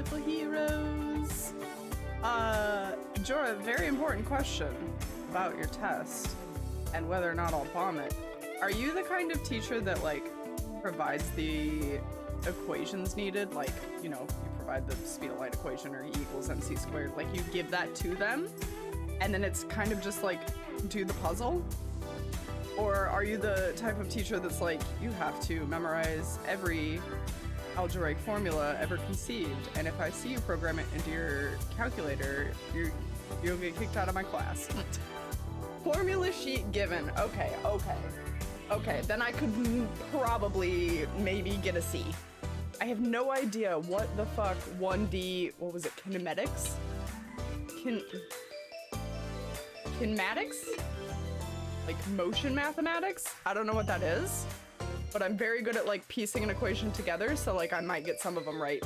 Mystical heroes. Jorah, very important question about your test and whether or not I'll bomb it. Are you the kind of teacher that like provides the equations needed? Like, you know, you provide the speed of light equation or E equals mc squared. Like you give that to them and then it's kind of just like do the puzzle? Or are you the type of teacher that's like, you have to memorize every algebraic formula ever conceived, and if I see you program it into your calculator, you'll get kicked out of my class. Formula sheet given. Okay, then I could probably maybe get a C. I have no idea what the fuck 1D, what was it, kinematics? Kinematics? Like motion mathematics? I don't know what that is, but I'm very good at like piecing an equation together, so like I might get some of them right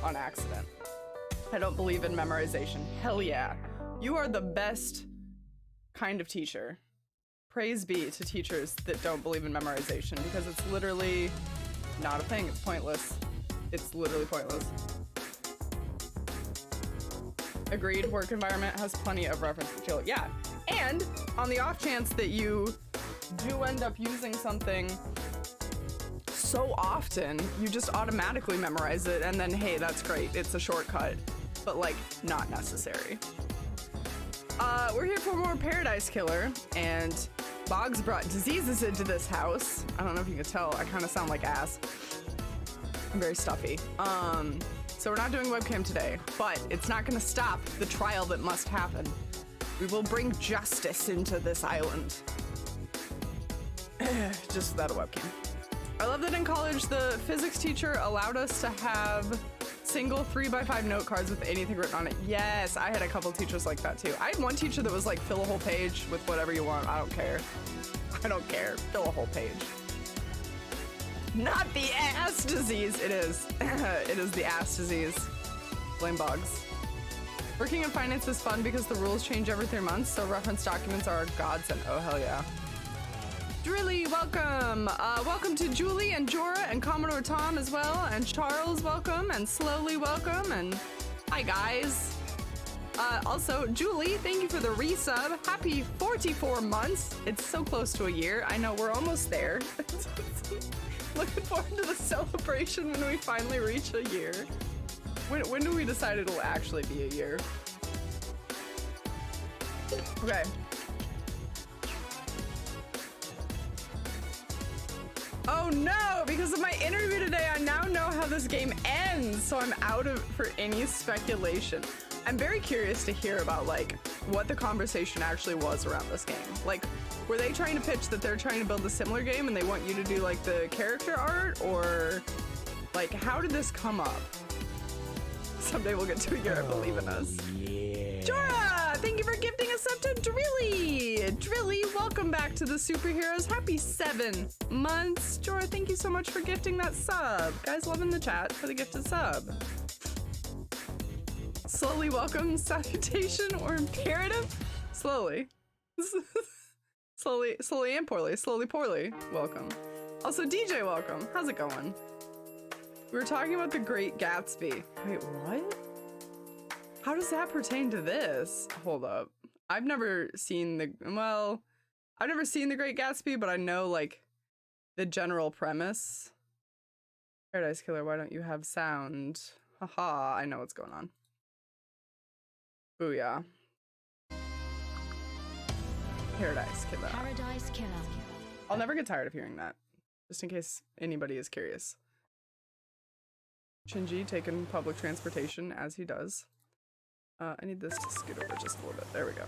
on accident. I don't believe in memorization. Hell yeah. You are the best kind of teacher. Praise be to teachers that don't believe in memorization, because it's literally not a thing. It's pointless. It's literally pointless. Agreed, work environment has plenty of reference material. Yeah, and on the off chance that you do end up using something so often, you just automatically memorize it, and then hey, that's great, it's a shortcut, but like not necessary. We're here for more Paradise Killer, and Boggs brought diseases into this house. I don't know if you can tell, I kind of sound like ass. I'm very stuffy. So we're not doing webcam today, but it's not gonna stop the trial that must happen. We will bring justice into this island. Just without a webcam. I love that in college, the physics teacher allowed us to have single 3x5 note cards with anything written on it. Yes, I had a couple teachers like that too. I had one teacher that was like, fill a whole page with whatever you want. I don't care. I don't care. Fill a whole page. Not the ass disease. It is. It is the ass disease. Blame Boggs. Working in finance is fun because the rules change every 3 months, so reference documents are a godsend. Oh, hell yeah. Drilly, welcome. Welcome to Julie and Jorah and Commodore Tom as well, and Charles, welcome, and Slowly, welcome, and hi, guys. Also, Julie, thank you for the resub. Happy 44 months. It's so close to a year. I know, we're almost there. Looking forward to the celebration when we finally reach a year. When do we decide it'll actually be a year? Okay. Oh no, because of my interview today, I now know how this game ends, so I'm out of for any speculation. I'm very curious to hear about like what the conversation actually was around this game. Like, were they trying to pitch that they're trying to build a similar game and they want you to do like the character art, or like how did this come up? Someday we'll get to a year, I believe in us. Yeah. Jorah, thank you for gifting us up to Drilly. Drilly, welcome back to the superheroes. Happy 7 months. Jorah, thank you so much for gifting that sub. Guys, love in the chat for the gifted sub. Slowly, welcome. Salutation or imperative? Slowly. Slowly and poorly. Slowly, poorly. Welcome. Also, DJ, welcome. How's it going? We were talking about The Great Gatsby. Wait, what? How does that pertain to this? Hold up. I've never seen The Great Gatsby, but I know like the general premise. Paradise Killer, why don't you have sound? Haha, I know what's going on. Booyah. Paradise Killer. Paradise Killer. I'll never get tired of hearing that, just in case anybody is curious. Shinji taking public transportation as he does. I need this to scoot over just a little bit. There we go.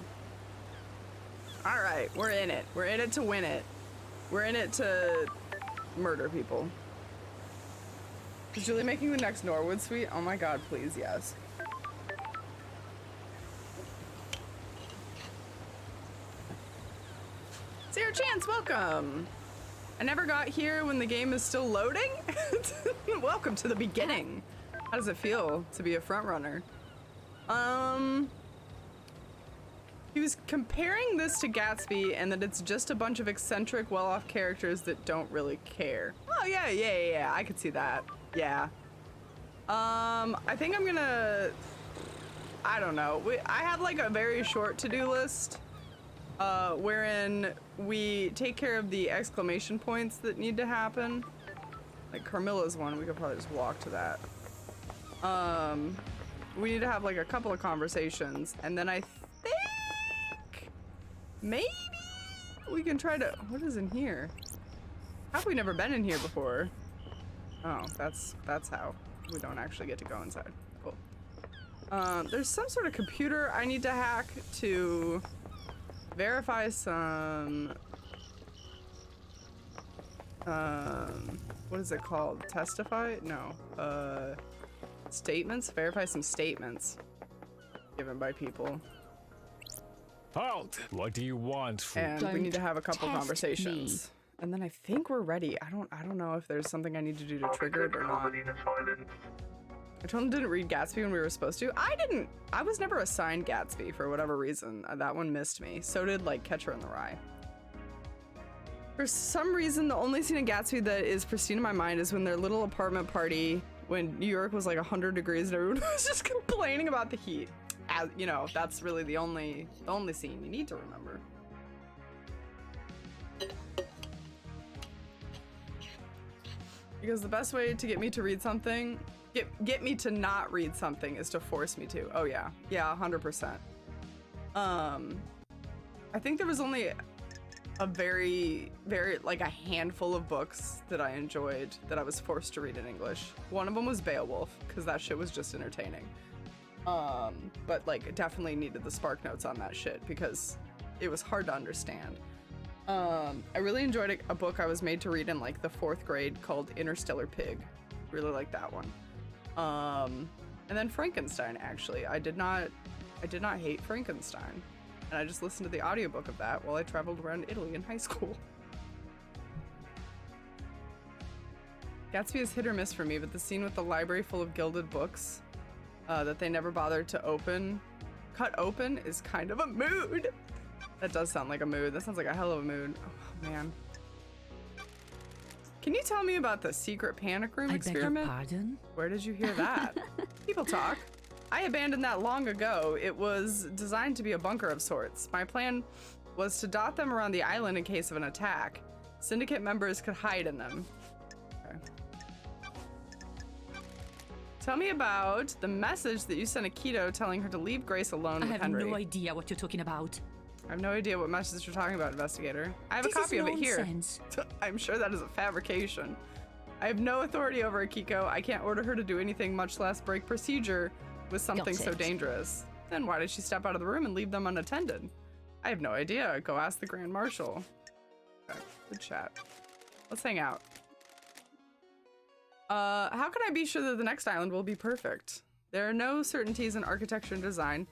All right, we're in it. We're in it to win it. We're in it to murder people. Is Julie making the next Norwood suite? Oh my god, please, yes. Sarah Chance, welcome. I never got here when the game is still loading. Welcome to the beginning. How does it feel to be a front runner? He was comparing this to Gatsby and that it's just a bunch of eccentric, well-off characters that don't really care. Oh yeah, I could see that. Yeah. I think I'm gonna, I don't know. I have like a very short to-do list, wherein we take care of the exclamation points that need to happen. Like Carmilla's one, we could probably just walk to that. We need to have like a couple of conversations, and then I think maybe we can try to, what is in here? How have we never been in here before? Oh, that's how. We don't actually get to go inside. Cool. There's some sort of computer I need to hack to verify some, what is it called? Testify? No. Statements? Verify some statements given by people. Halt! What do you want from And we need to have a couple conversations. And then I think we're ready. I don't know if there's something I need to do to trigger it or not. I told him didn't read Gatsby when we were supposed to. I was never assigned Gatsby for whatever reason. That one missed me. So did like Catcher in the Rye. For some reason, the only scene in Gatsby that is pristine in my mind is when their little apartment party, when New York was like 100 degrees and everyone was just complaining about the heat. As, you know, that's really the only scene you need to remember. Because the best way to get me to read something, get me to not read something is to force me to. Oh yeah, 100%. I think there was only a very like a handful of books that I enjoyed that I was forced to read in English. One of them was Beowulf, because that shit was just entertaining. But like definitely needed the spark notes on that shit because it was hard to understand. I really enjoyed a book I was made to read in like the 4th grade called Interstellar Pig. Really liked that one. And then Frankenstein, actually. I did not hate Frankenstein. And I just listened to the audiobook of that while I traveled around Italy in high school. Gatsby is hit or miss for me, but the scene with the library full of gilded books that they never bothered to cut open is kind of a mood. That does sound like a mood. That sounds like a hell of a mood. Oh, man. Can you tell me about the secret panic room experiment? I beg your pardon? Where did you hear that? People talk. I abandoned that long ago. It was designed to be a bunker of sorts. My plan was to dot them around the island in case of an attack. Syndicate members could hide in them. Okay. Tell me about the message that you sent Akito telling her to leave Grace alone with Henry. I have no idea what you're talking about. I have no idea what message you're talking about, investigator. I have a copy of it here. I'm sure that is a fabrication. I have no authority over Akiko. I can't order her to do anything, much less break procedure with something so dangerous. Then why did she step out of the room and leave them unattended? I have no idea. Go ask the Grand Marshal. Okay, good chat. Let's hang out. How can I be sure that the next island will be perfect? There are no certainties in architecture and design.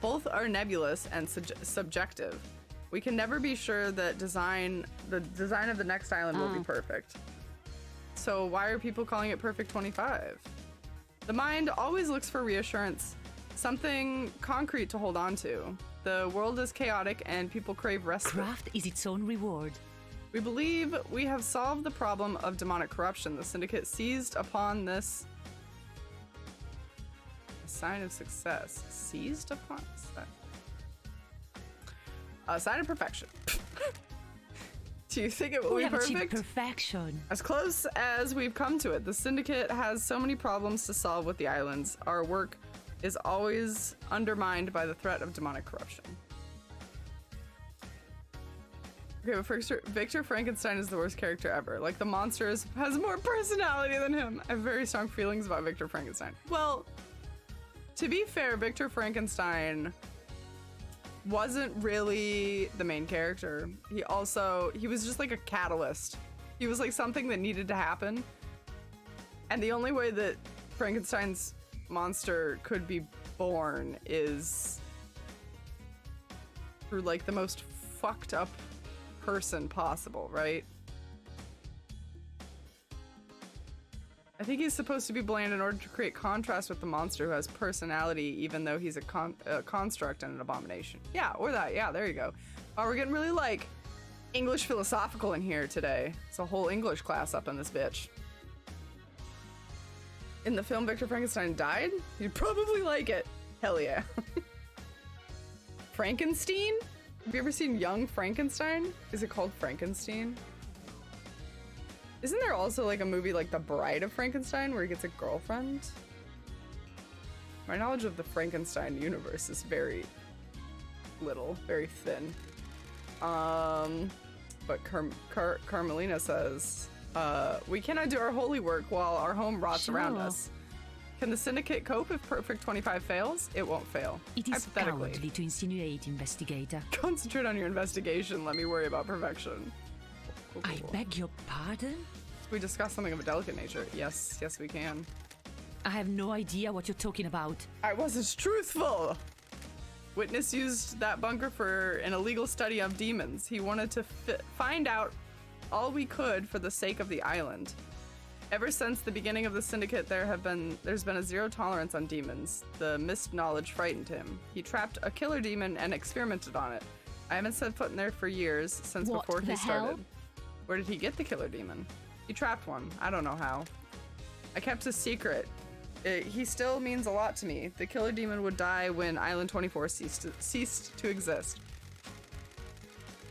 Both are nebulous and subjective. We can never be sure that the design of the next island will be perfect. So why are people calling it Perfect 25? The mind always looks for reassurance, something concrete to hold on to. The world is chaotic and people crave respite. Craft is its own reward. We believe we have solved the problem of demonic corruption. The Syndicate seized upon this sign of success. Seized upon? A sign of perfection. Do you think it will be perfect? Perfection. As close as we've come to it. The Syndicate has so many problems to solve with the islands. Our work is always undermined by the threat of demonic corruption. Okay, but first, Victor Frankenstein is the worst character ever. Like, the monster has more personality than him. I have very strong feelings about Victor Frankenstein. Well, to be fair, Victor Frankenstein wasn't really the main character. He was just like a catalyst. He was like something that needed to happen. And the only way that Frankenstein's monster could be born is through like the most fucked up person possible, right? I think he's supposed to be bland in order to create contrast with the monster who has personality, even though he's a construct and an abomination. Yeah, or that. Yeah, there you go. Oh, we're getting really like English philosophical in here today. It's a whole English class up in this bitch. In the film Victor Frankenstein died? You'd probably like it. Hell yeah. Frankenstein? Have you ever seen Young Frankenstein? Is it called Frankenstein? Isn't there also like a movie like The Bride of Frankenstein where he gets a girlfriend? My knowledge of the Frankenstein universe is very little, very thin. But Carmelina says, we cannot do our holy work while our home rots around us. Can the syndicate cope if Perfect 25 fails? It won't fail. It is cowardly to insinuate, investigator. Concentrate on your investigation. Let me worry about perfection. Cool. I beg your pardon? We discuss something of a delicate nature. Yes, we can. I have no idea what you're talking about. I wasn't truthful. Witness used that bunker for an illegal study of demons. He wanted to find out all we could for the sake of the island. Ever since the beginning of the syndicate, there's been a zero tolerance on demons. The missed knowledge frightened him. He trapped a killer demon and experimented on it. I haven't set foot in there for years, since before he started. Where did he get the killer demon? He trapped one. I don't know how. I kept a secret. He still means a lot to me. The killer demon would die when Island 24 ceased to exist.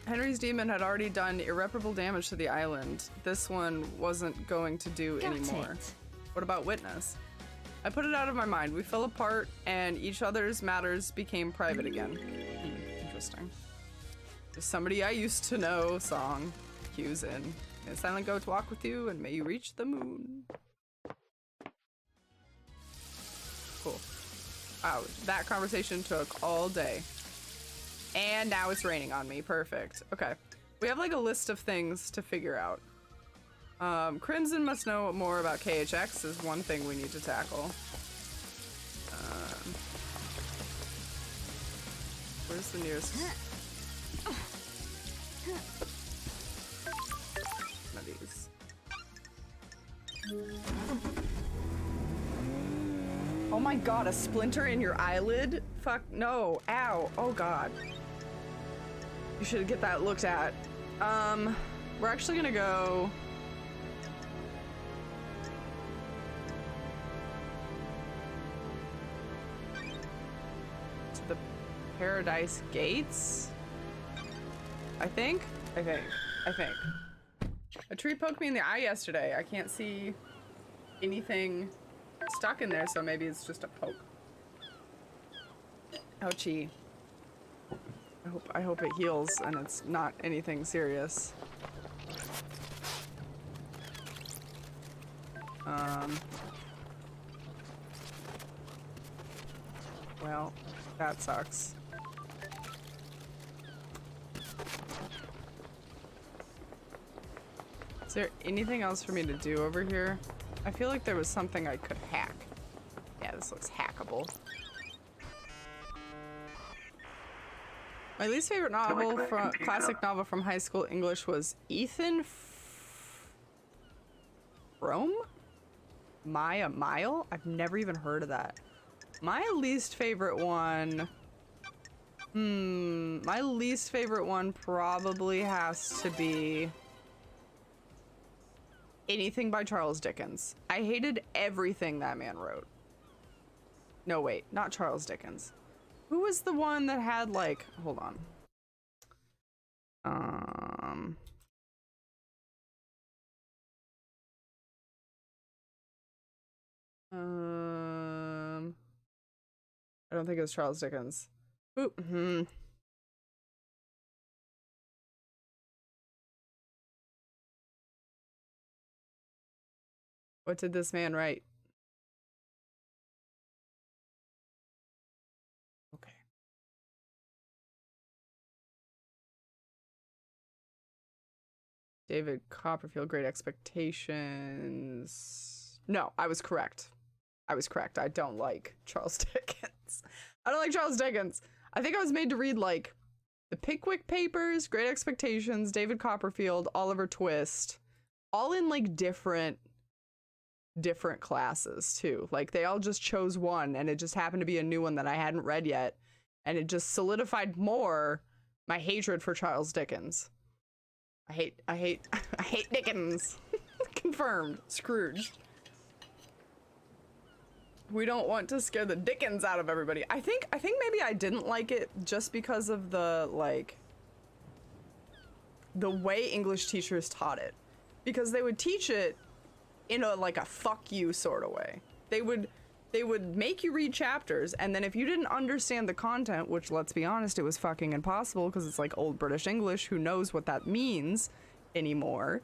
Henry's demon had already done irreparable damage to the island. This one wasn't going to do anymore. What about Witness? I put it out of my mind. We fell apart and each other's matters became private again. Interesting. There's somebody I used to know song. Cues in. May the silent goat walk with you and may you reach the moon. Cool. Wow, that conversation took all day. And now it's raining on me. Perfect. Okay. We have like a list of things to figure out. Crimson must know more about KHX is one thing we need to tackle. Where's the nearest? One of these. Oh my god, a splinter in your eyelid? Fuck no. Ow. Oh god. You should get that looked at. We're actually gonna go... to the Paradise Gates? I think. A tree poked me in the eye yesterday. I can't see anything stuck in there, so maybe it's just a poke. Ouchie. I hope it heals and it's not anything serious. Well, that sucks. Is there anything else for me to do over here? I feel like there was something I could hack. Yeah, this looks hackable. My least favorite novel from classic novel from high school English was Ethan Frome? Maya Mile? I've never even heard of that. My least favorite one... my least favorite one probably has to be... anything by Charles Dickens. I hated everything that man wrote. No, wait, not Charles Dickens. Who was the one that had like, hold on. I don't think it was Charles Dickens. Ooh, What did this man write? Okay. David Copperfield, Great Expectations. No, I was correct. I don't like Charles Dickens. I don't like Charles Dickens. I think I was made to read like The Pickwick Papers, Great Expectations, David Copperfield, Oliver Twist, all in like different classes too. Like they all just chose one and it just happened to be a new one that I hadn't read yet. And it just solidified more my hatred for Charles Dickens. I hate Dickens. Confirmed. Scrooged. We don't want to scare the dickens out of everybody. I think maybe I didn't like it just because of the, like, the way English teachers taught it. Because they would teach it in a, like, a fuck you sort of way. They would make you read chapters, and then if you didn't understand the content, which, let's be honest, it was fucking impossible because it's like old British English, who knows what that means anymore.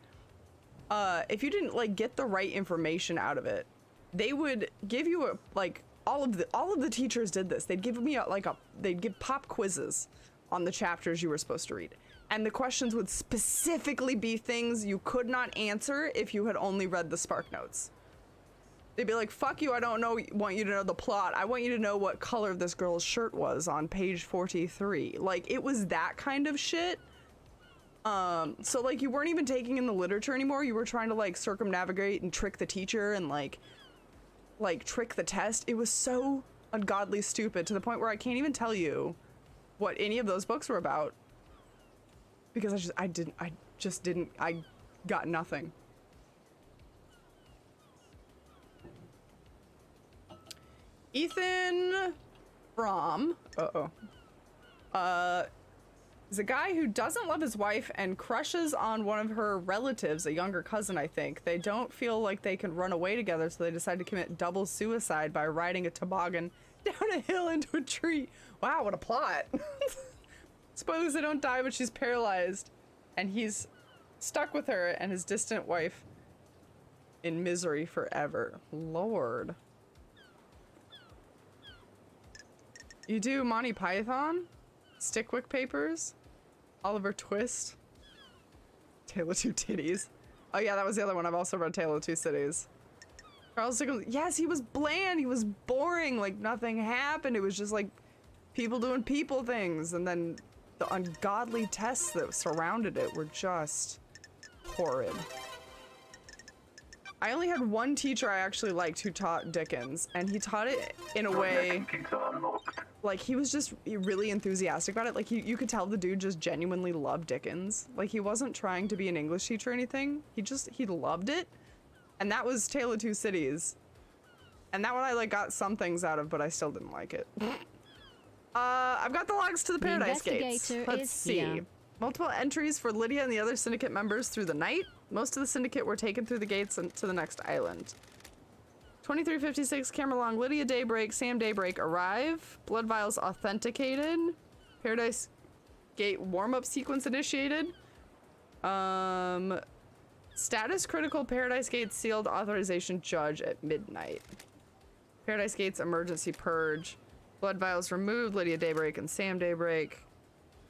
If you didn't, like, get the right information out of it, they would give you a, like, all of the teachers did this. They'd give me they'd give pop quizzes on the chapters you were supposed to read. And the questions would specifically be things you could not answer if you had only read the Spark Notes. They'd be like, fuck you, I don't want you to know the plot. I want you to know what color this girl's shirt was on page 43. Like, it was that kind of shit. So, like, you weren't even taking in the literature anymore. You were trying to, like, circumnavigate and trick the teacher and, like trick the test. It was so ungodly stupid to the point where I can't even tell you what any of those books were about. Because I got nothing. Ethan Fromm, is a guy who doesn't love his wife and crushes on one of her relatives, a younger cousin, I think. They don't feel like they can run away together, so they decide to commit double suicide by riding a toboggan down a hill into a tree. Wow, what a plot. Spoilers, they don't die, but she's paralyzed, and he's stuck with her and his distant wife in misery forever. Lord. You do Monty Python? Stickwick Papers? Oliver Twist? Tale of Two Titties? Oh yeah, that was the other one. I've also read Tale of Two Cities. Charles Dickens. Yes, he was bland. He was boring. Like, nothing happened. It was just like people doing people things. And then the ungodly tests that surrounded it were just horrid. I only had one teacher I actually liked who taught Dickens, and he taught it in a way, like, he was just really enthusiastic about it. Like, you could tell the dude just genuinely loved Dickens. Like, he wasn't trying to be an English teacher or anything. He loved it. And that was Tale of Two Cities. And that one I, like, got some things out of, but I still didn't like it. I've got the logs to the Paradise Gates. Let's see. Here. Multiple entries for Lydia and the other syndicate members through the night. Most of the syndicate were taken through the gates and to the next island. 2356 camera long. Lydia Daybreak, Sam Daybreak arrive. Blood vials authenticated. Paradise Gate warm-up sequence initiated. Status critical Paradise Gate sealed authorization judge at midnight. Paradise Gate's emergency purge. Blood vials removed. Lydia Daybreak and Sam Daybreak.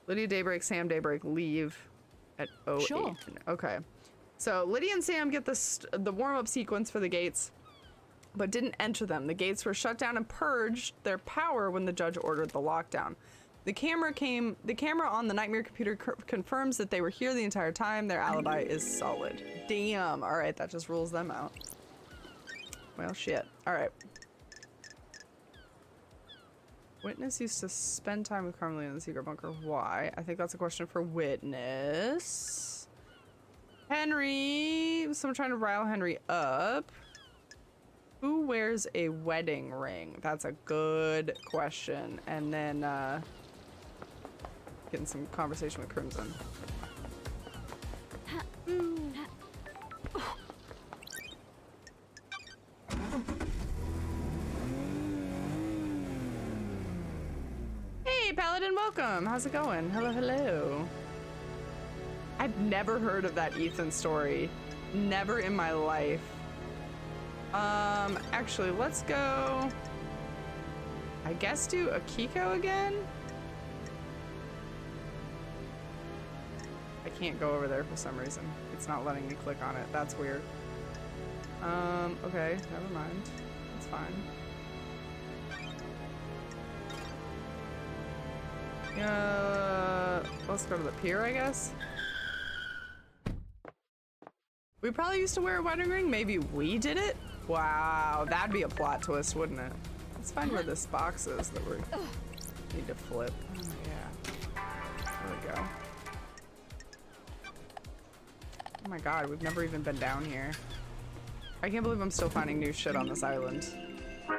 Lydia Daybreak, Sam Daybreak leave at 08. Sure. Okay. So Lydia and Sam get the warm-up sequence for the gates, but didn't enter them. The gates were shut down and purged their power when the judge ordered the lockdown. The camera on the Nightmare computer confirms that they were here the entire time. Their alibi is solid. Damn. All right, that just rules them out. Well, shit. All right. Witness used to spend time with Carmelina in the secret bunker. Why? I think that's a question for Witness. Henry. Someone trying to rile Henry up. Who wears a wedding ring? That's a good question. And then, getting some conversation with Crimson. Hey, Paladin, welcome. How's it going? Hello, hello. I've never heard of that Ethan story. Never in my life. Actually, let's go, I guess, do Akiko again? I can't go over there for some reason. It's not letting me click on it. That's weird. Okay, never mind. That's fine. Let's go to the pier, I guess. We probably used to wear a wedding ring. Maybe we did it? Wow, that'd be a plot twist, wouldn't it? Let's find where this box is that we need to flip. Oh, yeah. There we go. Oh my god, we've never even been down here. I can't believe I'm still finding new shit on this island.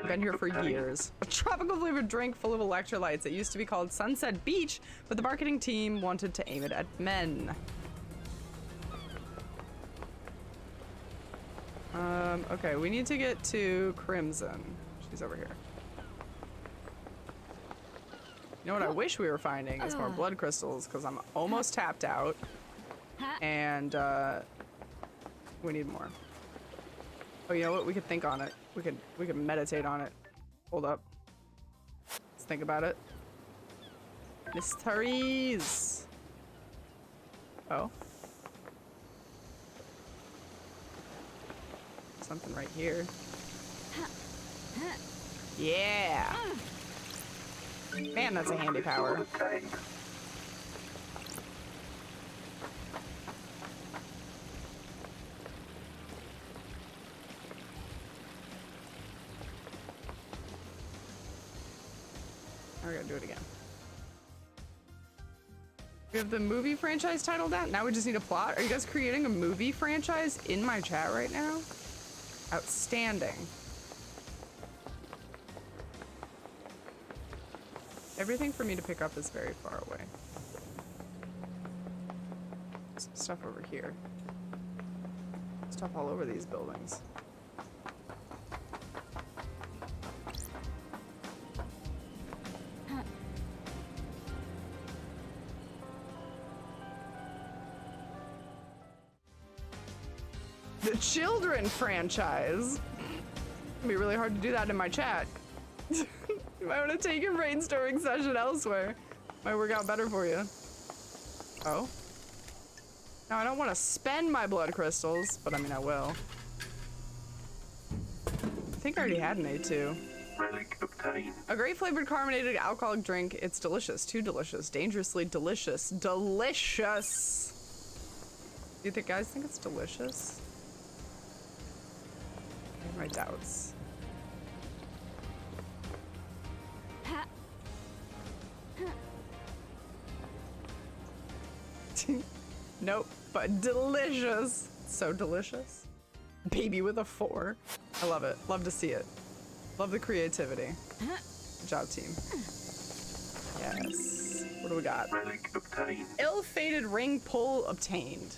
Been here for years. A tropical flavored drink full of electrolytes. It used to be called Sunset Beach, but the marketing team wanted to aim it at men. Okay, we need to get to Crimson. She's over here. You know what I wish we were finding is more blood crystals, because I'm almost tapped out. And, we need more. Oh, you know what? We could think on it. We could meditate on it. Hold up. Let's think about it. Mysteries. Oh. Something right here. Yeah. Man, that's a handy power. We're gonna do it again. We have the movie franchise title down. Now we just need a plot. Are you guys creating a movie franchise in my chat right now? Outstanding. Everything for me to pick up is very far away. Some stuff over here. Stuff all over these buildings. The Children franchise. It'd be really hard to do that in my chat. You might want to take your brainstorming session elsewhere. Might work out better for you. Oh. Now I don't want to spend my blood crystals, but I mean I will. I think I already had an A2. Relic obtained. A great flavored carbonated alcoholic drink. It's delicious. Too delicious. Dangerously delicious. Delicious! Do you guys think it's delicious? I have my doubts. Nope, but delicious. So delicious. Baby with a 4. I love it. Love to see it. Love the creativity. Good job, team. Yes. What do we got? Relic obtained. Ill-fated ring pull obtained.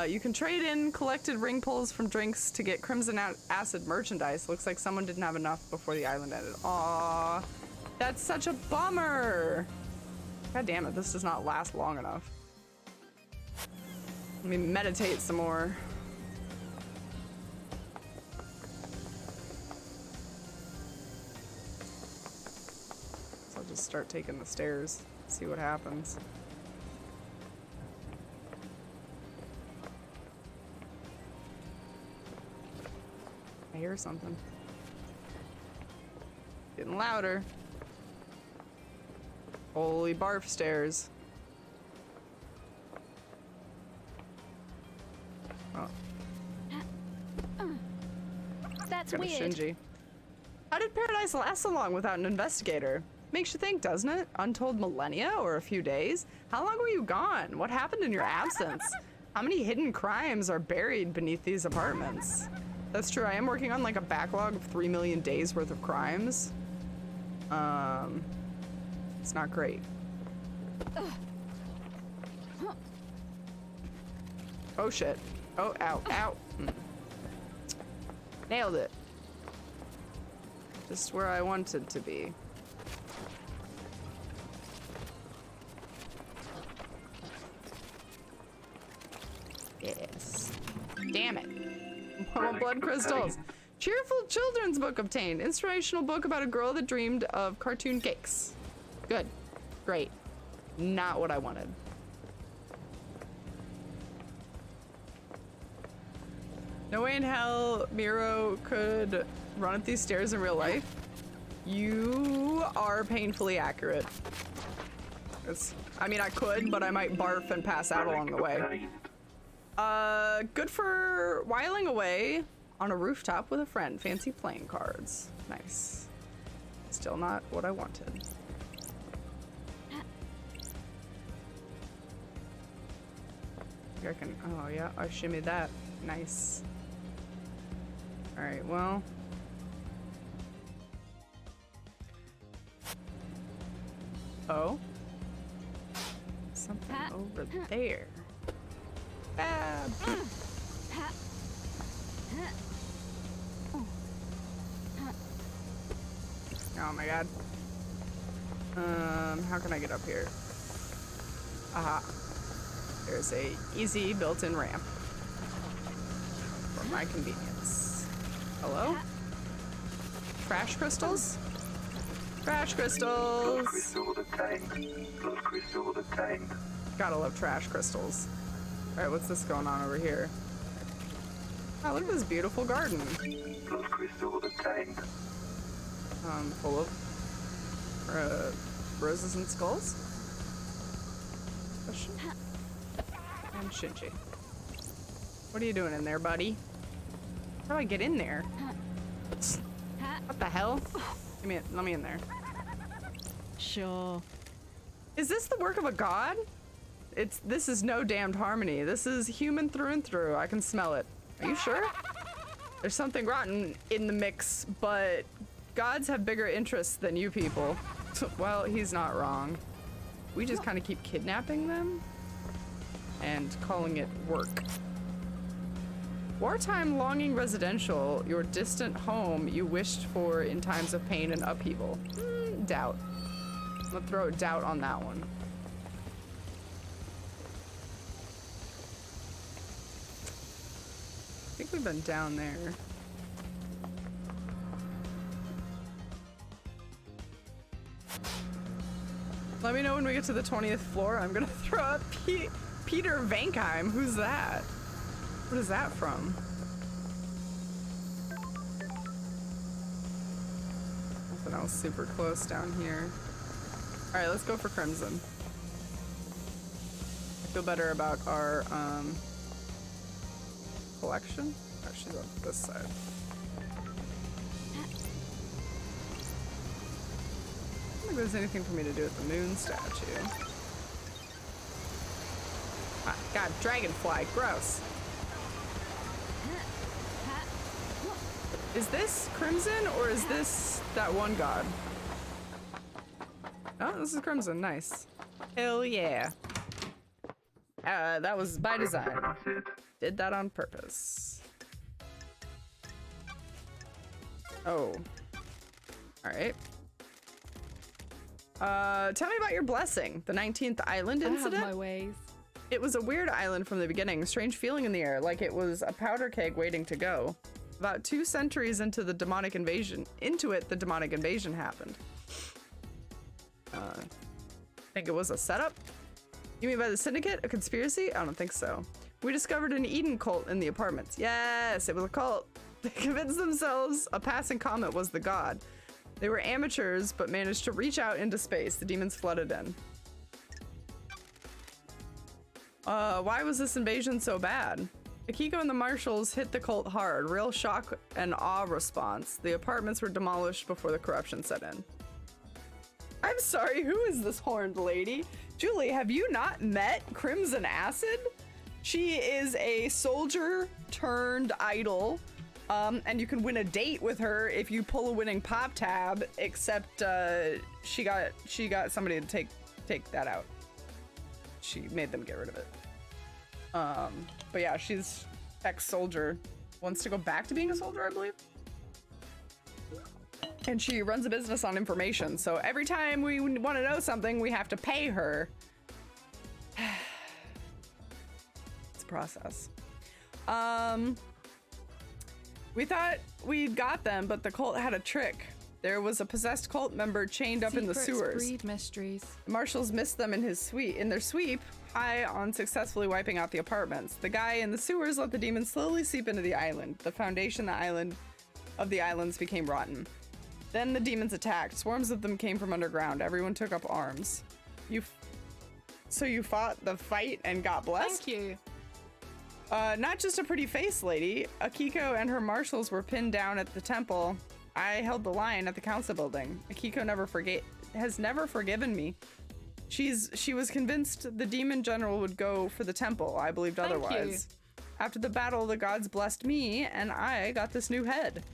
You can trade in collected ring pulls from drinks to get Crimson Acid merchandise. Looks like someone didn't have enough before the island ended. Aww. That's such a bummer. God damn it, this does not last long enough. Let me meditate some more. So I'll just start taking the stairs, see what happens. I hear something. Getting louder. Holy barf stairs. Oh. That's Kinda weird. Shinji. How did paradise last so long without an investigator? Makes you think, doesn't it? Untold millennia or a few days? How long were you gone? What happened in your absence? How many hidden crimes are buried beneath these apartments? That's true, I am working on like a backlog of 3 million days worth of crimes. It's not great. Oh shit. Oh, ow, ow. Nailed it. Just where I wanted to be. Yes. Damn it. I want blood crystals. Cheerful children's book obtained. Inspirational book about a girl that dreamed of cartoon cakes. Good. Great. Not what I wanted. No way in hell Miro could run up these stairs in real life. You are painfully accurate. I mean, I could, but I might barf and pass out along the way. Good for whiling away on a rooftop with a friend. Fancy playing cards. Nice. Still not what I wanted. I can, oh yeah, I shimmied that. Nice. Alright, well. Oh. Something over there. Bab. Oh my god. How can I get up here? Aha. There's a easy built-in ramp. For my convenience. Hello? Trash crystals? Trash crystals! Crystal obtained. Crystal obtained. Gotta love trash crystals. Alright, what's this going on over here? Oh, look at this beautiful garden. Crystal obtained. Full of roses and skulls. Question. And Shinji. What are you doing in there, buddy? How do I get in there? What the hell? Let me in there. Sure. Is this the work of a god? This is no damned harmony. This is human through and through. I can smell it. Are you sure? There's something rotten in the mix, but gods have bigger interests than you people. Well, he's not wrong. We just kind of keep kidnapping them and calling it work. Wartime longing residential, your distant home you wished for in times of pain and upheaval. Doubt. I'm gonna throw a doubt on that one. I think we've been down there. Let me know when we get to the 20th floor. I'm gonna throw up Peter Vankheim. Who's that? What is that from? Nothing else super close down here. Alright, let's go for Crimson. I feel better about our collection. Oh, she's on this side. I don't think there's anything for me to do with the moon statue. Ah, God, dragonfly, gross. Is this Crimson or is this that one god? Oh, this is Crimson, nice. Hell yeah. That was by design. Did that on purpose. Oh. Alright. Tell me about your blessing, the 19th island incident. I have my ways. It was a weird island from the beginning, strange feeling in the air, like it was a powder keg waiting to go. About 2 centuries into the demonic invasion, the demonic invasion happened. Think it was a setup? You mean by the syndicate? A conspiracy? I don't think so. We discovered an Eden cult in the apartments. Yes, it was a cult. They convinced themselves a passing comet was the god. They were amateurs, but managed to reach out into space. The demons flooded in. Why was this invasion so bad? Akiko and the marshals hit the cult hard. Real shock and awe response. The apartments were demolished before the corruption set in. I'm sorry, who is this horned lady? Julie, have you not met Crimson Acid? She is a soldier turned idol. And you can win a date with her if you pull a winning pop tab, except she got somebody to take that out. She made them get rid of it. But yeah, she's ex-soldier. Wants to go back to being a soldier, I believe. And she runs a business on information, so every time we want to know something, we have to pay her. It's a process. We thought we'd got them, but the cult had a trick. There was a possessed cult member chained up in the sewers. Breed mysteries. The marshals missed them in their sweep, high on successfully wiping out the apartments. The guy in the sewers let the demons slowly seep into the island. The foundation of the islands became rotten. Then the demons attacked. Swarms of them came from underground. Everyone took up arms. So you fought the fight and got blessed? Thank you. Not just a pretty face, lady. Akiko and her marshals were pinned down at the temple. I held the line at the council building. Akiko has never forgiven me. She was convinced the demon general would go for the temple. I believed otherwise. After the battle, the gods blessed me, and I got this new head.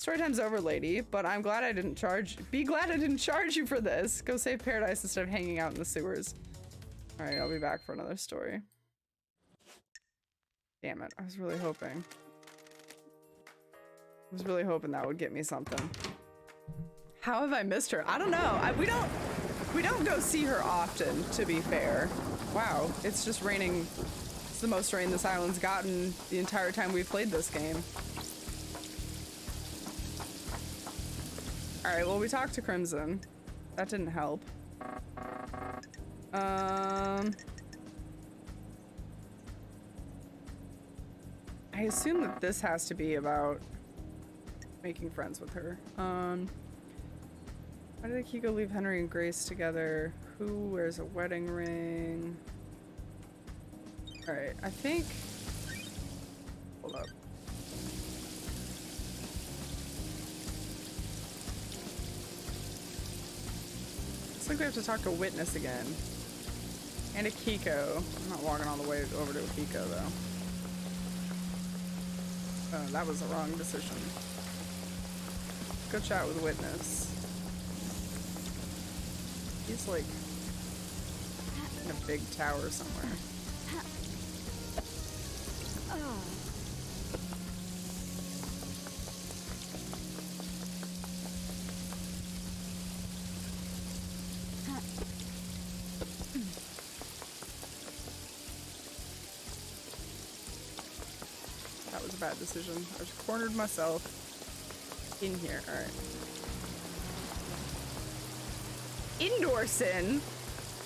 Story time's over, lady, but I'm glad I didn't charge. Be glad I didn't charge you for this. Go save paradise instead of hanging out in the sewers. All right, I'll be back for another story. Damn it, I was really hoping. I was really hoping that would get me something. How have I missed her? I don't know. We don't go see her often, to be fair. Wow, it's just raining. It's the most rain this island's gotten the entire time we've played this game. All right, well, we talked to Crimson. That didn't help. I assume that this has to be about making friends with her. Why did Akiko leave Henry and Grace together? Who wears a wedding ring? All right, I think. Hold up. Looks like we have to talk to a witness again. And Akiko. I'm not walking all the way over to Akiko though. Oh, that was the wrong decision. Go chat with a witness. He's like in a big tower somewhere. That was a bad decision. I just cornered myself in here. All right. Indoor sin.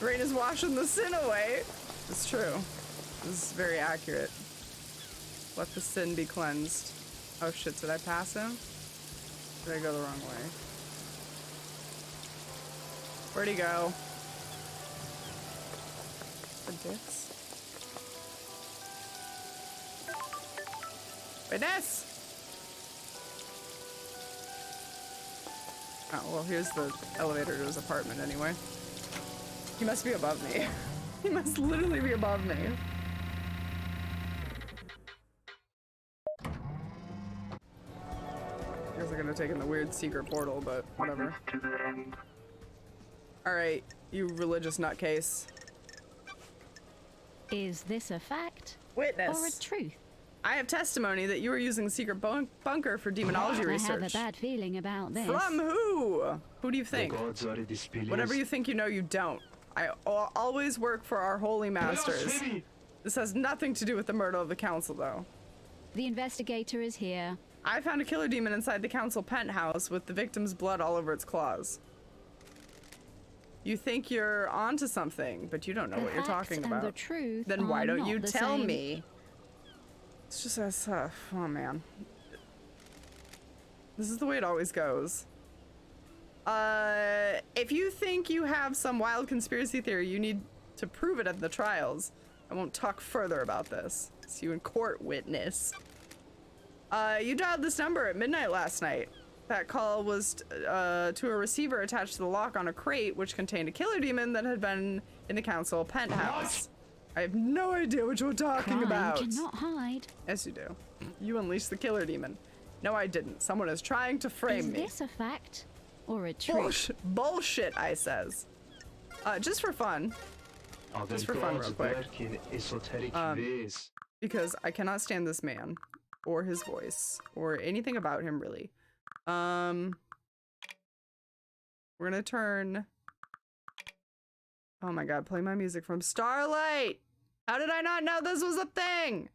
Rain is washing the sin away. It's true. This is very accurate. Let the sin be cleansed. Oh shit, did I pass him? Did I go the wrong way? Where'd he go? The dicks? Witness! Oh, well, here's the elevator to his apartment anyway. He must be above me. He must literally be above me. Guess I'm gonna take in the weird secret portal, but whatever. Alright, you religious nutcase. Is this a fact? Witness. Or a truth? I have testimony that you were using the secret bunker for demonology research. I have a bad feeling about this. From who? Who do you think? Whatever you think you know, you don't. I always work for our holy masters. This has nothing to do with the murder of the council, though. The investigator is here. I found a killer demon inside the council penthouse with the victim's blood all over its claws. You think you're onto something, but you don't know what you're talking about. The truth then why don't you tell same. me? It's just as oh man. This is the way it always goes. If you think you have some wild conspiracy theory, you need to prove it at the trials. I won't talk further about this. See you in court, witness. You dialed this number at midnight last night. That call was to a receiver attached to the lock on a crate which contained a killer demon that had been in the council penthouse. I have no idea what you're talking about. Cannot hide. Yes, you do. You unleashed the killer demon. No, I didn't. Someone is trying to frame me. Is this a fact or a truth? Bullshit, I says. Just for fun. Just for fun, real quick. Because I cannot stand this man, or his voice, or anything about him, really. We're gonna turn. Oh my god, play my music from Starlight! How did I not know this was a thing?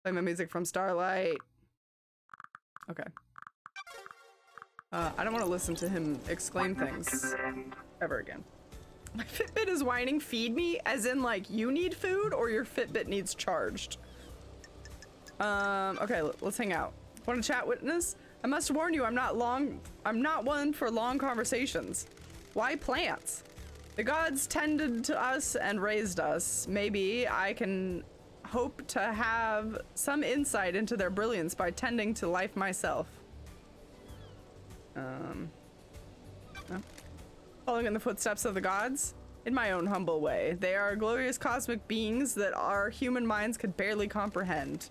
Play my music from Starlight. Okay. I don't want to listen to him exclaim things ever again. My Fitbit is whining, feed me, as in like you need food or your Fitbit needs charged. Okay, let's hang out. Want to chat, witness? I must warn you, I'm not one for long conversations. Why plants? The gods tended to us and raised us. Maybe I can hope to have some insight into their brilliance by tending to life myself. No. Following in the footsteps of the gods? In my own humble way. They are glorious cosmic beings that our human minds could barely comprehend.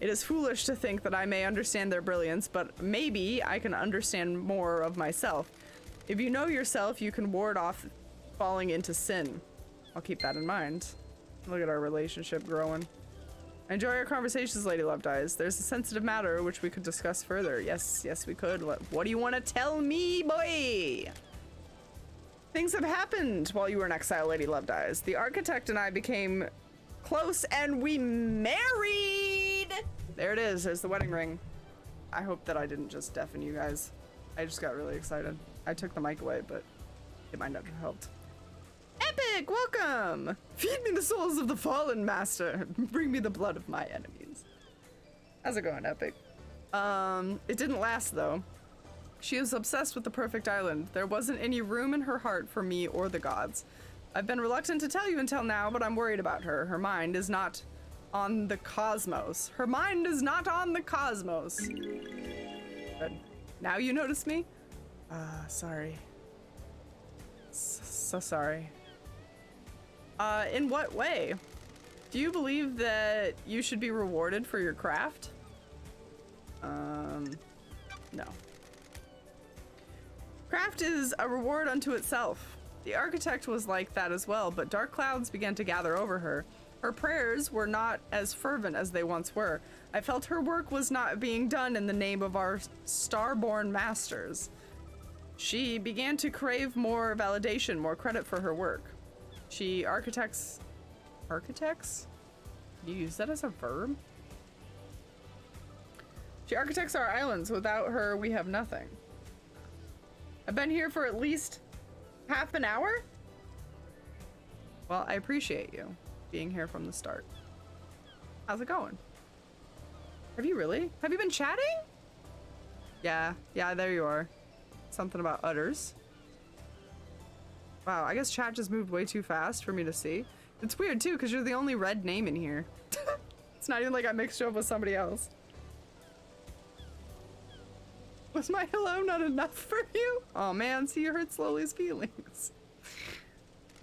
It is foolish to think that I may understand their brilliance, but maybe I can understand more of myself. If you know yourself, you can ward off falling into sin. I'll keep that in mind. Look at our relationship growing. I enjoy our conversations, Lady Loved Eyes. There's a sensitive matter which we could discuss further. Yes, we could. What do you want to tell me, boy? Things have happened while you were in exile, Lady Loved Eyes. The architect and I became close and we married! There it is. There's the wedding ring. I hope that I didn't just deafen you guys. I just got really excited. I took the mic away, but it might not have helped. Epic, welcome! Feed me the souls of the fallen master. Bring me the blood of my enemies. How's it going, Epic? It didn't last, though. She was obsessed with the perfect island. There wasn't any room in her heart for me or the gods. I've been reluctant to tell you until now, but I'm worried about her. Her mind is not on the cosmos. Her mind is not on the cosmos. Good. Now you notice me? Sorry. So sorry. In what way? Do you believe that you should be rewarded for your craft? No. Craft is a reward unto itself. The architect was like that as well, but dark clouds began to gather over her. Her prayers were not as fervent as they once were. I felt her work was not being done in the name of our star-born masters. She began to crave more validation, more credit for her work. She architects? Can you use that as a verb? She architects our islands. Without her, we have nothing. I've been here for at least half an hour? Well, I appreciate you being here from the start. How's it going? Have you really? Have you been chatting? Yeah, there you are. Something about udders. Wow, I guess chat just moved way too fast for me to see. It's weird too, because you're the only red name in here. It's not even like I mixed you up with somebody else. Was my hello not enough for you? Oh man, see, you hurt Slowly's feelings.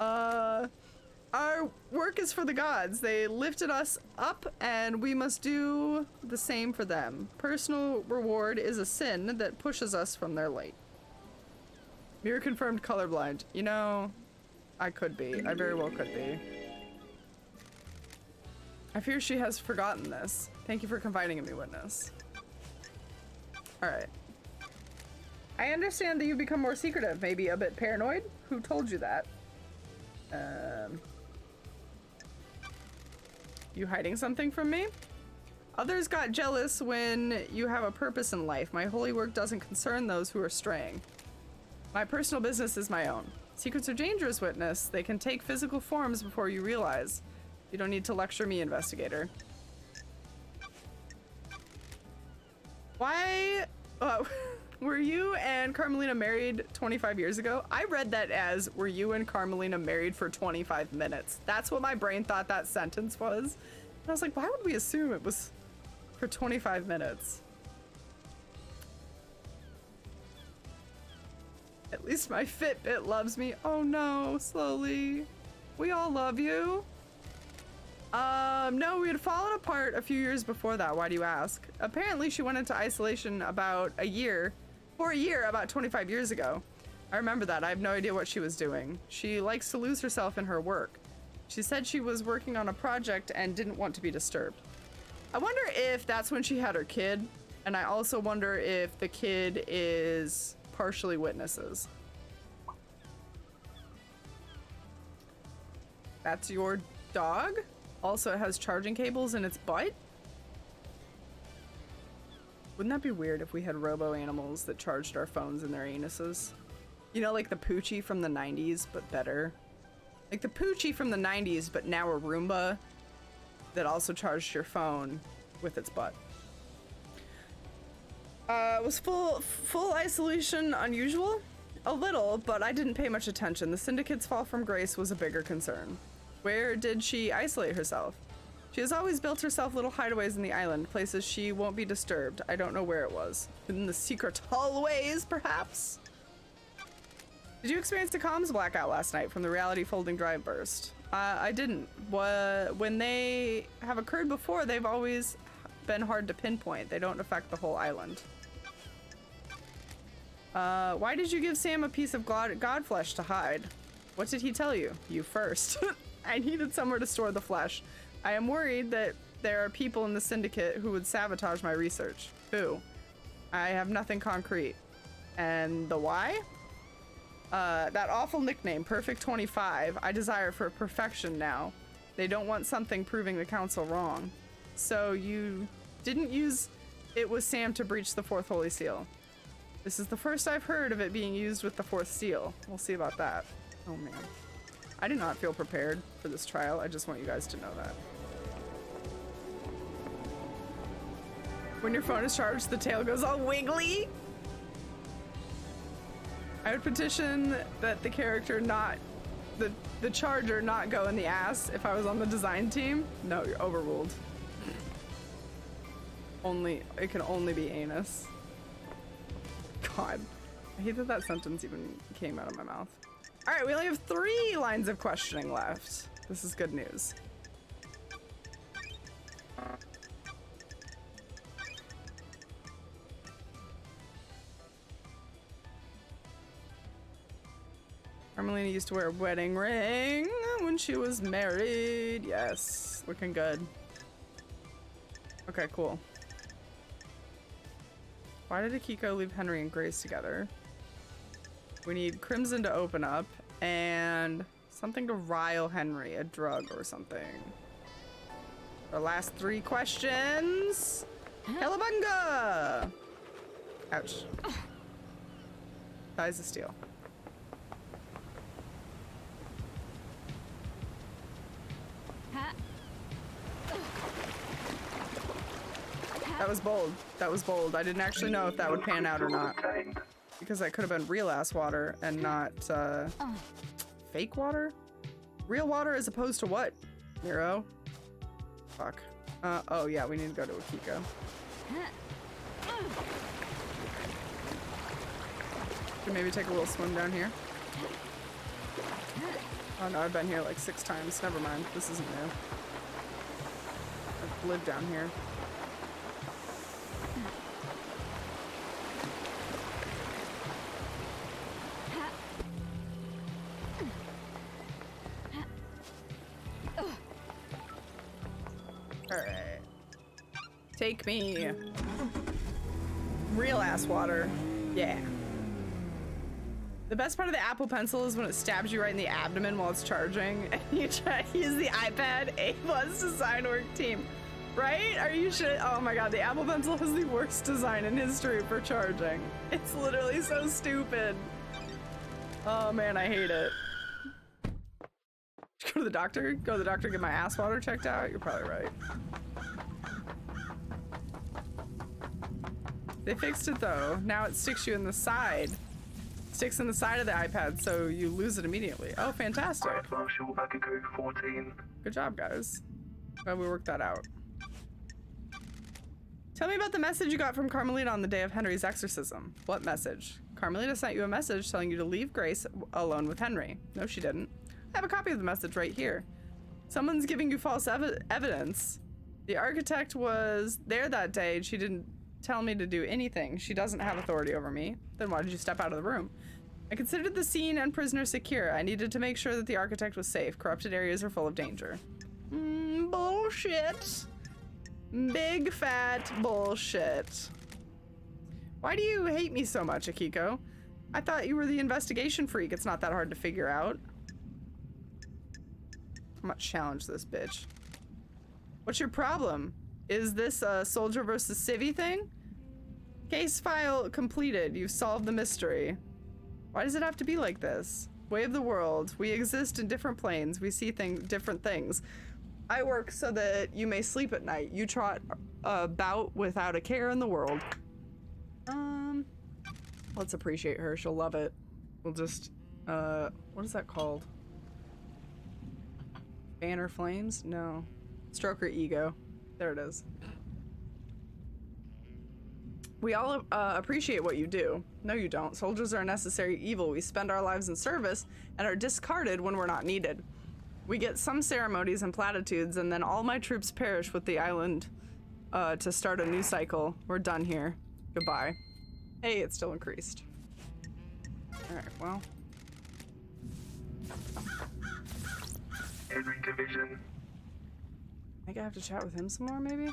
Our work is for the gods. They lifted us up and we must do the same for them. Personal reward is a sin that pushes us from their light. Mirror confirmed colorblind. You know, I could be. I very well could be. I fear she has forgotten this. Thank you for confiding in me, witness. Alright. I understand that you've become more secretive, maybe a bit paranoid. Who told you that? You hiding something from me? Others got jealous when you have a purpose in life. My holy work doesn't concern those who are straying. My personal business is my own. Secrets are dangerous, witness. They can take physical forms before you realize. You don't need to lecture me, investigator. Why? Were you and Carmelina married 25 years ago? I read that as, were you and Carmelina married for 25 minutes? That's what my brain thought that sentence was. And I was like, why would we assume it was for 25 minutes? At least my Fitbit loves me. Oh no, Slowly. We all love you. No, we had fallen apart a few years before that. Why do you ask? Apparently she went into isolation about about 25 years ago. I remember that. I have no idea what she was doing. She likes to lose herself in her work. She said she was working on a project and didn't want to be disturbed. I wonder if that's when she had her kid, and I also wonder if the kid is partially witnesses. That's your dog? Also, it has charging cables in its butt? Wouldn't that be weird if we had robo-animals that charged our phones in their anuses? You know, like the Poochie from the 90s, but better. Like the Poochie from the 90s, but now a Roomba that also charged your phone with its butt. Was full isolation unusual? A little, but I didn't pay much attention. The Syndicate's fall from grace was a bigger concern. Where did she isolate herself? She has always built herself little hideaways in the island, places she won't be disturbed. I don't know where it was. In the secret hallways, perhaps? Did you experience a comms blackout last night from the reality folding drive burst? I didn't. When they have occurred before, they've always been hard to pinpoint. They don't affect the whole island. Why did you give Sam a piece of god flesh to hide? What did he tell you? You first. I needed somewhere to store the flesh. I am worried that there are people in the syndicate who would sabotage my research. Who? I have nothing concrete. And the why? That awful nickname, Perfect 25. I desire for perfection now. They don't want something proving the council wrong. So you didn't use it with Sam to breach the fourth holy seal. This is the first I've heard of it being used with the fourth seal. We'll see about that. Oh man. I did not feel prepared for this trial. I just want you guys to know that. When your phone is charged, the tail goes all wiggly. I would petition that the character not, the charger not go in the ass if I was on the design team. No, you're overruled. It can only be anus. God, I hate that that sentence even came out of my mouth. All right, we only have 3 lines of questioning left. This is good news. Carmelina used to wear a wedding ring when she was married. Yes, looking good. Okay, cool. Why did Akiko leave Henry and Grace together? We need Crimson to open up and something to rile Henry, a drug or something. Our last 3 questions. Cowabunga! Ouch. Thighs of steel. That was bold. That was bold. I didn't actually know if that would pan out or not. Because that could have been real ass water and not fake water? Real water as opposed to what, Miro? Fuck. Oh yeah, we need to go to Akiko. Could maybe take a little swim down here. Oh no, I've been here like 6 times. Never mind. This isn't new. I've lived down here. Alright. Take me. Real ass water. Yeah. The best part of the Apple Pencil is when it stabs you right in the abdomen while it's charging and you try to use the iPad. A+ design work team. Right? Are you sure? Oh my god, the Apple Pencil has the worst design in history for charging. It's literally so stupid. Oh man, I hate it. Go to the doctor? Go to the doctor, get my ass water checked out? You're probably right. They fixed it though. Now it sticks you in the side. Sticks in the side of the iPad so you lose it immediately. Oh, fantastic. Marshal Akiko 14. Good job, guys. Glad we worked that out. Tell me about the message you got from Carmelita on the day of Henry's exorcism. What message? Carmelita sent you a message telling you to leave Grace alone with Henry. No, she didn't. I have a copy of the message right here. Someone's giving you false evidence. The architect was there that day and she didn't tell me to do anything. She doesn't have authority over me. Then why did you step out of the room? I considered the scene and prisoner secure. I needed to make sure that the architect was safe. Corrupted areas are full of danger. Bullshit. Big fat bullshit. Why do you hate me so much, Akiko? I thought you were the investigation freak. It's not that hard to figure out. I'm gonna challenge this bitch. What's your problem? Is this a soldier versus civvy thing? Case file completed. You've solved the mystery. Why does it have to be like this? Way of the world. We exist in different planes. We see different things. I work so that you may sleep at night. You trot about without a care in the world. Let's appreciate her. She'll love it. We'll just, what is that called? Banner flames? No. Stroke her ego. There it is. We all appreciate what you do. No, you don't. Soldiers are a necessary evil. We spend our lives in service and are discarded when we're not needed. We get some ceremonies and platitudes, and then all my troops perish with the island to start a new cycle. We're done here. Goodbye. Hey, it's still increased. Alright, well. Henry Division. I think I have to chat with him some more, maybe?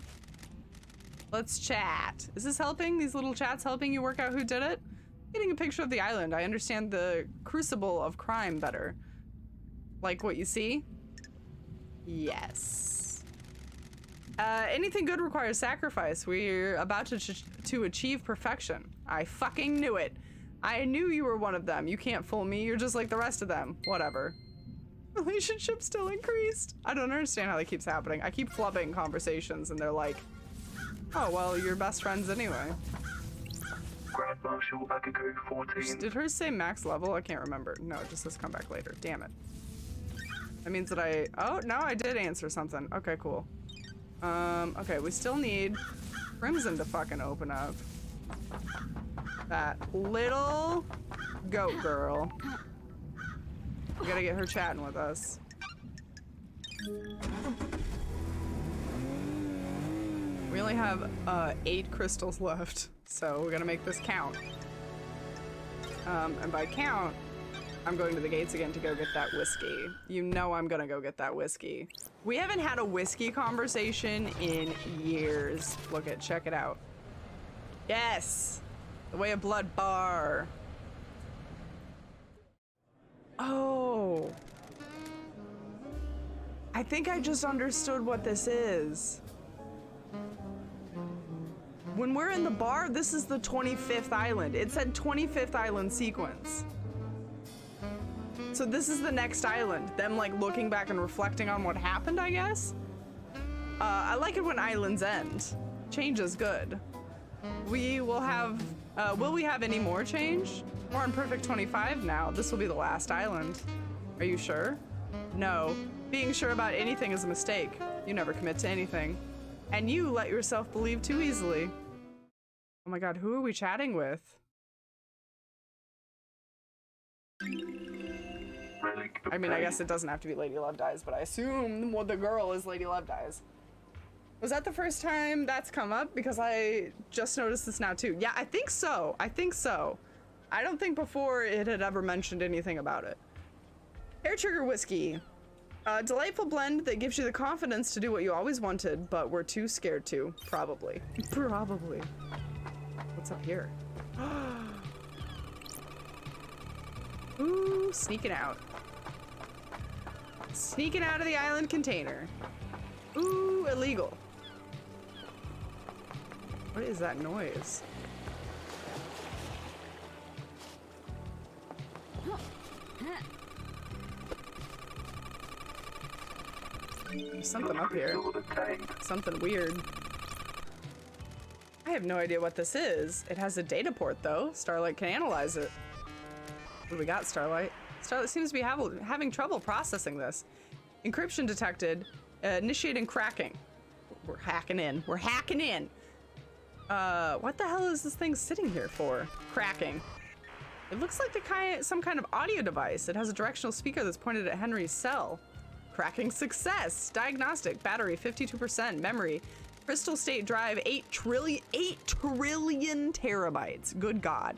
Let's chat. Is this helping? These little chats helping you work out who did it? Getting a picture of the island. I understand the crucible of crime better. Like what you see? Yes. Anything good requires sacrifice. We're about to achieve perfection. I fucking knew it. I knew you were one of them. You can't fool me. You're just like the rest of them. Whatever. Relationship still increased. I don't understand how that keeps happening. I keep flubbing conversations and they're like, oh, well, you're best friends anyway. Grand Marshal Akaku 14. Did hers say max level? I can't remember. No, it just says come back later. Damn it. That means that oh, no, I did answer something. Okay, cool. Okay, we still need Crimson to fucking open up. That little goat girl. We gotta get her chatting with us. We only have 8 crystals left, so we're gonna make this count. And by count, I'm going to the gates again to go get that whiskey. You know I'm gonna go get that whiskey. We haven't had a whiskey conversation in years. Check it out. Yes! The Way of Blood bar. Oh. I think I just understood what this is. When we're in the bar, this is the 25th island. It said 25th island sequence. So this is the next island. Them like looking back and reflecting on what happened, I guess. I like it when islands end. Change is good. We will have, will we have any more change? We're on Perfect 25 now. This will be the last island. Are you sure? No. Being sure about anything is a mistake. You never commit to anything. And you let yourself believe too easily. Oh my god, who are we chatting with? I mean, I guess it doesn't have to be Lady Love Dies, but I assume the girl is Lady Love Dies. Was that the first time that's come up? Because I just noticed this now too. Yeah, I think so. I think so. I don't think before it had ever mentioned anything about it. Hair Trigger Whiskey. A delightful blend that gives you the confidence to do what you always wanted, but were too scared to. Probably. Probably. What's up here? Ooh, sneaking out. Sneaking out of the island container. Ooh, illegal. What is that noise? There's something up here. Something weird. I have no idea what this is. It has a data port though. Starlight can analyze it. What do we got, Starlight? Starlight seems to be having trouble processing this. Encryption detected. Initiating cracking. We're hacking in. We're hacking in. What the hell is this thing sitting here for? Cracking. It looks like some kind of audio device. It has a directional speaker that's pointed at Henry's cell. Cracking success. Diagnostic. Battery 52%. Memory. Crystal state drive 8 trillion terabytes. Good God.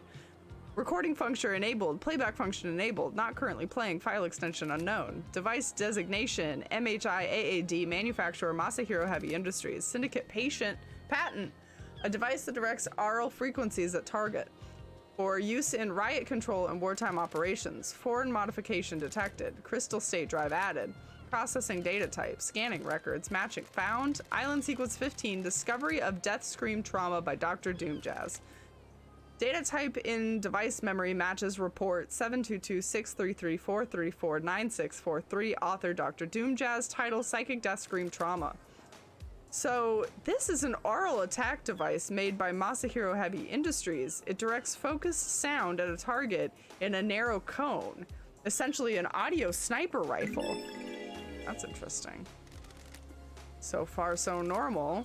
Recording function enabled. Playback function enabled. Not currently playing. File extension unknown. Device designation. MHIAAD. Manufacturer Masahiro Heavy Industries. Syndicate patent. A device that directs aural frequencies at target. For use in riot control and wartime operations. Foreign modification detected. Crystal state drive added. Processing data type. Scanning records. Matching found. Island sequence 15. Discovery of death scream trauma by Dr. Doomjazz. Data type in device memory matches report 722-633-434-9643. Author Dr. Doomjazz. Title Psychic Death Scream Trauma. So this is an aural attack device made by Masahiro Heavy Industries. It directs focused sound at a target in a narrow cone. Essentially an audio sniper rifle. That's interesting. So far so normal.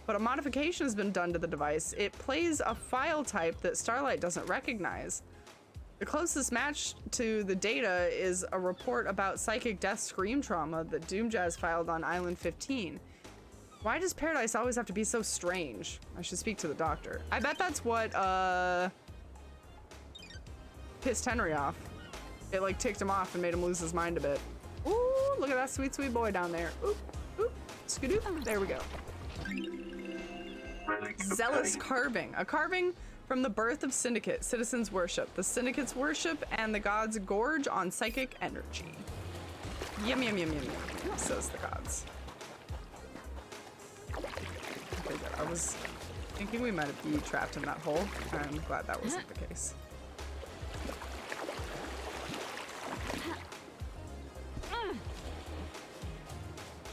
But a modification has been done to the device. It plays a file type that Starlight doesn't recognize. The closest match to the data is a report about psychic death scream trauma that Doomjazz filed on Island 15. Why does paradise always have to be so strange? I should speak to the doctor. I bet that's what pissed Henry off. It like ticked him off and made him lose his mind a bit. Ooh, look at that sweet, sweet boy down there. Oop, oop, skidoo. There we go. Zealous carving. A carving from the birth of Syndicate. Citizens worship. The Syndicates worship and the gods gorge on psychic energy. Yum, yum, yum, yum, yum, says the gods. Okay, good. I was thinking we might have been trapped in that hole. I'm glad that wasn't the case.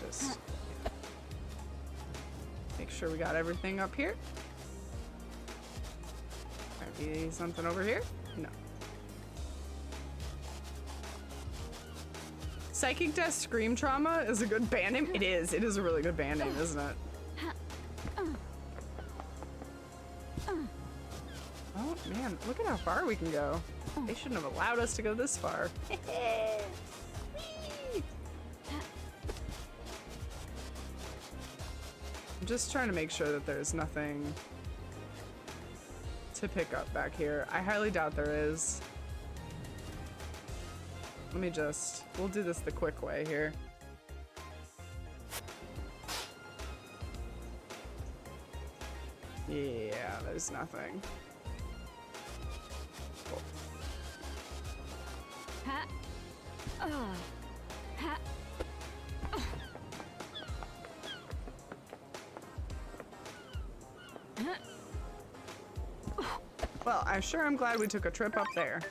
Just make sure we got everything up here. Might be something over here? No. Psychic Death Scream Trauma is a good band name. It is. It is a really good band name, isn't it? Oh man, look at how far we can go. They shouldn't have allowed us to go this far. I'm just trying to make sure that there's nothing to pick up back here. I highly doubt there is. Let me just, we'll do this the quick way here. Yeah, there's nothing. Cool. Well, I'm sure I'm glad we took a trip up there.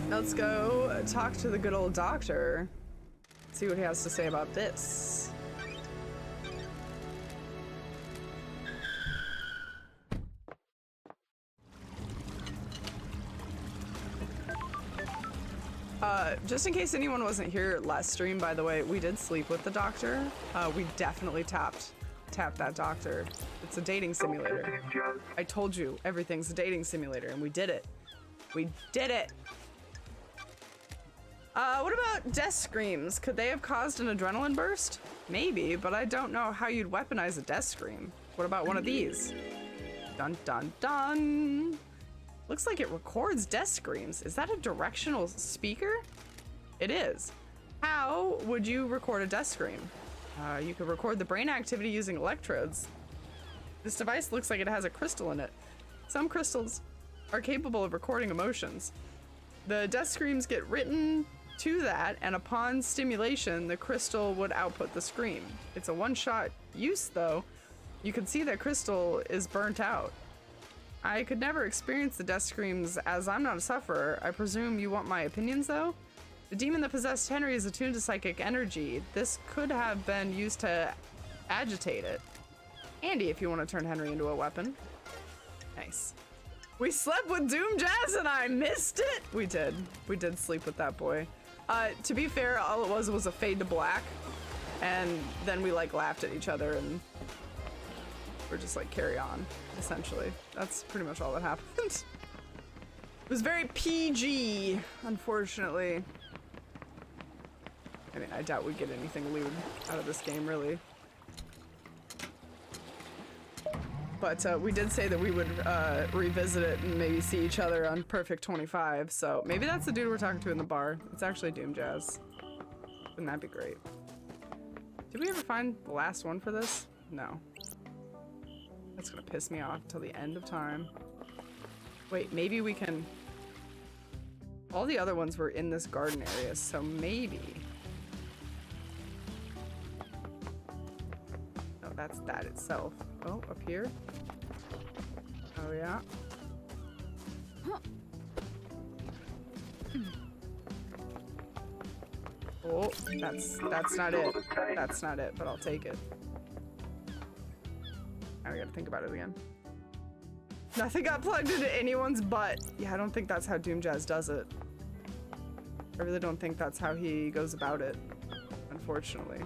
Let's go talk to the good old doctor. See what he has to say about this. Just in case anyone wasn't here last stream, by the way, we did sleep with the doctor. We definitely tapped that doctor. It's a dating simulator. I told you, everything's a dating simulator, and we did it. We did it! What about death screams? Could they have caused an adrenaline burst? Maybe, but I don't know how you'd weaponize a death scream. What about one of these? Dun dun dun! Looks like it records death screams. Is that a directional speaker? It is. How would you record a death scream? You could record the brain activity using electrodes. This device looks like it has a crystal in it. Some crystals are capable of recording emotions. The death screams get written to that, and upon stimulation, the crystal would output the scream. It's a one-shot use, though. You can see that crystal is burnt out. I could never experience the death screams as I'm not a sufferer. I presume you want my opinions, though? The demon that possessed Henry is attuned to psychic energy. This could have been used to agitate it. Handy if you want to turn Henry into a weapon. Nice. We slept with Doom Jazz and I missed it! We did. We did sleep with that boy. To be fair, all it was a fade to black. And then we like laughed at each other and we're just like carry on, essentially. That's pretty much all that happened. It was very PG, unfortunately. I mean, I doubt we'd get anything lewd out of this game, really. But we did say that we would revisit it and maybe see each other on Perfect 25, so maybe that's the dude we're talking to in the bar. It's actually Doom Jazz. Wouldn't that be great? Did we ever find the last one for this? No. That's gonna piss me off until the end of time. Wait, maybe we can... All the other ones were in this garden area, so maybe... No, that's that itself. Oh, up here? Oh, yeah. Oh, that's not it. That's not it, but I'll take it. Now we gotta think about it again. Nothing got plugged into anyone's butt. Yeah, I don't think that's how Doom Jazz does it. I really don't think that's how he goes about it, unfortunately.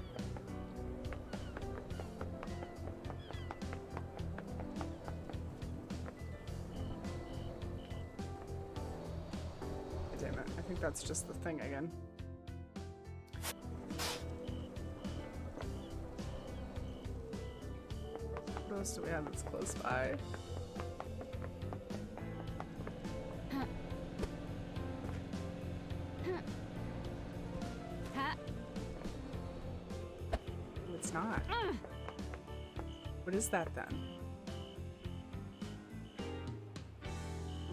Damn it, I think that's just the thing again. else do we have that's close by? Oh, it's not. What is that then?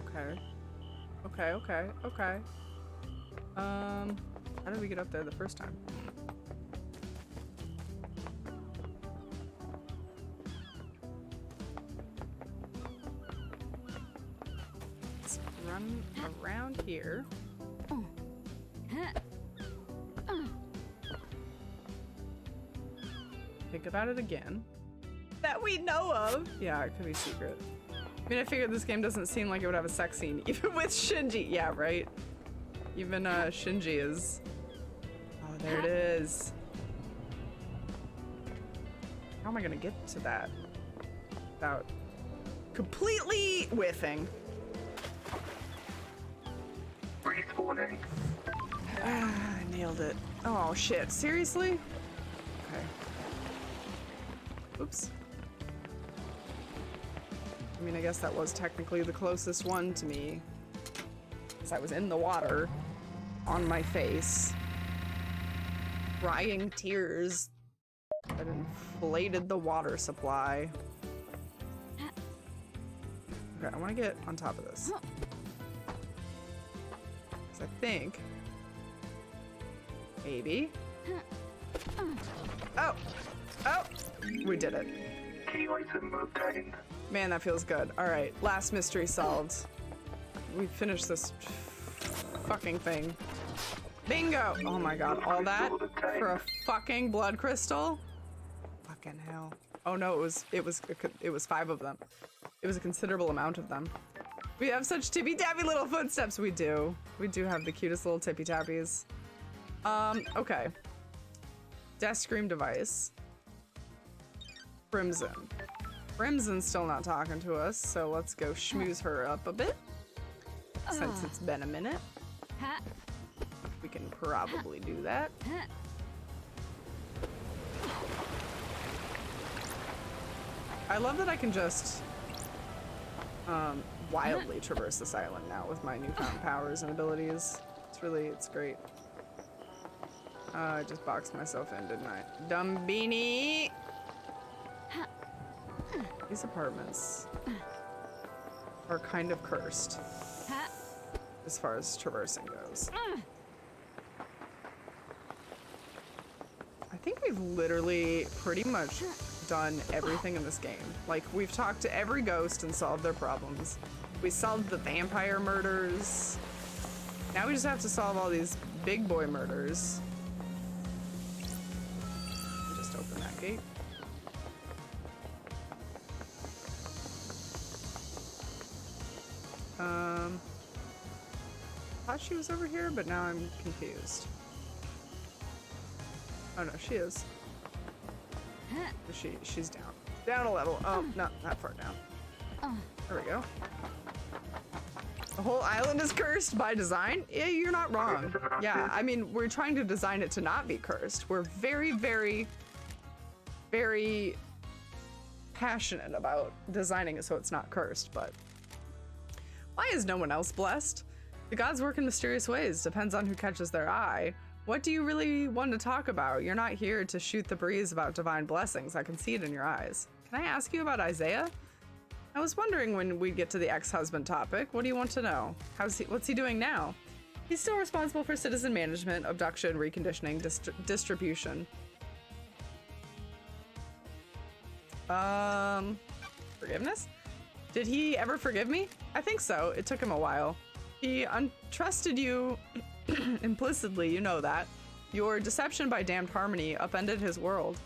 Okay. Okay. How did we get up there the first time? Let's run around here. Think about it again. That we know of! Yeah, it could be secret. I mean, I figured this game doesn't seem like it would have a sex scene, even with Shinji. Yeah, right? Even Shinji is... Oh, there it is. How am I gonna get to that without completely whiffing? Respawning. Ah, I nailed it. Oh, shit. Seriously? Okay. Oops. I mean, I guess that was technically the closest one to me. Because I was in the water, on my face, crying tears that inflated the water supply. Okay, I want to get on top of this. Because I think... Maybe. Oh! Oh! We did it. Key item obtained. Man, that feels good. Alright, last mystery solved. We finished this fucking thing. Bingo! Oh my god, all that for a fucking blood crystal? Fucking hell. Oh no, it was 5 of them. It was a considerable amount of them. We have such tippy-tappy little footsteps. We do. We do have the cutest little tippy-tappies. Okay. Death Scream device. Crimson. Crimson's still not talking to us, so let's go schmooze her up a bit. Since it's been a minute. We can probably do that. I love that I can just wildly traverse this island now with my newfound powers and abilities. It's great. I just boxed myself in, didn't I? Dumb beanie! These apartments are kind of cursed as far as traversing goes. I think we've literally pretty much done everything in this game. Like, we've talked to every ghost and solved their problems. We solved the vampire murders. Now we just have to solve all these big boy murders. Just open that gate. Thought she was over here, but now I'm confused. Oh no, she is. She's down. Down a level. Oh, not that far down. There we go. The whole island is cursed by design? Yeah, you're not wrong. Yeah, I mean, we're trying to design it to not be cursed. We're very, very, very passionate about designing it so it's not cursed, but why is no one else blessed? The gods work in mysterious ways. Depends on who catches their eye. What do you really want to talk about? You're not here to shoot the breeze about divine blessings. I can see it in your eyes. Can I ask you about Isaiah? I was wondering when we'd get to the ex-husband topic. What do you want to know? What's he doing now? He's still responsible for citizen management, abduction, reconditioning, distribution. Forgiveness? Did he ever forgive me? I think so. It took him a while. He untrusted you implicitly, you know that. Your deception by damned harmony upended his world.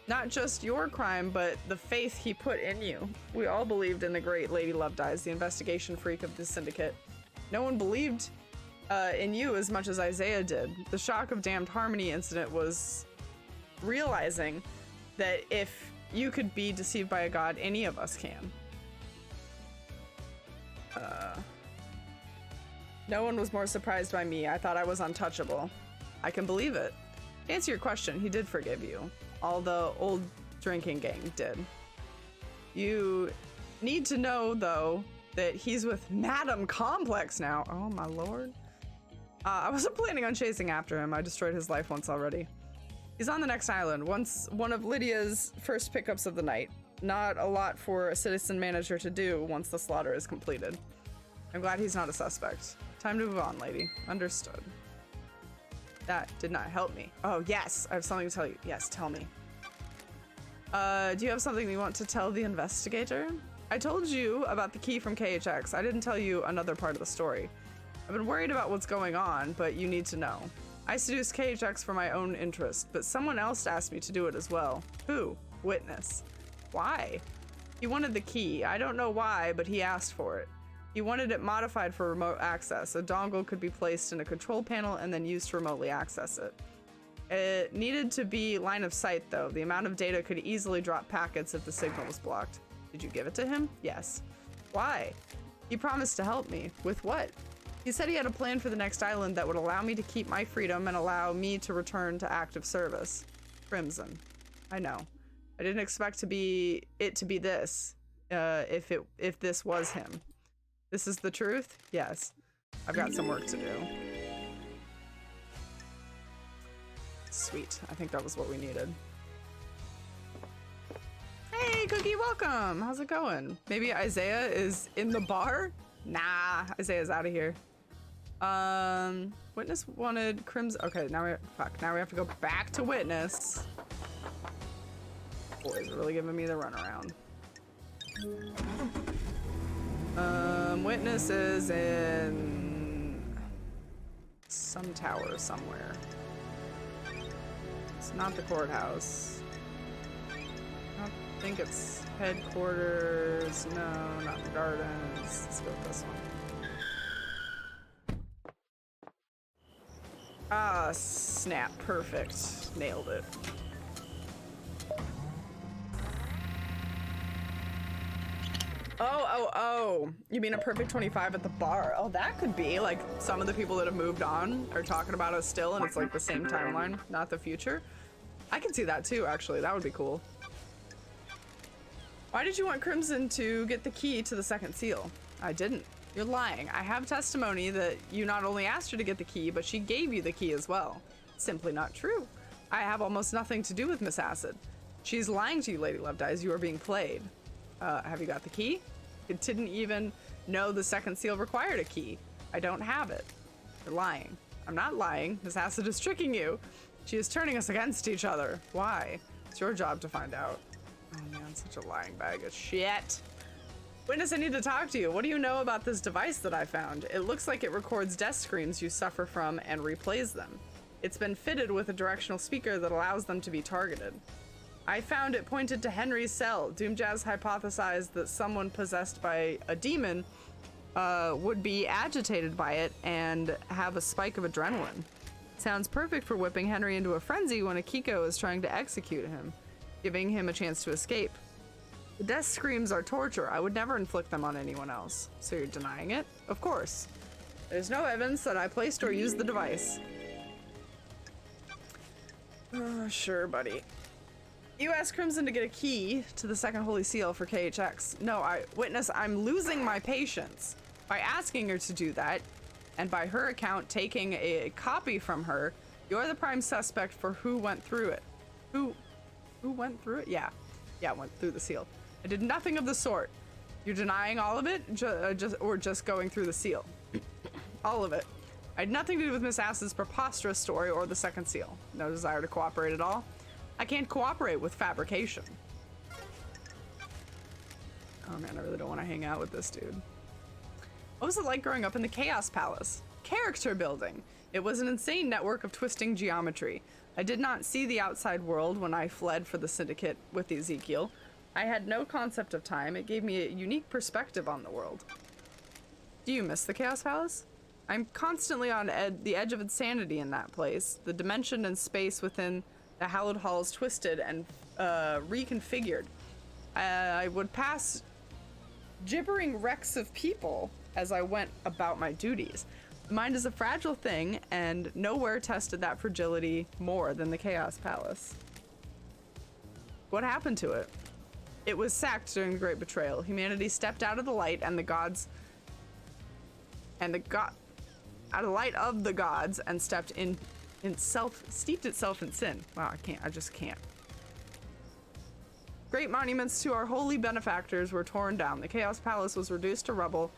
Not just your crime, but the faith he put in you. We all believed in the great Lady Lovedies, the investigation freak of the syndicate. No one believed in you as much as Isaiah did. The shock of damned harmony incident was realizing that if you could be deceived by a god, any of us can. No one was more surprised by me. I thought I was untouchable. I can believe it. To answer your question, he did forgive you. All the old drinking gang did. You need to know, though, that he's with Madam Complex now. Oh, my lord. I wasn't planning on chasing after him. I destroyed his life once already. He's on the next island, one of Lydia's first pickups of the night. Not a lot for a citizen manager to do once the slaughter is completed. I'm glad he's not a suspect. Time to move on, lady. Understood. That did not help me. Oh, yes, I have something to tell you. Yes, tell me. Do you have something you want to tell the investigator? I told you about the key from KHX. I didn't tell you another part of the story. I've been worried about what's going on, but you need to know. I seduced KHX for my own interest, but someone else asked me to do it as well. Who? Witness. Why? He wanted the key. I don't know why, but he asked for it. He wanted it modified for remote access. A dongle could be placed in a control panel and then used to remotely access it. It needed to be line of sight, though. The amount of data could easily drop packets if the signal was blocked. Did you give it to him? Yes. Why? He promised to help me. With what? He said he had a plan for the next island that would allow me to keep my freedom and allow me to return to active service. Crimson. I know. I didn't expect it to be this, if this was him. This is the truth? Yes. I've got some work to do. Sweet. I think that was what we needed. Hey, Cookie, welcome. How's it going? Maybe Isaiah is in the bar? Nah, Isaiah's out of here. Witness wanted Crimson. Okay, now we have to go back to Witness. Boys are really giving me the runaround. Witness is in some tower somewhere. It's not the courthouse. I don't think it's headquarters. No, not the gardens. Let's go with this one. Ah, snap. Perfect. Nailed it. Oh. You mean a perfect 25 at the bar? Oh, that could be. Like, some of the people that have moved on are talking about us still, and it's like the same timeline, not the future. I can see that too, actually. That would be cool. Why did you want Crimson to get the key to the second seal? I didn't. You're lying. I have testimony that you not only asked her to get the key, but she gave you the key as well. Simply not true. I have almost nothing to do with Miss Acid. She's lying to you, Lady Lovedeyes. You are being played. Have you got the key? It didn't even know the second seal required a key. I don't have it. You're lying. I'm not lying. Miss Acid is tricking you. She is turning us against each other. Why? It's your job to find out. Oh man, such a lying bag of shit. Witness, I need to talk to you. What do you know about this device that I found? It looks like it records death screams you suffer from and replays them. It's been fitted with a directional speaker that allows them to be targeted. I found it pointed to Henry's cell. Doomjazz hypothesized that someone possessed by a demon would be agitated by it and have a spike of adrenaline. Sounds perfect for whipping Henry into a frenzy when Akiko is trying to execute him, giving him a chance to escape. The death screams are torture. I would never inflict them on anyone else. So you're denying it? Of course. There's no evidence that I placed or used the device. Sure, buddy. You asked Crimson to get a key to the second holy seal for KHX. No, Witness, I'm losing my patience. By asking her to do that, and by her account taking a copy from her, you're the prime suspect for who went through it. Who went through it? Yeah, went through the seal. I did nothing of the sort. You're denying all of it, or just going through the seal? All of it. I had nothing to do with Miss Acid's preposterous story or the second seal. No desire to cooperate at all. I can't cooperate with fabrication. Oh man, I really don't want to hang out with this dude. What was it like growing up in the Chaos Palace? Character building. It was an insane network of twisting geometry. I did not see the outside world when I fled for the Syndicate with Ezekiel. I had no concept of time. It gave me a unique perspective on the world. Do you miss the Chaos Palace? I'm constantly on the edge of insanity in that place. The dimension and space within the hallowed halls twisted and reconfigured. I would pass gibbering wrecks of people as I went about my duties. The mind is a fragile thing, and nowhere tested that fragility more than the Chaos Palace. What happened to it? It was sacked during the Great Betrayal. Humanity stepped out of the light and the gods out of the light of the gods and stepped steeped itself in sin. Wow, I just can't. Great monuments to our holy benefactors were torn down. The Chaos Palace was reduced to rubble,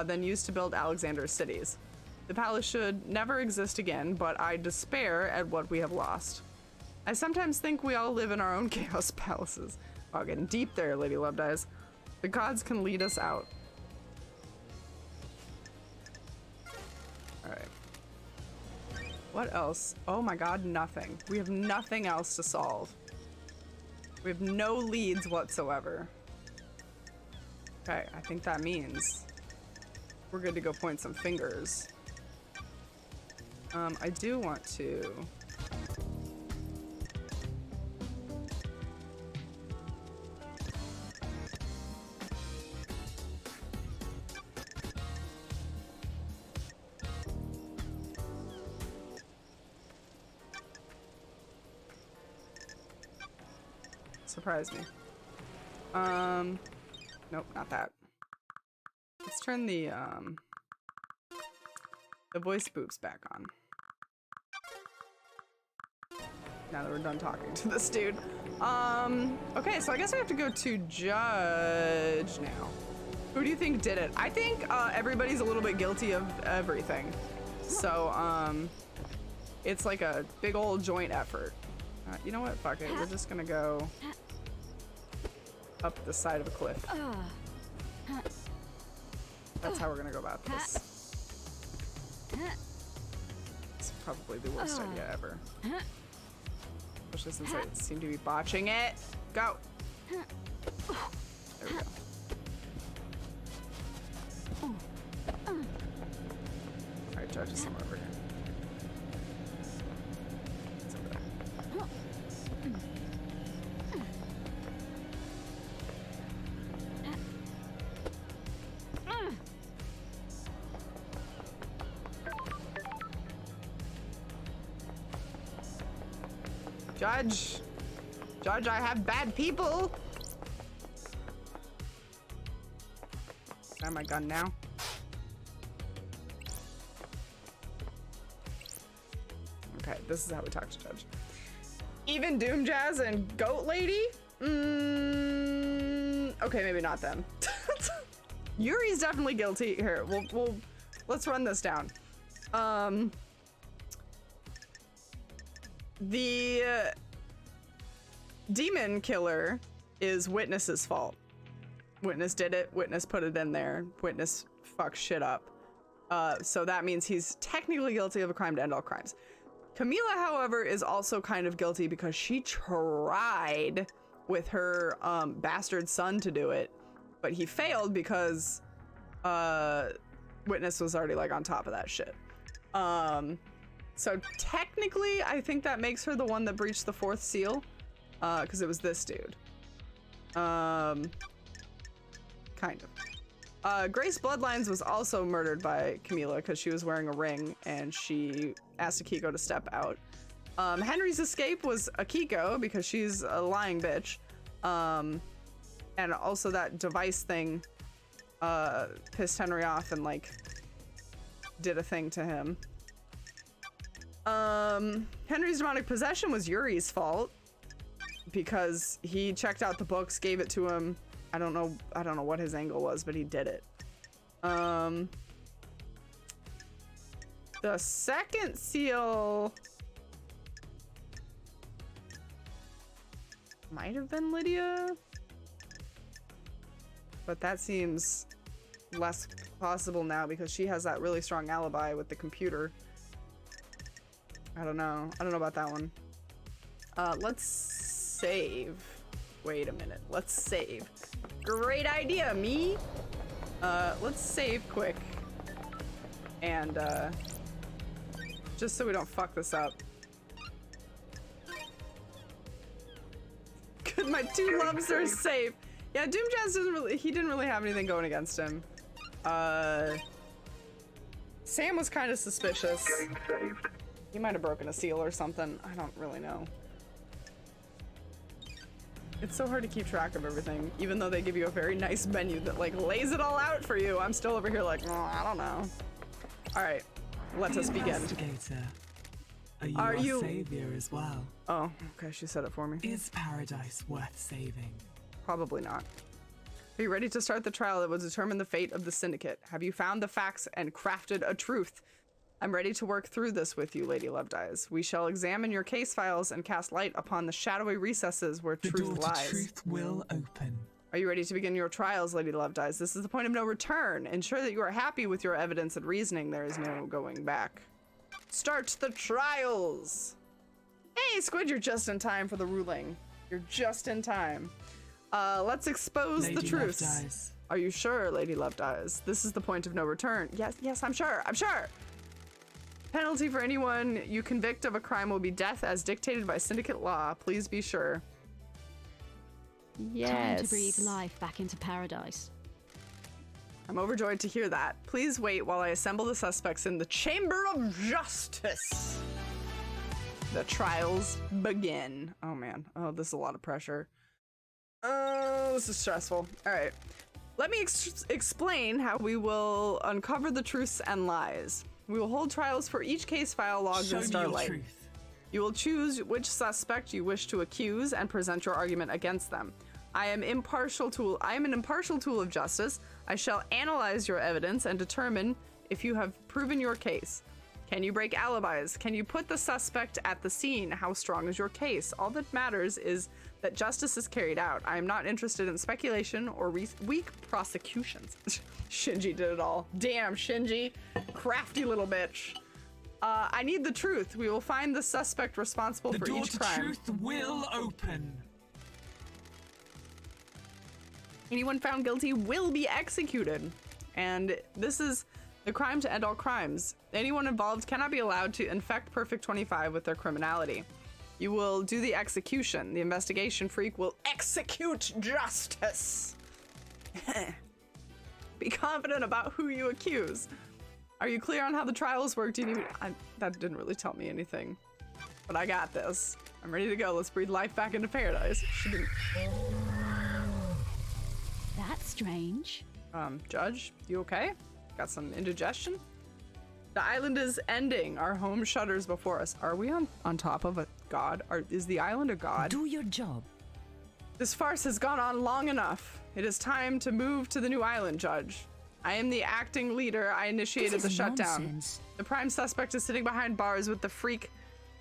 then used to build Alexander's cities. The palace should never exist again, but I despair at what we have lost. I sometimes think we all live in our own Chaos Palaces. Wow, getting deep there, Lady Lovedyes. The gods can lead us out. Alright. What else? Oh my god, nothing. We have nothing else to solve. We have no leads whatsoever. Okay, I think that means we're good to go point some fingers. I do want to... Surprise me. Nope, not that. Let's turn the voice boops back on. Now that we're done talking to this dude. Okay, so I guess I have to go to judge now. Who do you think did it? I think everybody's a little bit guilty of everything. So, it's like a big old joint effort. You know what? Fuck it. We're just gonna go up the side of a cliff. That's how we're gonna go about this. It's probably the worst idea ever. Especially since I seem to be botching it. Go! There we go. Alright, judge is somewhere over here. It's over there. Judge! Judge, I have bad people! Grab my gun now. Okay, this is how we talk to Judge. Even Doom Jazz and Goat Lady? Okay, maybe not them. Yuri's definitely guilty. Here, let's run this down. The demon killer is Witness's fault. Witness did it. Witness put it in there. Witness fucked shit up. So that means he's technically guilty of a crime to end all crimes. Camila, however, is also kind of guilty because she tried with her bastard son to do it, but he failed because Witness was already like on top of that shit. So technically, I think that makes her the one that breached the fourth seal, because it was this dude. Kind of. Grace Bloodlines was also murdered by Camila because she was wearing a ring and she asked Akiko to step out. Henry's escape was Akiko because she's a lying bitch. And also that device thing pissed Henry off and like did a thing to him. Henry's demonic possession was Yuri's fault because he checked out the books, gave it to him. I don't know what his angle was, but he did it. The second seal might have been Lydia, but that seems less possible now because she has that really strong alibi with the computer. I don't know about that one. Let's save. Wait a minute. Let's save. Great idea, me. Let's save quick. And, just so we don't fuck this up. Good, my two loves are safe. Yeah, Doom Jazz didn't really have anything going against him. Sam was kind of suspicious. Getting saved. He might have broken a seal or something. I don't really know. It's so hard to keep track of everything, even though they give you a very nice menu that like lays it all out for you. I'm still over here like, oh, I don't know. All right, let us begin. Investigator, are you our savior as well? Oh, okay, she said it for me. Is paradise worth saving? Probably not. Are you ready to start the trial that will determine the fate of the syndicate? Have you found the facts and crafted a truth? I'm ready to work through this with you, Lady Lovedeyes. We shall examine your case files and cast light upon the shadowy recesses where truth lies. The door to truth will open. Are you ready to begin your trials, Lady Lovedeyes? This is the point of no return. Ensure that you are happy with your evidence and reasoning. There is no going back. Start the trials! Hey, Squid, you're just in time for the ruling. You're just in time. Let's expose the truths. Are you sure, Lady Lovedeyes? This is the point of no return. Yes, I'm sure. Penalty for anyone you convict of a crime will be death as dictated by syndicate law. Please be sure. Yes. Time to breathe life back into paradise. I'm overjoyed to hear that. Please wait while I assemble the suspects in the Chamber of Justice. The trials begin. Oh man. Oh, this is a lot of pressure. Oh, this is stressful. All right. Let me explain how we will uncover the truths and lies. We will hold trials for each case file logged in Starlight. You will choose which suspect you wish to accuse and present your argument against them. I am an impartial tool of justice. I shall analyze your evidence and determine if you have proven your case. Can you break alibis? Can you put the suspect at the scene? How strong is your case? All that matters is that justice is carried out. I am not interested in speculation or weak prosecutions. Shinji did it all. Damn, Shinji. Crafty little bitch. I need the truth. We will find the suspect responsible for each crime. The door to truth will open. Anyone found guilty will be executed. And this is the crime to end all crimes. Anyone involved cannot be allowed to infect Perfect 25 with their criminality. You will do the execution. The investigation freak will execute justice. Be confident about who you accuse. Are you clear on how the trials work? Do you need that didn't really tell me anything, but I got this. I'm ready to go. Let's breathe life back into paradise. She didn't. That's strange. Judge, you okay? Got some indigestion? The island is ending. Our home shudders before us. Are we on top of a god? Is the island a god? Do your job. This farce has gone on long enough. It is time to move to the new island, Judge. I am the acting leader. I initiated the shutdown. Nonsense. The prime suspect is sitting behind bars with the freak,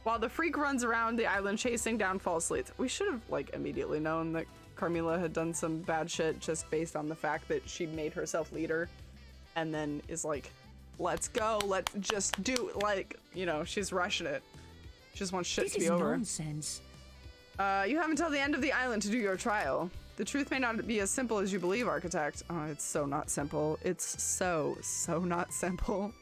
while the freak runs around the island chasing down false leads. We should have like immediately known that Carmilla had done some bad shit just based on the fact that she made herself leader and then is like, let's go, let's just do, like, you know, she's rushing it. She just wants shit to be over. This is nonsense. You have until the end of the island to do your trial. The truth may not be as simple as you believe, Architect. Oh, it's so not simple. It's so not simple.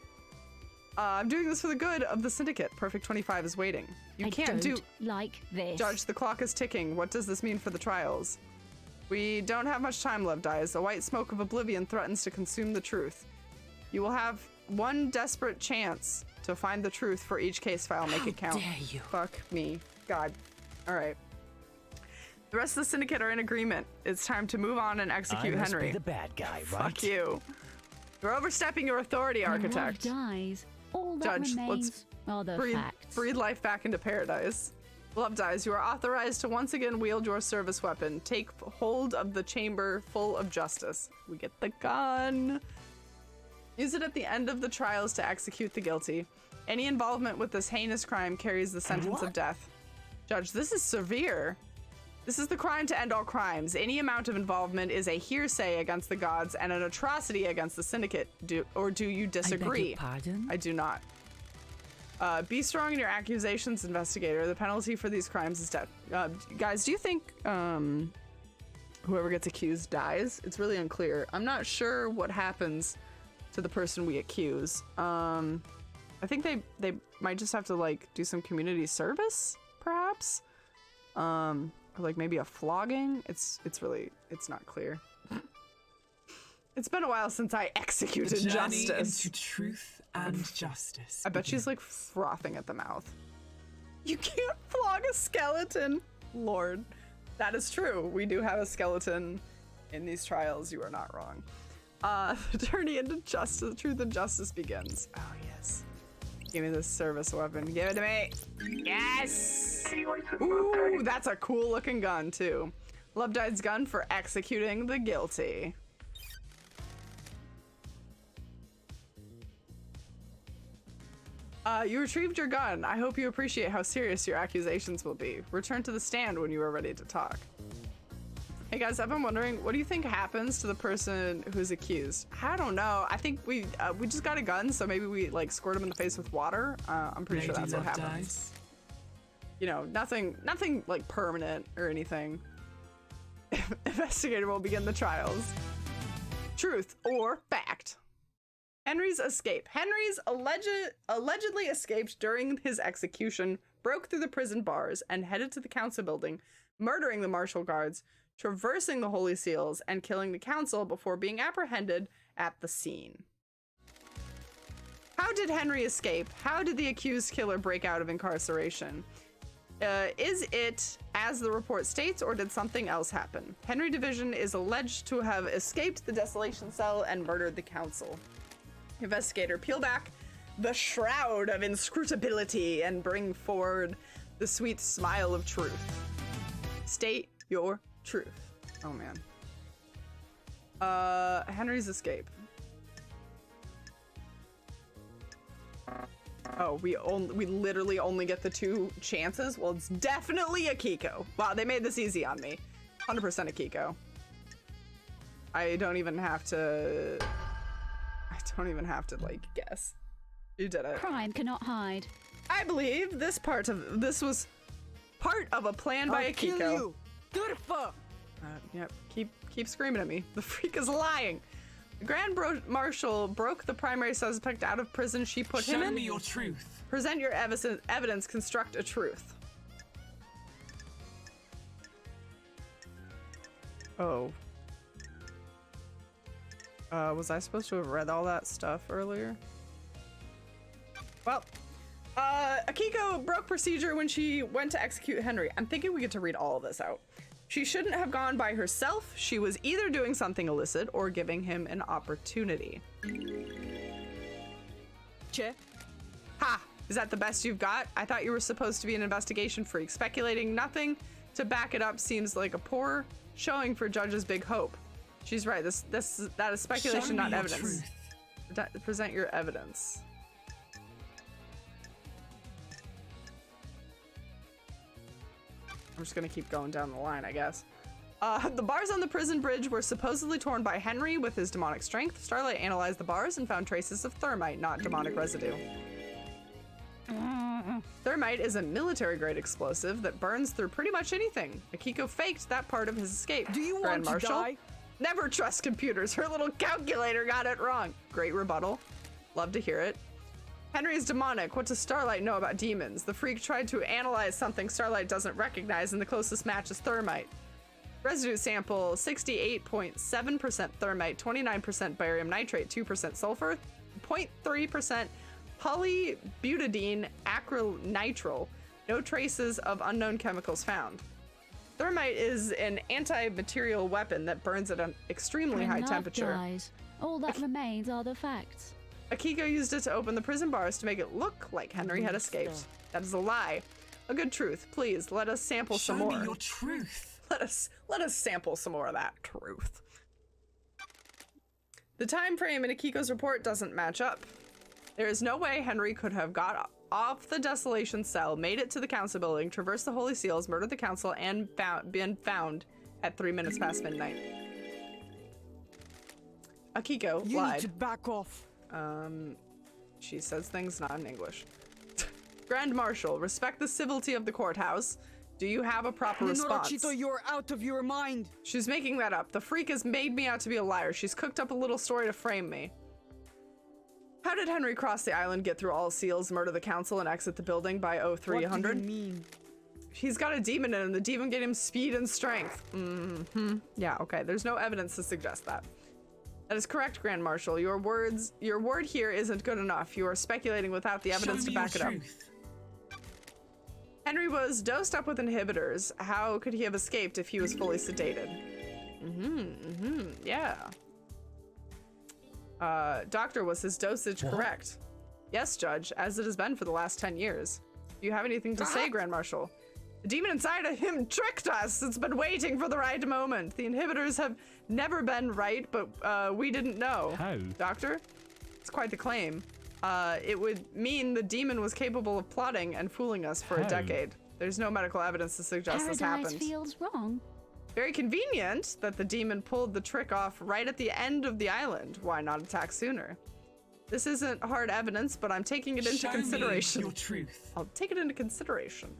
I'm doing this for the good of the Syndicate. Perfect 25 is waiting. You can't do like this. Judge, the clock is ticking. What does this mean for the trials? We don't have much time, Lovedeyes. The white smoke of oblivion threatens to consume the truth. You will have one desperate chance to find the truth for each case file. Make it count. How dare you? Fuck me. God. All right. The rest of the Syndicate are in agreement. It's time to move on and execute I must Henry. be the bad guy, right? Fuck you. You're overstepping your authority, Architect. When love dies, all that Judge, remains are the facts. breathe life back into paradise. Lovedeyes, you are authorized to once again wield your service weapon. Take hold of the chamber full of justice. We get the gun. Use it at the end of the trials to execute the guilty. Any involvement with this heinous crime carries the sentence of death. Judge, this is severe. This is the crime to end all crimes. Any amount of involvement is a hearsay against the gods and an atrocity against the Syndicate. Do you disagree? I beg your pardon? I do not. Be strong in your accusations, investigator. The penalty for these crimes is death. Guys, do you think whoever gets accused dies? It's really unclear. I'm not sure what happens to the person we accuse. I think they might just have to like do some community service, perhaps. Or like maybe a flogging. It's not clear. It's been a while since I executed the journey justice. Into truth and justice. I bet she's like frothing at the mouth. You can't flog a skeleton, Lord. That is true. We do have a skeleton in these trials. You are not wrong. The journey into justice, truth and justice begins. Oh, yes. Give me this service weapon. Give it to me. Yes! Ooh, that's a cool looking gun, too. Lovedye's gun for executing the guilty. You retrieved your gun. I hope you appreciate how serious your accusations will be. Return to the stand when you are ready to talk. Hey guys, I've been wondering, what do you think happens to the person who's accused? I don't know. I think we just got a gun, so maybe we like squirt him in the face with water. I'm pretty sure that's what happens. You know, nothing like permanent or anything. Investigator will begin the trials. Truth or fact? Henry's escape. Henry's allegedly escaped during his execution, broke through the prison bars, and headed to the council building, murdering the martial guards, traversing the holy seals, and killing the council before being apprehended at the scene. How did Henry escape? How did the accused killer break out of incarceration? Is it as the report states, or did something else happen? Henry Division is alleged to have escaped the desolation cell and murdered the council. Investigator, peel back the shroud of inscrutability and bring forward the sweet smile of truth. State your truth. Oh man. Henry's escape. Oh, we literally only get the 2 chances? Well, it's definitely Akiko. Wow, they made this easy on me. 100% Akiko. I don't even have to like guess. You did it. Crime cannot hide. I believe this was part of a plan by Akiko. Kill you. Good fuck. Yep. Keep screaming at me. The freak is lying. The Grand Marshal broke the primary suspect out of prison. She put him in. Show me your truth. Present your evidence. Construct a truth. Oh. Was I supposed to have read all that stuff earlier? Well, Akiko broke procedure when she went to execute Henry. I'm thinking we get to read all of this out. She shouldn't have gone by herself. She was either doing something illicit or giving him an opportunity. Che? Ha! Is that the best you've got? I thought you were supposed to be an investigation freak. Speculating nothing to back it up seems like a poor showing for Judge's big hope. She's right. That is speculation, not evidence. Present your evidence. I'm just gonna keep going down the line, I guess. The bars on the prison bridge were supposedly torn by Henry with his demonic strength. Starlight analyzed the bars and found traces of thermite, not demonic residue. Thermite is a military-grade explosive that burns through pretty much anything. Akiko faked that part of his escape. Do you Grand want to Marshal? die? Never trust computers. Her little calculator got it wrong. Great rebuttal. Love to hear it. Henry is demonic. What does Starlight know about demons? The freak tried to analyze something Starlight doesn't recognize, and the closest match is thermite. Residue sample: 68.7% thermite, 29% barium nitrate, 2% sulfur, 0.3% polybutadiene acrylnitrile. No traces of unknown chemicals found. Thermite is an anti-material weapon that burns at an extremely high temperature. Dies. All that remains are the facts. Akiko used it to open the prison bars to make it look like Henry had escaped. That is a lie. A good truth. Please, let us sample some more. Show me your truth. Let us sample some more of that truth. The time frame in Akiko's report doesn't match up. There is no way Henry could have got off the desolation cell, made it to the council building, traversed the holy seals, murdered the council, and been found at 3 minutes past midnight. Akiko You lied. need to back off. She says things not in English. Grand Marshal, respect the civility of the courthouse. Do you have a proper response? Norachito, you're out of your mind. She's making that up. The freak has made me out to be a liar. She's cooked up a little story to frame me. How did Henry cross the island, get through all seals, murder the council, and exit the building by 0300? What do you mean? He's got a demon in him. The demon gave him speed and strength. Yeah, okay. There's no evidence to suggest that. That is correct, Grand Marshal. Your word here isn't good enough. You are speculating without the evidence to back it up. Henry was dosed up with inhibitors. How could he have escaped if he was fully sedated? Yeah. Doctor, was his dosage correct? Yes, Judge, as it has been for the last 10 years. Do you have anything to say, Grand Marshal? The demon inside of him tricked us. It's been waiting for the right moment. The inhibitors have never been right, but we didn't know. How? Doctor? It's quite the claim. It would mean the demon was capable of plotting and fooling us for a decade. There's no medical evidence to suggest this happened. Paradise feels wrong. Very convenient that the demon pulled the trick off right at the end of the island. Why not attack sooner? This isn't hard evidence, but I'm taking it into consideration. Me your truth. I'll take it into consideration.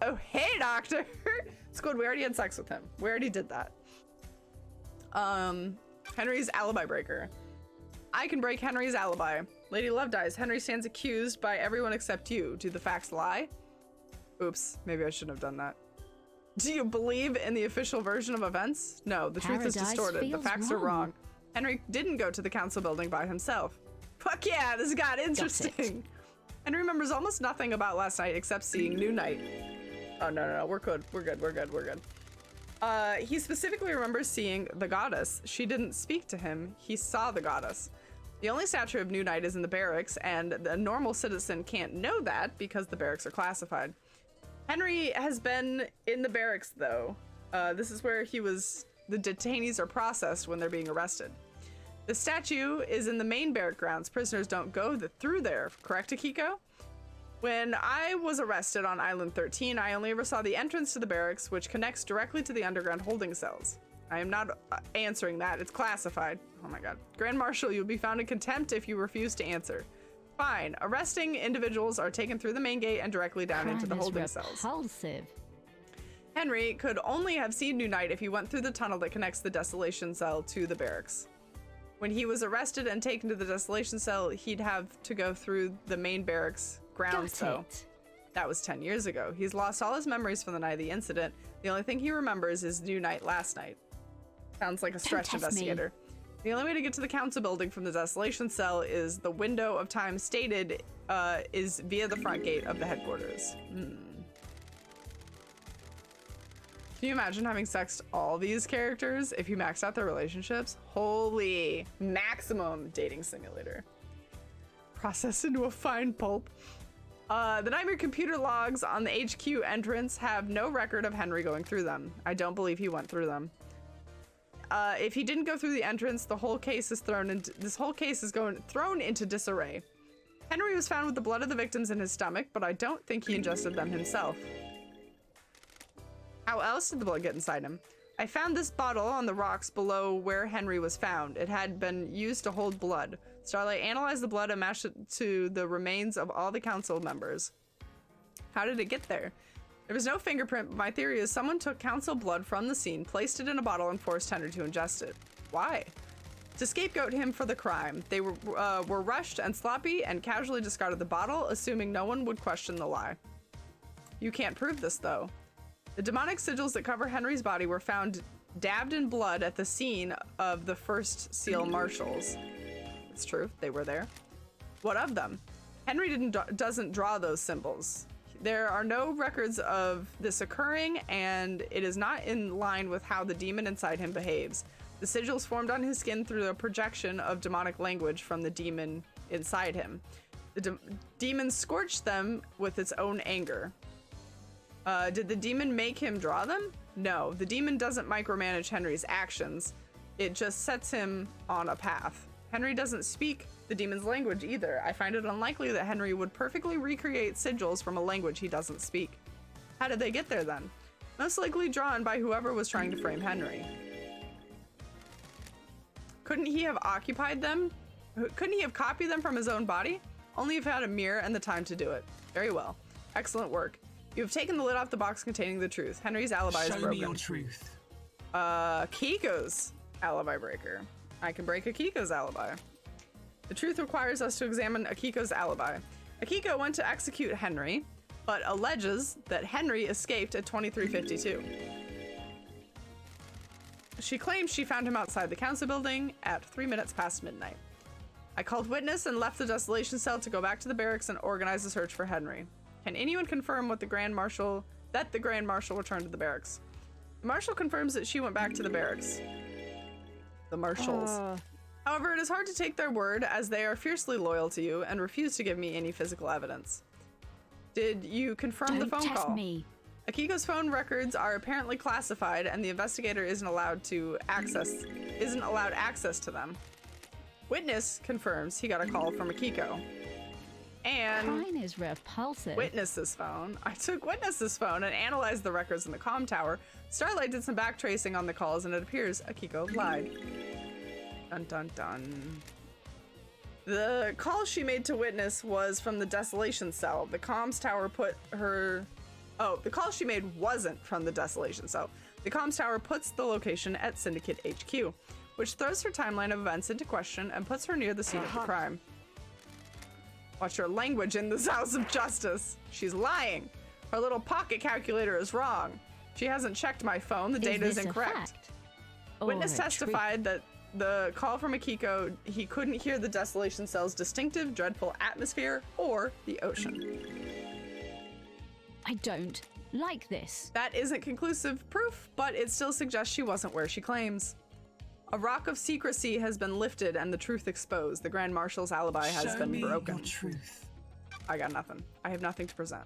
Oh, hey, Doctor. It's good. We already had sex with him. We already did that. Henry's alibi breaker. I can break Henry's alibi. Lady Love dies. Henry stands accused by everyone except you. Do the facts lie? Oops, maybe I shouldn't have done that. Do you believe in the official version of events? No, the truth is distorted. The facts are wrong. Henry didn't go to the council building by himself. Fuck yeah, this got interesting. Henry remembers almost nothing about last night except seeing New Night. Oh, no, we're good. We're good. He specifically remembers seeing the goddess. She didn't speak to him. He saw the goddess. The only statue of New Night is in the barracks, and a normal citizen can't know that because the barracks are classified. Henry has been in the barracks, though. This is where the detainees are processed when they're being arrested. The statue is in the main barrack grounds. Prisoners don't go through there, correct, Akiko? When I was arrested on Island 13, I only ever saw the entrance to the barracks, which connects directly to the underground holding cells. I am not answering that. It's classified. Oh my god. Grand Marshal, you'll be found in contempt if you refuse to answer. Fine. Arresting individuals are taken through the main gate and directly down into the holding cells. Repulsive. Henry could only have seen New Night if he went through the tunnel that connects the desolation cell to the barracks. When he was arrested and taken to the desolation cell, he'd have to go through the main barracks grounds, though. That was 10 years ago. He's lost all his memories from the night of the incident. The only thing he remembers is New Night last night. Sounds like a stretch, investigator. The only way to get to the council building from the desolation cell is the window of time stated is via the front gate of the headquarters. Can you imagine having sexed all these characters if you maxed out their relationships? Holy maximum dating simulator. Processed into a fine pulp. The Nightmare computer logs on the HQ entrance have no record of Henry going through them. I don't believe he went through them. If he didn't go through the entrance, the whole case is thrown into thrown into disarray. Henry was found with the blood of the victims in his stomach, but I don't think he ingested them himself. How else did the blood get inside him? I found this bottle on the rocks below where Henry was found. It had been used to hold blood. Starlight analyzed the blood and matched it to the remains of all the council members. How did it get there? There was no fingerprint, but my theory is someone took council blood from the scene, placed it in a bottle, and forced Henry to ingest it. Why? To scapegoat him for the crime. They were rushed and sloppy and casually discarded the bottle, assuming no one would question the lie. You can't prove this, though. The demonic sigils that cover Henry's body were found dabbed in blood at the scene of the first seal marshals. It's true, they were there. What of them? Henry doesn't draw those symbols. There are no records of this occurring, and it is not in line with how the demon inside him behaves. The sigils formed on his skin through a projection of demonic language from the demon inside him. The demon scorched them with its own anger. Did the demon make him draw them? No, the demon doesn't micromanage Henry's actions. It just sets him on a path. Henry doesn't speak the demon's language either. I find it unlikely that Henry would perfectly recreate sigils from a language he doesn't speak. How did they get there then? Most likely drawn by whoever was trying to frame Henry. Couldn't he have occupied them? Couldn't he have copied them from his own body? Only if he had a mirror and the time to do it. Very well. Excellent work. You have taken the lid off the box containing the truth. Henry's alibi is broken. Show me your truth. Akiko's alibi breaker. I can break Akiko's alibi. The truth requires us to examine Akiko's alibi. Akiko went to execute Henry, but alleges that Henry escaped at 2352. She claims she found him outside the council building at 3 minutes past midnight. I called witness and left the desolation cell to go back to the barracks and organize a search for Henry. Can anyone confirm that the Grand Marshal returned to the barracks? The Marshal confirms that she went back to the barracks. The Marshals. However, it is hard to take their word as they are fiercely loyal to you and refuse to give me any physical evidence. Did you confirm the phone Don't test call? me. Akiko's phone records are apparently classified and the investigator isn't allowed access to them. Witness confirms he got a call from Akiko. And Mine is repulsive. Witness's phone. I took Witness's phone and analyzed the records in the comm tower. Starlight did some backtracing on the calls and it appears Akiko lied. Dun dun dun. The call she made to Witness was from the Desolation Cell. The comms tower the call she made wasn't from the Desolation Cell. The comms tower puts the location at Syndicate HQ, which throws her timeline of events into question and puts her near the scene of the crime. Watch your language in this house of justice. She's lying. Her little pocket calculator is wrong. She hasn't checked my phone. The data is incorrect. Witness testified that the call from Akiko, he couldn't hear the Desolation Cell's distinctive, dreadful atmosphere or the ocean. I don't like this. That isn't conclusive proof, but it still suggests she wasn't where she claims. A rock of secrecy has been lifted and the truth exposed. The Grand Marshal's alibi has been broken. Your truth. I got nothing. I have nothing to present.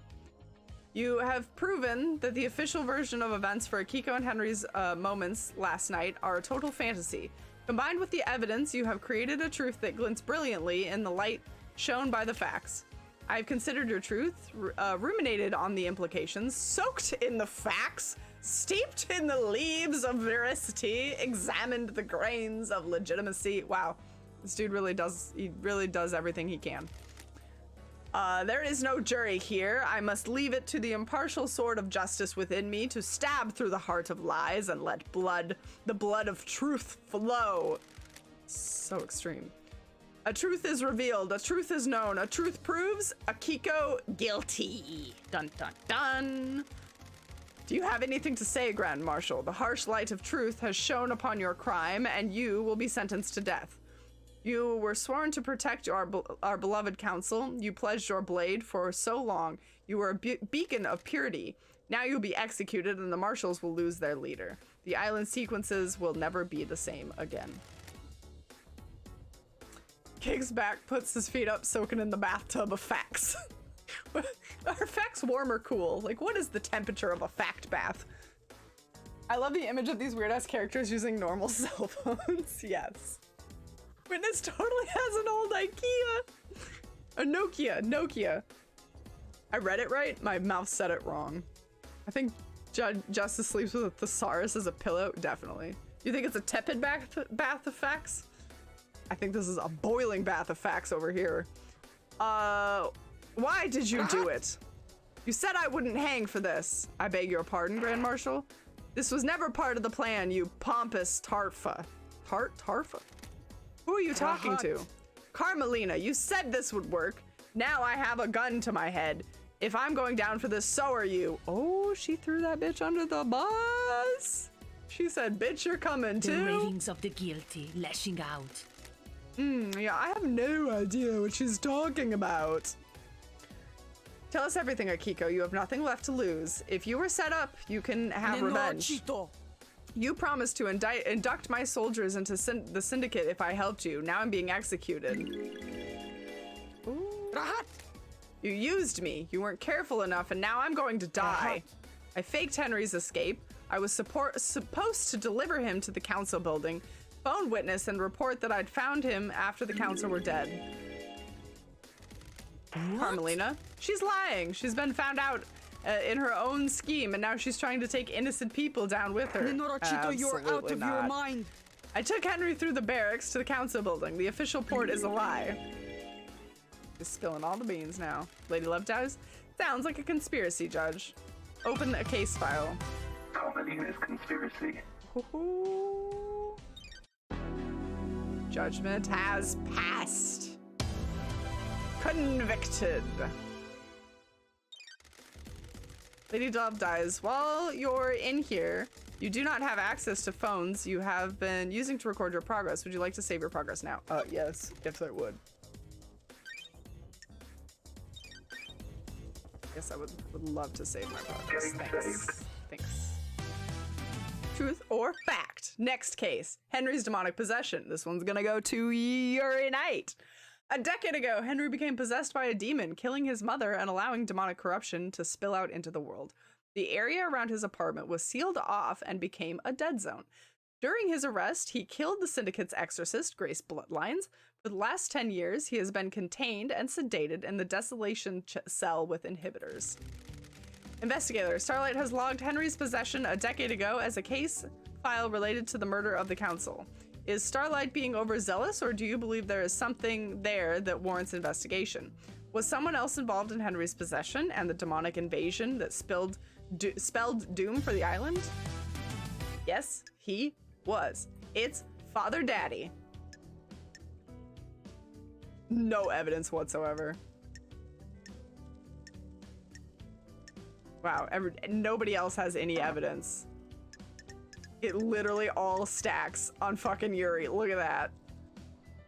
You have proven that the official version of events for Akiko and Henry's moments last night are a total fantasy. Combined with the evidence, you have created a truth that glints brilliantly in the light shown by the facts. I've considered your truth, ruminated on the implications, soaked in the facts, steeped in the leaves of veracity, examined the grains of legitimacy. Wow, this dude really does everything he can. There is no jury here. I must leave it to the impartial sword of justice within me to stab through the heart of lies and let the blood of truth flow. So extreme. A truth is revealed, a truth is known, a truth proves Akiko guilty. Dun dun dun. Do you have anything to say, Grand Marshal? The harsh light of truth has shone upon your crime and you will be sentenced to death. You were sworn to protect our beloved council. You pledged your blade for so long. You were a beacon of purity. Now you'll be executed and the marshals will lose their leader. The island sequences will never be the same again. Kig's back, puts his feet up, soaking in the bathtub of facts. Are facts warm or cool? Like, what is the temperature of a fact bath? I love the image of these weird-ass characters using normal cell phones. Yes. Witness totally has an old IKEA. A Nokia. I read it right? My mouth said it wrong. I think Justice sleeps with a Thesaurus as a pillow. Definitely. You think it's a tepid bath of facts? I think this is a boiling bath of facts over here. Why did you do it? You said I wouldn't hang for this. I beg your pardon, Grand Marshal. This was never part of the plan, you pompous Tarfa. Tarfa? Who are you talking to? Carmelina, you said this would work. Now I have a gun to my head. If I'm going down for this, so are you. Oh, she threw that bitch under the bus. She said, bitch, you're coming too. The ravings of the guilty, lashing out. Yeah, I have no idea what she's talking about. Tell us everything, Akiko. You have nothing left to lose. If you were set up, you can have revenge. You promised to induct my soldiers into the syndicate if I helped you. Now I'm being executed. Ooh. You used me. You weren't careful enough, and now I'm going to die. I faked Henry's escape. I was supposed to deliver him to the council building, phone Witness, and report that I'd found him after the council were dead. What? Carmelina? She's lying. She's been found out in her own scheme, and now she's trying to take innocent people down with her. Absolutely you're out of your mind. I took Henry through the barracks to the council building. The official port is a lie. Just spilling all the beans now. Lady Lovedows? Sounds like a conspiracy, Judge. Open a case file. Carmelina's conspiracy. Judgment has passed. Convicted. Lady Lovedows, while you're in here, you do not have access to phones you have been using to record your progress. Would you like to save your progress now? Yes, if I would. guess I would love to save my progress. Getting Thanks. saved. Thanks. Truth or fact? Next case. Henry's demonic possession. This one's gonna go to Yuri Knight. A decade ago, Henry became possessed by a demon, killing his mother and allowing demonic corruption to spill out into the world. The area around his apartment was sealed off and became a dead zone. During his arrest, he killed the Syndicate's exorcist, Grace Bloodlines. For the last 10 years, he has been contained and sedated in the desolation cell with inhibitors. Investigator, Starlight has logged Henry's possession a decade ago as a case file related to the murder of the council. Is Starlight being overzealous, or do you believe there is something there that warrants investigation? Was someone else involved in Henry's possession and the demonic invasion that spelled doom for the island? Yes, he was. It's Father Daddy. No evidence whatsoever. Wow, nobody else has any evidence. It literally all stacks on fucking Yuri. Look at that.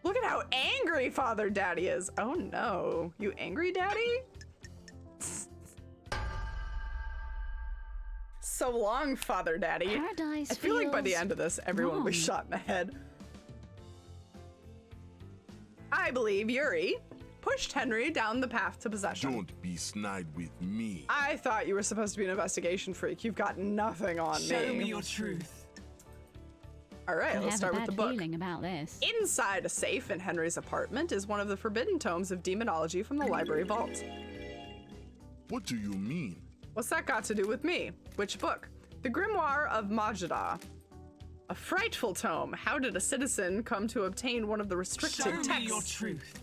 Look at how angry Father Daddy is. Oh no. You angry, Daddy? So long, Father Daddy. Paradise I feel like by the feels end of this, everyone will be wrong. shot in the head. I believe Yuri pushed Henry down the path to possession. Don't be snide with me. I thought you were supposed to be an investigation freak. You've got nothing on Show me your truth. All right, I let's have start a with bad the book. feeling about this. Inside a safe in Henry's apartment is one of the forbidden tomes of demonology from the library vault. What do you mean? What's that got to do with me? Which book? The Grimoire of Majida. A frightful tome. How did a citizen come to obtain one of the restricted Show me texts? your truth.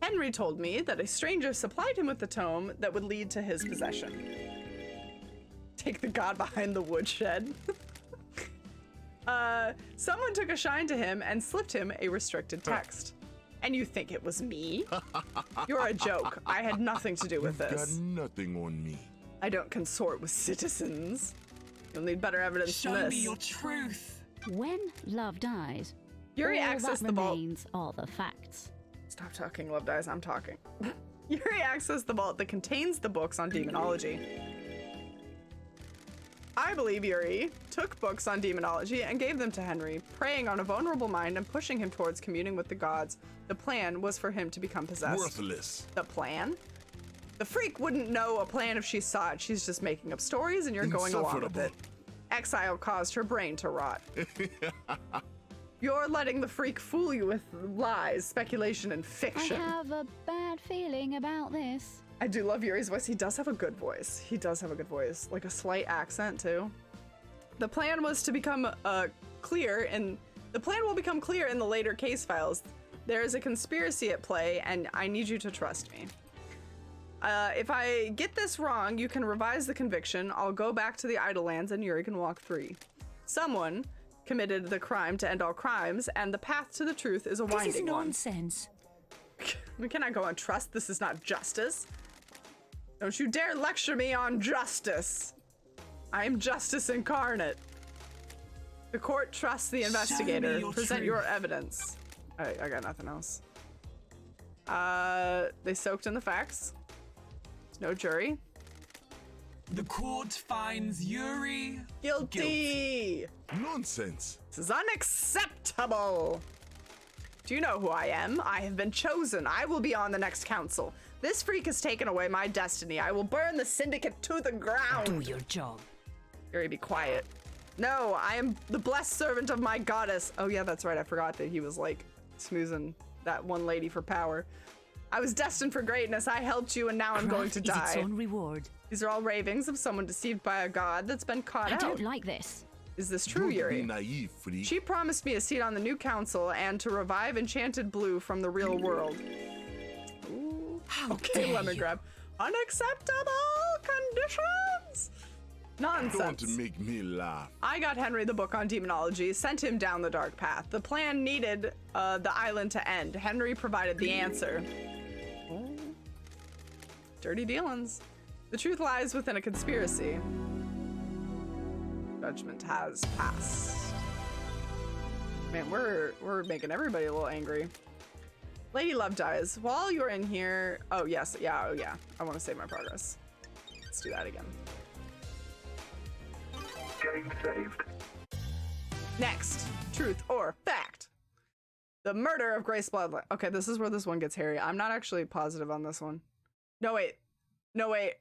Henry told me that a stranger supplied him with the tome that would lead to his possession. Take the god behind the woodshed. Someone took a shine to him and slipped him a restricted text. And you think it was me? You're a joke. I had nothing to do with You've got this. nothing on me. I don't consort with citizens. You'll need better evidence Show than me this. your truth. When love dies, Yuri all accessed that the vault. remains are the facts. Stop talking, Love Dies. I'm talking. Yuri accessed the vault that contains the books on demonology. I believe Yuri took books on demonology and gave them to Henry, preying on a vulnerable mind and pushing him towards communing with the gods. The plan was for him to become possessed. Worthless. The plan? The freak wouldn't know a plan if she saw it. She's just making up stories and you're going along with it. Exile caused her brain to rot. You're letting the freak fool you with lies, speculation, and I fiction. have a bad feeling about this. I do love Yuri's voice. He does have a good voice. He does have a good voice. Like a slight accent, too. The plan was to become clear, and the plan will become clear in the later case files. There is a conspiracy at play, and I need you to trust me. If I get this wrong, you can revise the conviction. I'll go back to the Idle Lands, and Yuri can walk free. Someone committed the crime to end all crimes, and the path to the truth is a This is winding one. nonsense. We cannot go on trust. This is not justice. Don't you dare lecture me on justice. I am justice incarnate. The court trusts the investigator. your Present truth. your evidence. I got nothing else. They soaked in the facts. There's no jury. The court finds Yuri Guilty. Nonsense. This is unacceptable. Do you know who I am? I have been chosen. I will be on the next council. This freak has taken away my destiny. I will burn the syndicate to the ground. Do your job. Yuri, be quiet. No, I am the blessed servant of my goddess. Oh yeah, that's right. I forgot that he was like smoozing that one lady for power. I was destined for greatness. I helped you and now I'm going to Craft is its die. own reward. These are all ravings of someone deceived by a god that's been caught I out. don't like this. Is this true, Don't be Yuri? naive, freak. She promised me a seat on the new council and to revive Enchanted Blue from the real world. Ooh. Okay, lemon grab. Unacceptable conditions! Nonsense. Don't make me laugh. I got Henry the book on demonology, sent him down the dark path. The plan needed the island to end. Henry provided the answer. Oh. Dirty dealings. The truth lies within a conspiracy. Judgment has passed. Man, we're making everybody a little angry. Lady Love dies. While you're in here... Oh, yes. Yeah, oh, yeah. I want to save my progress. Let's do that again. Game saved. Next. Truth or fact. The murder of Grace Bloodline. Okay, this is where this one gets hairy. I'm not actually positive on this one. No, wait. No, wait.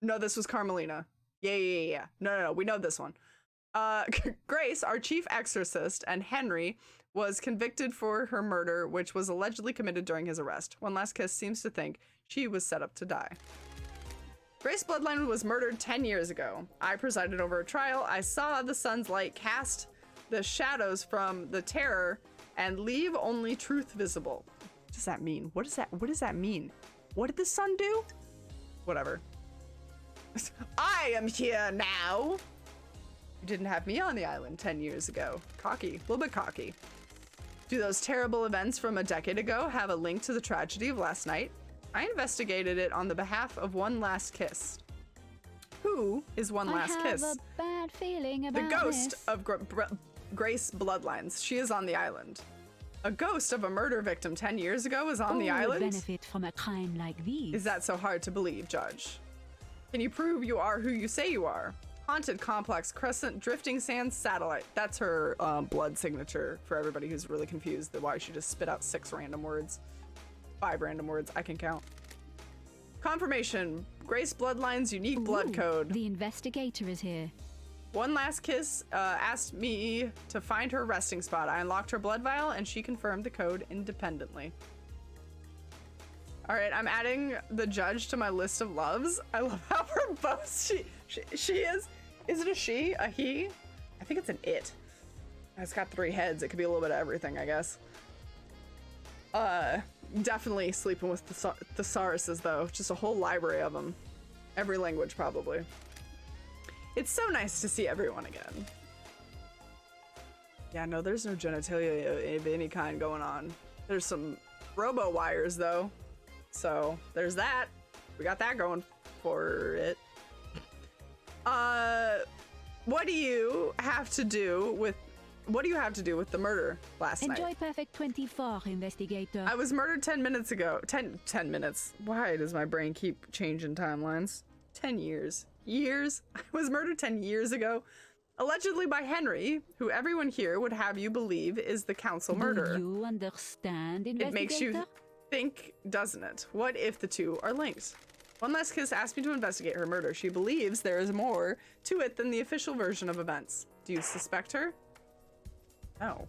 No, this was Carmelina. Yeah. No. We know this one. Grace, our chief exorcist, and Henry was convicted for her murder, which was allegedly committed during his arrest. One Last Kiss seems to think she was set up to die. Grace Bloodline was murdered 10 years ago. I presided over a trial. I saw the sun's light cast the shadows from the terror and leave only truth visible. What does that mean? What does that mean? What did the sun do? Whatever. I am here now. You didn't have me on the island 10 years ago. Cocky, a little bit cocky. Do those terrible events from a decade ago have a link to the tragedy of last night? I investigated it on the behalf of One Last Kiss. Who is One Last Kiss? I have a bad feeling about the ghost this. of Grace Bloodlines. She is on the island. A ghost of a murder victim 10 years ago is on the island? benefit from a crime like this. Is that so hard to believe, Judge? Can you prove you are who you say you are? Haunted Complex, Crescent, Drifting Sands, Satellite. That's her blood signature for everybody who's really confused why she just spit out 6 random words. 5 random words, I can count. Confirmation, Grace Bloodline's unique blood code. The investigator is here. One Last Kiss asked me to find her resting spot. I unlocked her blood vial and she confirmed the code independently. All right, I'm adding the judge to my list of loves. I love how verbose she is. Is it a she? A he? I think it's an it. It's got 3 heads. It could be a little bit of everything, I guess. Definitely sleeping with thesauruses, though. Just a whole library of them. Every language, probably. It's so nice to see everyone again. Yeah, no, there's no genitalia of any kind going on. There's some robo wires, though. So there's that. We got that going for it. What do you have to do with the murder last night? Enjoy Perfect 24, investigator. I was murdered 10 minutes ago. 10 minutes. Why does my brain keep changing timelines? 10 years. Years? I was murdered 10 years ago. Allegedly by Henry, who everyone here would have you believe is the council murderer. Do you understand, investigator? It makes you think, doesn't it? What if the two are linked? One Last Kiss asked me to investigate her murder. She believes there is more to it than the official version of events. Do you suspect her? No.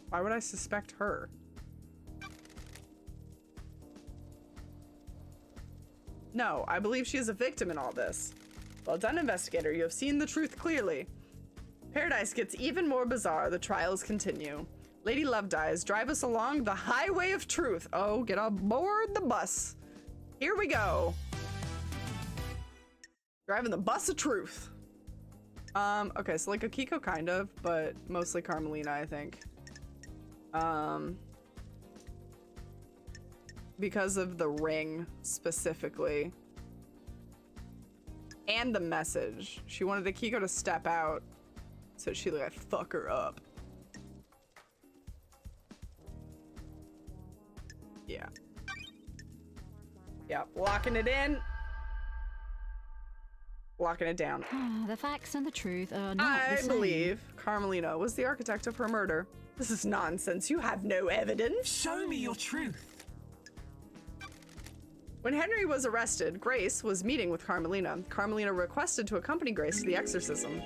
Why would I suspect her? No, I believe she is a victim in all this. Well done, investigator. You have seen the truth clearly. Paradise gets even more bizarre. The trials continue. Lady Love dies. Drive us along the highway of truth. Oh, get aboard the bus. Here we go. Driving the bus of truth. Okay, so like Akiko kind of, but mostly Carmelina, I think. Because of the ring specifically. And the message. She wanted Akiko to step out so she like fuck her up. Yeah. Yep, locking it in. Locking it down. The facts and the truth are not the I same. believe Carmelina was the architect of her murder. This is nonsense. You have no evidence. Show me your truth. When Henry was arrested, Grace was meeting with Carmelina. Carmelina requested to accompany Grace to the exorcism.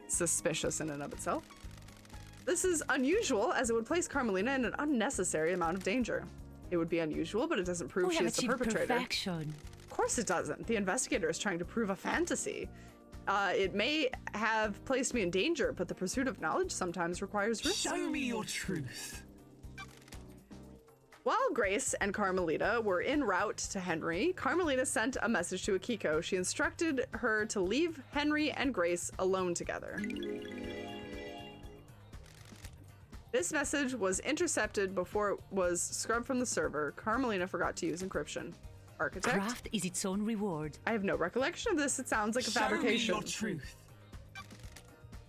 Suspicious in and of itself. This is unusual, as it would place Carmelina in an unnecessary amount of danger. It would be unusual, but it doesn't prove she is the perpetrator. Perfection. Of course it doesn't. The investigator is trying to prove a fantasy. It may have placed me in danger, but the pursuit of knowledge sometimes requires risk. Show me your truth. While Grace and Carmelita were en route to Henry, Carmelita sent a message to Akiko. She instructed her to leave Henry and Grace alone together. This message was intercepted before it was scrubbed from the server. Carmelina forgot to use encryption. Architect? Craft is its own reward. I have no recollection of this. It sounds like a fabrication. Show me your truth.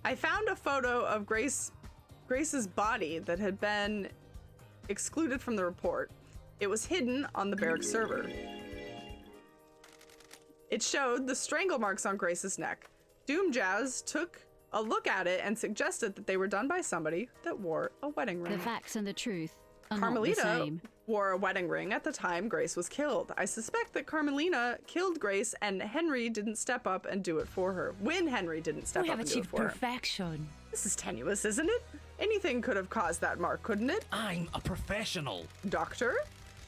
I found a photo of Grace's body that had been excluded from the report. It was hidden on the barracks server. It showed the strangle marks on Grace's neck. Doom Jazz took a look at it and suggested that they were done by somebody that wore a wedding ring. The facts and the truth are not the Carmelita same. wore a wedding ring at the time Grace was killed. I suspect that Carmelina killed Grace and Henry didn't step up and do it for her. When Henry didn't step We up have and do it achieved for her. perfection. This is tenuous, isn't it? Anything could have caused that mark, couldn't it? I'm a professional. Doctor,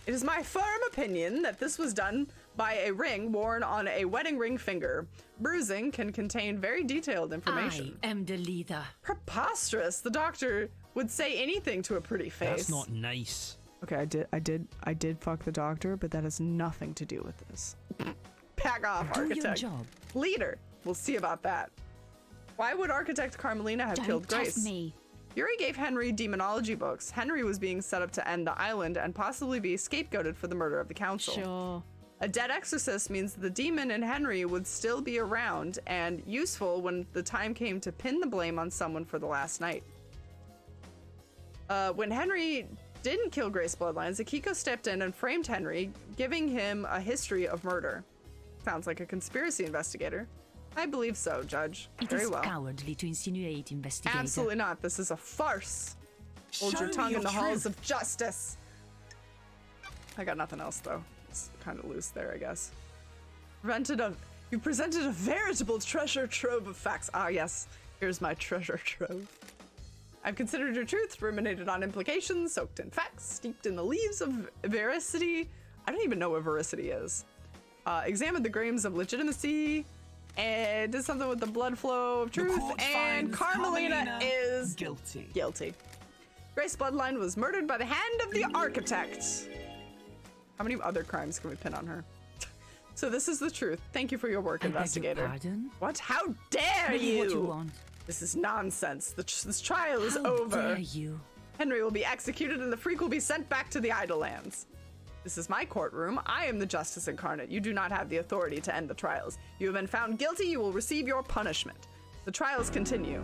it is my firm opinion that this was done by a ring worn on a wedding ring finger. Bruising can contain very detailed information. I am the leader. Preposterous. The doctor would say anything to a pretty face. That's not nice. Okay, I did fuck the doctor, but that has nothing to do with this. Back off, Do your architect. job. Leader. We'll see about that. Why would architect Carmelina have killed Don't Grace? test me. Yuri gave Henry demonology books. Henry was being set up to end the island and possibly be scapegoated for the murder of the council. Sure. A dead exorcist means the demon in Henry would still be around and useful when the time came to pin the blame on someone for the last night. When Henry didn't kill Grace Bloodlines, Akiko stepped in and framed Henry, giving him a history of murder. Sounds like a conspiracy investigator. I believe so, Judge. It Very is well. cowardly to insinuate, investigator. Absolutely not. This is a farce. Hold your tongue in the halls of justice. I got nothing else, though. It's kind of loose there, I guess. You presented a veritable treasure trove of facts. Ah, yes. Here's my treasure trove. I've considered your truth, ruminated on implications, soaked in facts, steeped in the leaves of veracity. I don't even know what veracity is. Examined the grains of legitimacy, and did something with the blood flow of The truth, court and finds Carmelina is guilty. guilty. Grace Bloodline was murdered by the hand of the architect. How many other crimes can we pin on her? So this is the truth. Thank you for your work, I beg your investigator. pardon? What? How dare Maybe you? what you want. This is nonsense. This trial is How over. dare you? Henry will be executed and the freak will be sent back to the Idle Lands. This is my courtroom. I am the justice incarnate. You do not have the authority to end the trials. You have been found guilty. You will receive your punishment. The trials continue.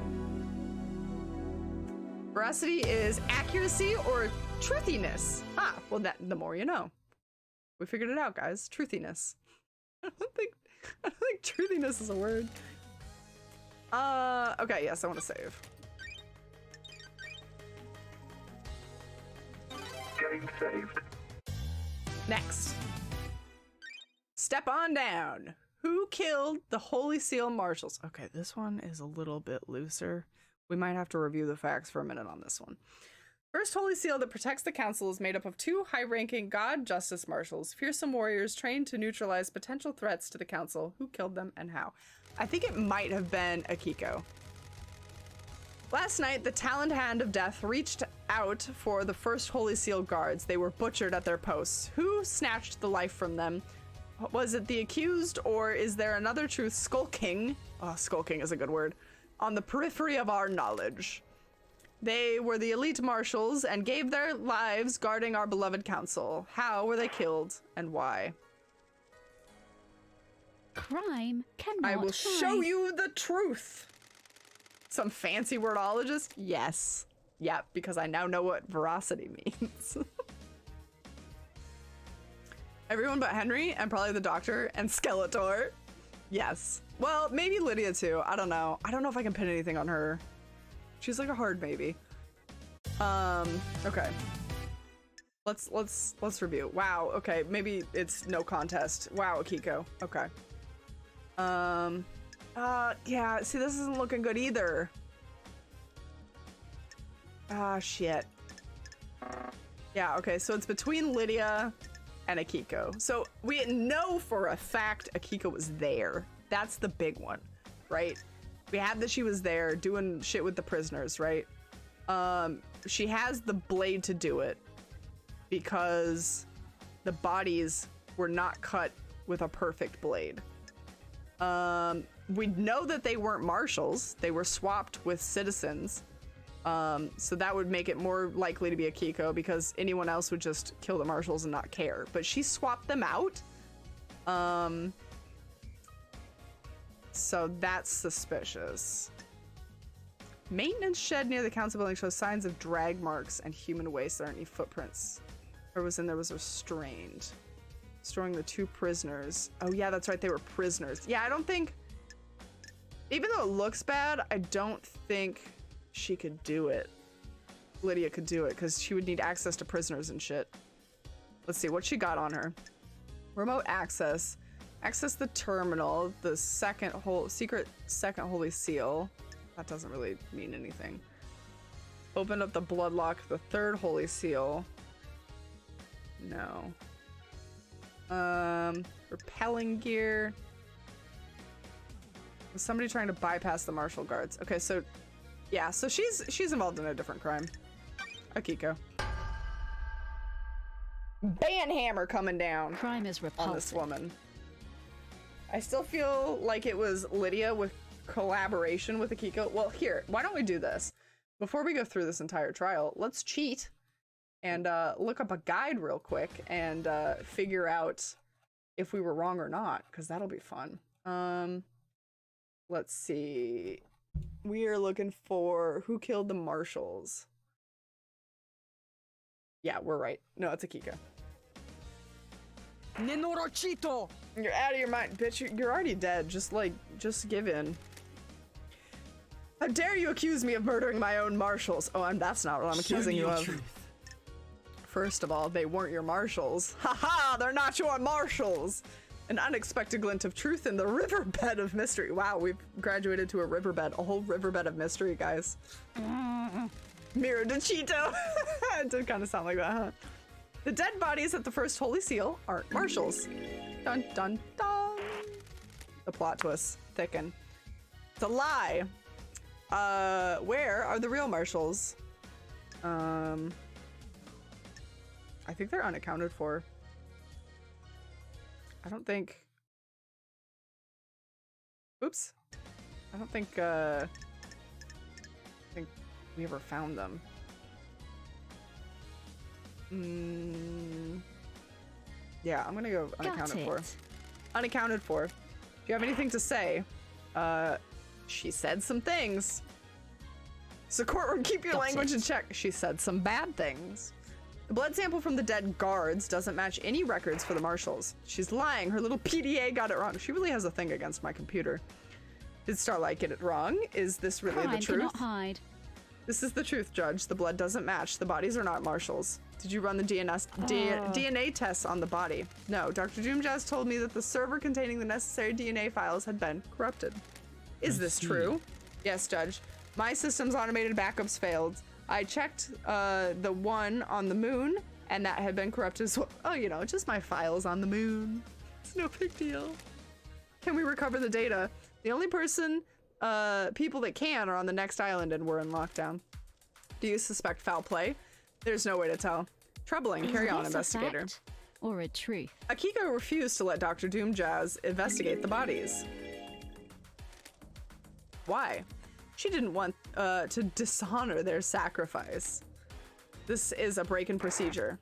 Veracity is accuracy or truthiness. Ah, well, the more you know. We figured it out, guys. Truthiness. I don't think truthiness is a word. Okay, yes, I want to save. Game saved. Next. Step on down. Who killed the Holy Seal Marshals? Okay, this one is a little bit looser. We might have to review the facts for a minute on this one. First Holy Seal that protects the council is made up of 2 high-ranking God Justice Marshals, fearsome warriors trained to neutralize potential threats to the council. Who killed them and how? I think it might have been Akiko. Last night, the Taloned Hand of Death reached out for the first Holy Seal guards. They were butchered at their posts. Who snatched the life from them? Was it the accused, or is there another truth skulking? Oh, skulking is a good word. On the periphery of our knowledge. They were the elite marshals and gave their lives guarding our beloved council. How were they killed and why? Crime cannot I will show hide. you the truth. Some fancy wordologist? Yes. Yep, because I now know what veracity means. Everyone but Henry and probably the doctor and Skeletor. Yes. Well, maybe Lydia too. I don't know. I don't know if I can pin anything on her. She's like a hard maybe. Okay. Let's review. Wow, okay, maybe it's no contest. Wow, Akiko. Okay. Yeah, see, this isn't looking good either. Ah, shit. Yeah, okay, so it's between Lydia and Akiko. So we know for a fact Akiko was there. That's the big one, right? We have that she was there doing shit with the prisoners, right? She has the blade to do it because the bodies were not cut with a perfect blade. We know that they weren't marshals. They were swapped with citizens. So that would make it more likely to be Akiko because anyone else would just kill the marshals and not care. But she swapped them out. So that's suspicious. Maintenance shed near the council building shows signs of drag marks and human waste. There aren't any footprints. Whoever was in there was restrained. Storing the 2 prisoners. Oh yeah, that's right, they were prisoners. Yeah, I don't think, even though it looks bad, I don't think she could do it. Lydia could do it, because she would need access to prisoners and shit. Let's see, what she got on her. Remote access. Access the terminal, the secret second holy seal. That doesn't really mean anything. Open up the bloodlock, the 3rd holy seal. No. Repelling gear. Was somebody trying to bypass the martial guards? Okay, so yeah, so she's involved in a different crime. Akiko. Banhammer coming down Crime is repulsive. on this woman. I still feel like it was Lydia with collaboration with Akiko. Well, here, why don't we do this? Before we go through this entire trial, let's cheat and look up a guide real quick and figure out if we were wrong or not, because that'll be fun. Let's see. We are looking for who killed the marshals. Yeah, we're right. No, it's Akiko. Nenorochito! You're out of your mind, bitch. You're already dead. Just give in. How dare you accuse me of murdering my own marshals? Oh, that's not what I'm accusing you of. Truth. First of all, they weren't your marshals. Haha, they're not your marshals. An unexpected glint of truth in the riverbed of mystery. Wow, we've graduated to a riverbed, a whole riverbed of mystery, guys. Miro de Cheeto. It did kind of sound like that, huh? The dead bodies at the first Holy Seal aren't marshals. Dun dun dun. The plot twists thicken. It's a lie. Where are the real marshals? I think they're unaccounted for. I don't think... Oops. I don't think, we ever found them. Yeah, I'm gonna go unaccounted for. Unaccounted for. Do you have anything to say? She said some things. So courtroom, keep your language in check. She said some bad things. The blood sample from the dead guards doesn't match any records for the marshals. She's lying. Her little PDA got it wrong. She really has a thing against my computer. Did Starlight get it wrong? Is this really Crime the truth? cannot hide. This is the truth, Judge. The blood doesn't match. The bodies are not marshals. Did you run the DNA tests on the body? No. Dr. Doomjazz told me that the server containing the necessary DNA files had been corrupted. Is this true? Yes, Judge. My system's automated backups failed. I checked the one on the moon, and that had been corrupted as well. Oh, you know, just my files on the moon. It's no big deal. Can we recover the data? The only people that can are on the next island, and we're in lockdown. Do you suspect foul play? There's no way to tell. Troubling. Carry on, investigator. Is this a fact or a truth? Akiko refused to let Dr. Doomjazz investigate the bodies. Why? She didn't want to dishonor their sacrifice. This is a break in procedure.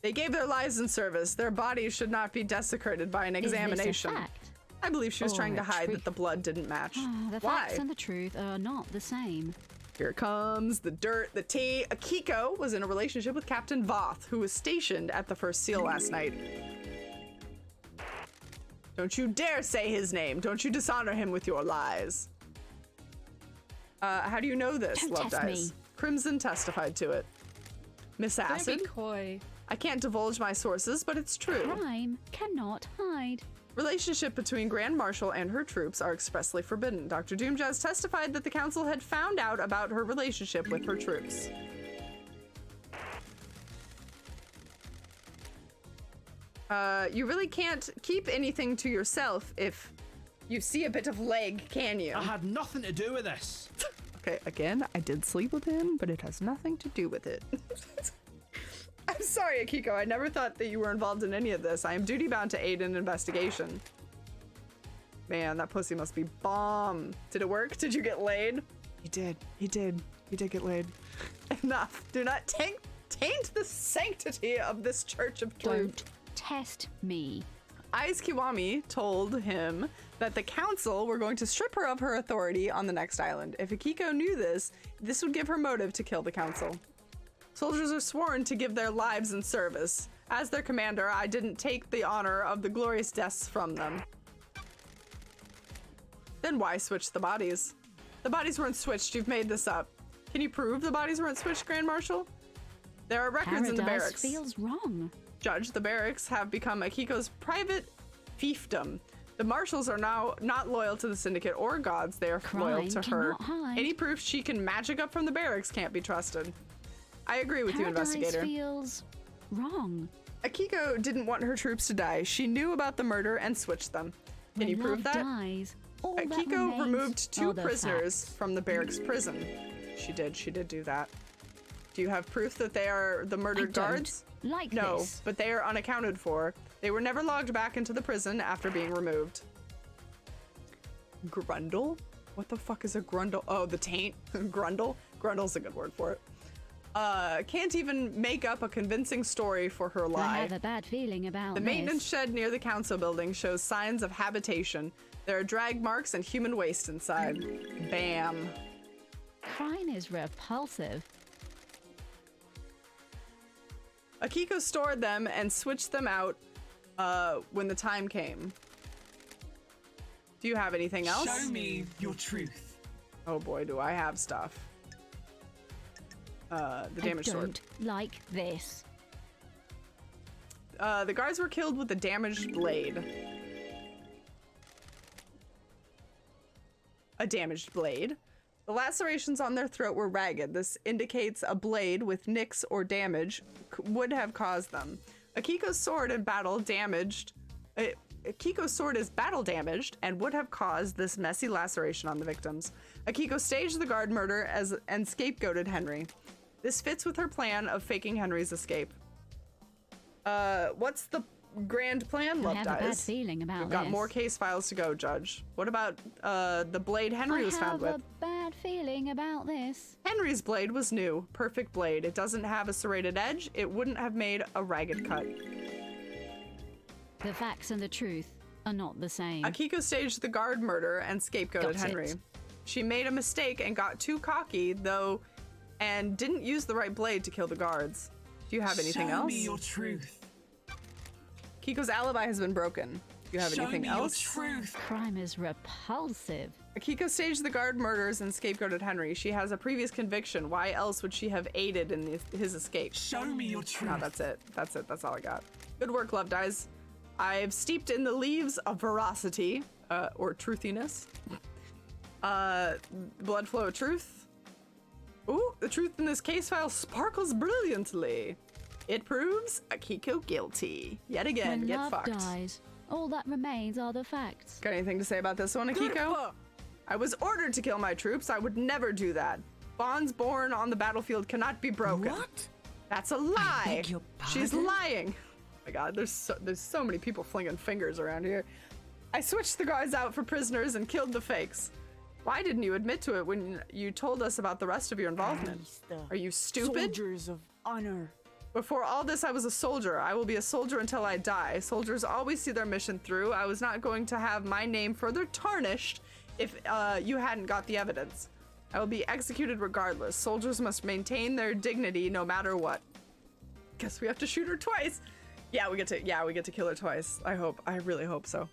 They gave their lives in service. Their bodies should not be desecrated by an examination. Is this a fact? I believe she was trying to hide truth? that the blood didn't match. The Why? facts and the truth are not the same. Here comes the dirt, the tea. Akiko was in a relationship with Captain Voth, who was stationed at the first seal last night. Don't you dare say his name. Don't you dishonor him with your lies. How do you know this, Don't Loved test Eyes? me. Crimson testified to it. Miss Acid? Don't be coy. I can't divulge my sources, but it's true. Crime cannot hide. Relationship between Grand Marshal and her troops are expressly forbidden. Dr. Doomjazz testified that the council had found out about her relationship with her troops. You really can't keep anything to yourself if you see a bit of leg, can you? I had nothing to do with this. Okay, again, I did sleep with him, but it has nothing to do with it. I'm sorry, Akiko. I never thought that you were involved in any of this. I am duty-bound to aid in an investigation. Man, that pussy must be bomb. Did it work? Did you get laid? He did. He did. He did get laid. Enough. Do not taint the sanctity of this church of truth. Don't test me. Aiz Kiwami told him that the council were going to strip her of her authority on the next island. If Akiko knew this, this would give her motive to kill the council. Soldiers are sworn to give their lives in service. As their commander, I didn't take the honor of the glorious deaths from them. Then why switch the bodies? The bodies weren't switched, you've made this up. Can you prove the bodies weren't switched, Grand Marshal? There are records in the barracks. Feels wrong. Judge, the barracks have become Akiko's private fiefdom. The marshals are now not loyal to the syndicate or gods, they are loyal to her. Any proof she can magic up from the barracks can't be trusted. I agree with you, investigator. Feels wrong. Akiko didn't want her troops to die. She knew about the murder and switched them. Can you prove that? Akiko removed 2 prisoners from the barracks prison. She did do that. Do you have proof that they are the murdered guards? No, but they are unaccounted for. They were never logged back into the prison after being removed. Grundle? What the fuck is a grundle? Oh, the taint? Grundle? Grundle's a good word for it. Can't even make up a convincing story for her lie. I have a bad feeling about The maintenance shed near the council building shows signs of habitation. There are drag marks and human waste inside. Bam. Crime is repulsive. Akiko stored them and switched them out when the time came. Do you have anything else? Show me your truth. Oh boy, do I have stuff. The damaged sword. Like this. The guards were killed with a damaged blade. A damaged blade. The lacerations on their throat were ragged. This indicates a blade with nicks or damage would have caused them. Akiko's sword in battle damaged. Akiko's sword is battle damaged and would have caused this messy laceration on the victims. Akiko staged the guard murder and scapegoated Henry. This fits with her plan of faking Henry's escape. What's the grand plan, Love Dies? I have a bad feeling about We've got more case files to go, Judge. What about the blade Henry was found with? I have a bad feeling about this. Henry's blade was new. Perfect blade. It doesn't have a serrated edge. It wouldn't have made a ragged cut. The facts and the truth are not the same. Akiko staged the guard murder and scapegoated Henry. She made a mistake and got too cocky, though, and didn't use the right blade to kill the guards. Do you have anything else? Show me your truth. Akiko's alibi has been broken. Do you have anything else? Show me your truth. Crime is repulsive. Akiko staged the guard murders and scapegoated Henry. She has a previous conviction. Why else would she have aided in his escape? Show me your truth. No, that's it. That's it. That's all I got. Good work, Love Dies. I've steeped in the leaves of veracity, or truthiness. Blood flow of truth. Ooh, the truth in this case file sparkles brilliantly. It proves Akiko guilty. Yet again, When get love fucked. dies, all that remains are the facts. Got anything to say about this one, Akiko? I was ordered to kill my troops. I would never do that. Bonds born on the battlefield cannot be broken. What? That's a lie. I beg your She's pardon? lying. Oh my god, there's so many people flinging fingers around here. I switched the guards out for prisoners and killed the fakes. Why didn't you admit to it when you told us about the rest of your involvement? Are you stupid? Soldiers of honor. Before all this, I was a soldier. I will be a soldier until I die. Soldiers always see their mission through. I was not going to have my name further tarnished if you hadn't got the evidence. I will be executed regardless. Soldiers must maintain their dignity no matter what. Guess we have to shoot her twice. Yeah, we get to kill her twice. I really hope so.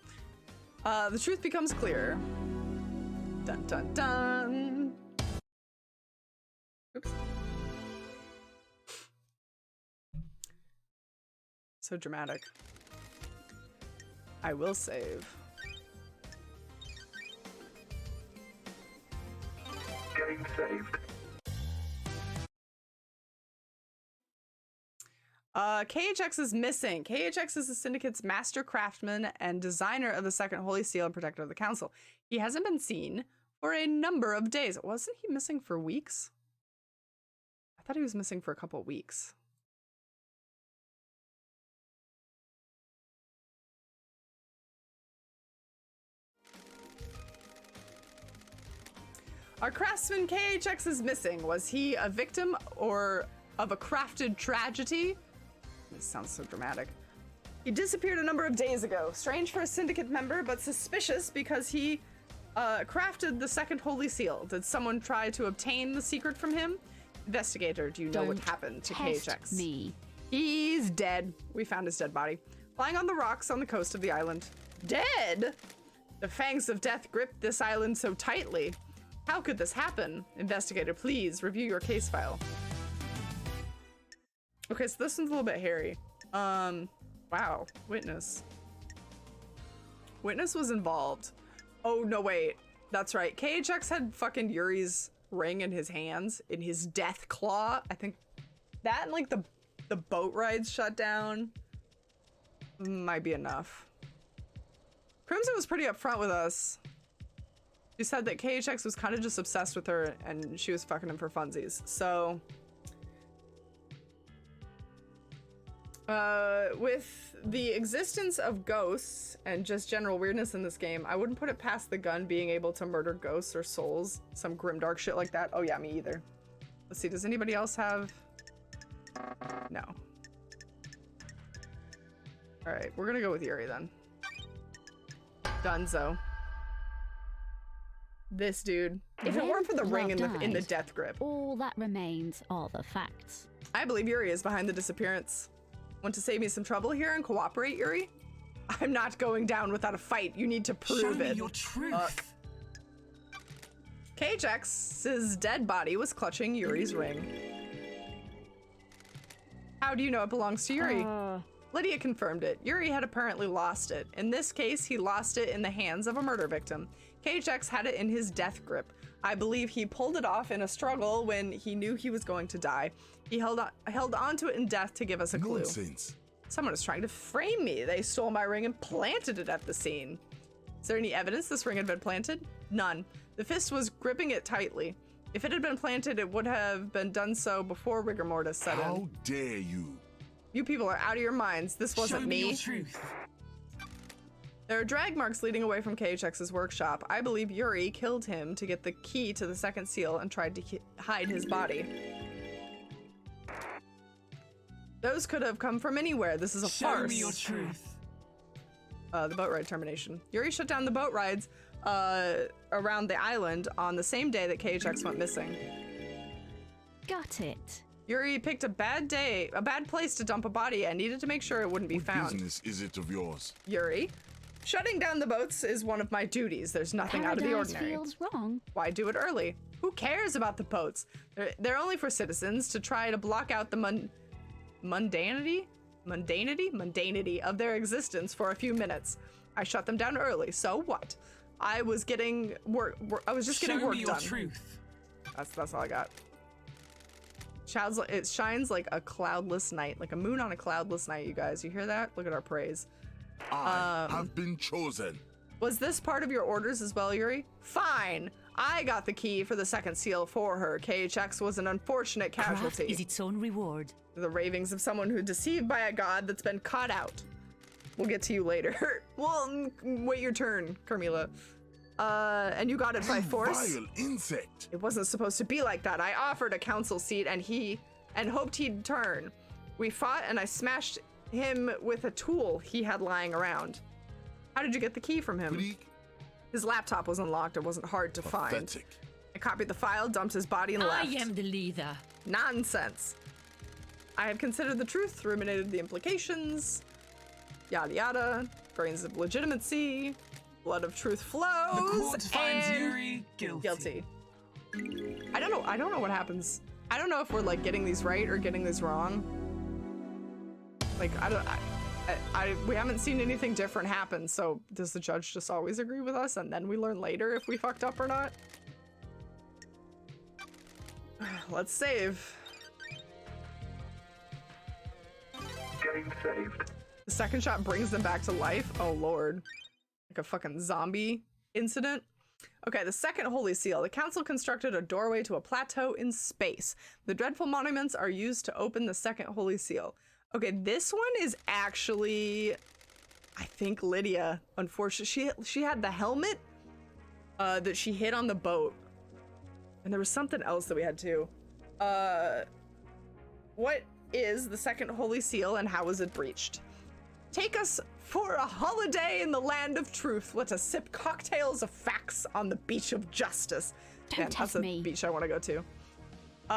The truth becomes clear. Dun dun dun. Oops. So dramatic. I will save. Game saved. KHX is missing. KHX is the Syndicate's master craftsman and designer of the Second Holy Seal and protector of the Council. He hasn't been seen for a number of days. Wasn't he missing for weeks? I thought he was missing for a couple of weeks. Our craftsman KHX is missing. Was he a victim or of a crafted tragedy? This sounds so dramatic. He disappeared a number of days ago. Strange for a syndicate member, but suspicious because he crafted the second holy seal. Did someone try to obtain the secret from him? Investigator, do you know what happened to KHX? Me. He's dead. We found his dead body. Lying on the rocks on the coast of the island. Dead? The fangs of death gripped this island so tightly. How could this happen? Investigator, please review your case file. Okay, so this one's a little bit hairy. Wow. Witness. Witness was involved. Oh, no, wait. That's right. KHX had fucking Yuri's ring in his hands, in his death claw. I think that and like the boat rides shut down might be enough. Crimson was pretty upfront with us. She said that KHX was kind of just obsessed with her and she was fucking him for funsies. So with the existence of ghosts and just general weirdness in this game, I wouldn't put it past the gun being able to murder ghosts or souls, some grimdark shit like that. Oh yeah, me either. Let's see, does anybody else have? No. All right, we're gonna go with Yuri then. Dunzo. This dude. If it weren't for the ring in the death grip. All that remains are the facts. I believe Yuri is behind the disappearance. Want to save me some trouble here and cooperate, Yuri? I'm not going down without a fight. You need to prove Show me it. your truth. KHX's dead body was clutching Yuri's ring. How do you know it belongs to Yuri? Lydia confirmed it. Yuri had apparently lost it. In this case, he lost it in the hands of a murder victim. KHX had it in his death grip. I believe he pulled it off in a struggle when he knew he was going to die. He held on to it in death to give us a clue. Nonsense. Someone is trying to frame me. They stole my ring and planted it at the scene. Is there any evidence this ring had been planted? None. The fist was gripping it tightly. If it had been planted, it would have been done so before rigor mortis set in. How dare you? You people are out of your minds. This wasn't Show me me. your truth. There are drag marks leading away from KHX's workshop. I believe Yuri killed him to get the key to the second seal and tried to hide his body. Those could have come from anywhere. This is a farce. Show me your truth. The boat ride termination. Yuri shut down the boat rides around the island on the same day that KHX went missing. Got it. Yuri picked a bad place to dump a body and needed to make sure it wouldn't be What found. business is it of yours? Yuri, shutting down the boats is one of my duties. There's nothing out of the Paradise ordinary. feels wrong. Why do it early? Who cares about the boats? They're only for citizens to try to block out the mundanity of their existence for a few minutes. I shut them down early. So what? I was getting work. I was just getting work done. Show me your truth. That's all I got. It shines like a cloudless night, like a moon on a cloudless night, you guys. You hear that? Look at our praise. I have been chosen. Was this part of your orders as well, Yuri? Fine. I got the key for the second seal for her. KHX was an unfortunate Craft casualty. is its own reward. The ravings of someone who deceived by a god that's been caught out. We'll get to you later. Well, wait your turn, Carmilla. And you got it by force? Vile insect. It wasn't supposed to be like that. I offered a council seat and hoped he'd turn. We fought and I smashed him with a tool he had lying around. How did you get the key from him? Bleak. His laptop was unlocked. It wasn't hard to find. Pathetic. I copied the file, dumped his body, and left. I am the leader. Nonsense. I had considered the truth, ruminated the implications, yada yada, grains of legitimacy, blood of truth flows, The court finds and Yuri guilty. I don't know what happens. I don't know if we're like getting these right or getting these wrong. Like, we haven't seen anything different happen, so does the judge just always agree with us and then we learn later if we fucked up or not? Let's save. Game saved. The second shot brings them back to life. Oh lord. Like a fucking zombie incident. Okay, the second holy seal. The council constructed a doorway to a plateau in space. The dreadful monuments are used to open the second holy seal. Okay, this one is actually, I think, Lydia. Unfortunately, she had the helmet that she hid on the boat. And there was something else that we had too. What is the second holy seal and how was it breached? Take us for a holiday in the land of truth. Let us sip cocktails of facts on the beach of justice. Don't That's test a me. beach I want to go to.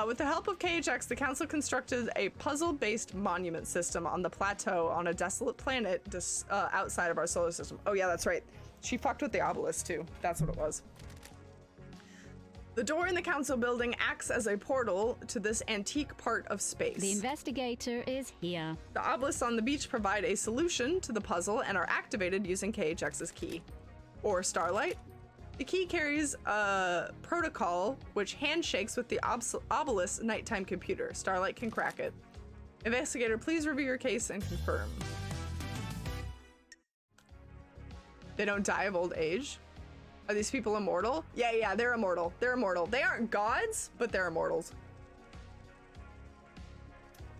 With the help of KHX, the council constructed a puzzle-based monument system on the plateau on a desolate planet outside of our solar system. Oh yeah, that's right. She fucked with the obelisk too. That's what it was. The door in the council building acts as a portal to this antique part of space. The investigator is here. The obelisks on the beach provide a solution to the puzzle and are activated using KHX's key. Or Starlight. The key carries a protocol which handshakes with the obelisk's nighttime computer. Starlight can crack it. Investigator, please review your case and confirm. They don't die of old age? Are these people immortal? Yeah, they're immortal. They're immortal. They aren't gods, but they're immortals.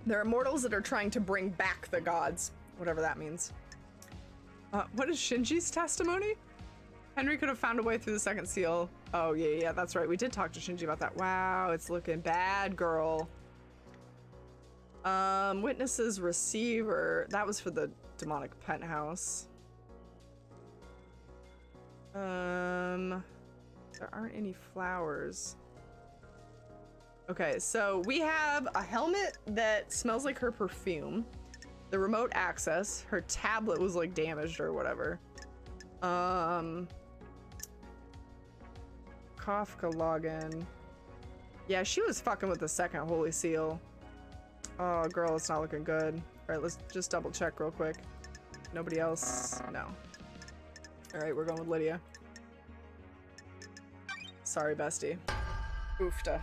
They're immortals that are trying to bring back the gods, whatever that means. What is Shinji's testimony? Henry could have found a way through the second seal. Oh, yeah, that's right. We did talk to Shinji about that. Wow, it's looking bad, girl. Witnesses receiver. That was for the demonic penthouse. There aren't any flowers. Okay, so we have a helmet that smells like her perfume. The remote access. Her tablet was like damaged or whatever. Kafka login. Yeah, she was fucking with the second holy seal. Oh, girl, it's not looking good. All right, let's just double check real quick. Nobody else? No. All right, we're going with Lydia. Sorry, bestie. Oofta.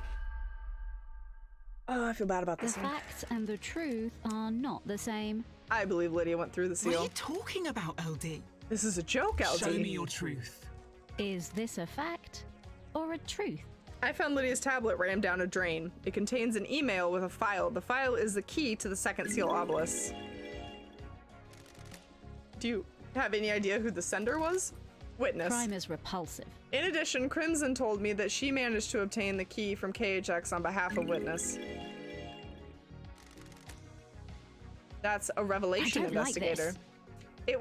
Oh, I feel bad about The this one. facts and the truth are not the same. I believe Lydia went through the What are seal. you talking about, LD? This is a joke, LD. Show me your truth. Is this a fact or a truth? I found Lydia's tablet rammed down a drain. It contains an email with a file. The file is the key to the second seal obelisk. Do you have any idea who the sender was? Witness. Crime is repulsive. In addition, Crimson told me that she managed to obtain the key from KHX on behalf of Witness. That's a revelation, I don't like investigator. this. It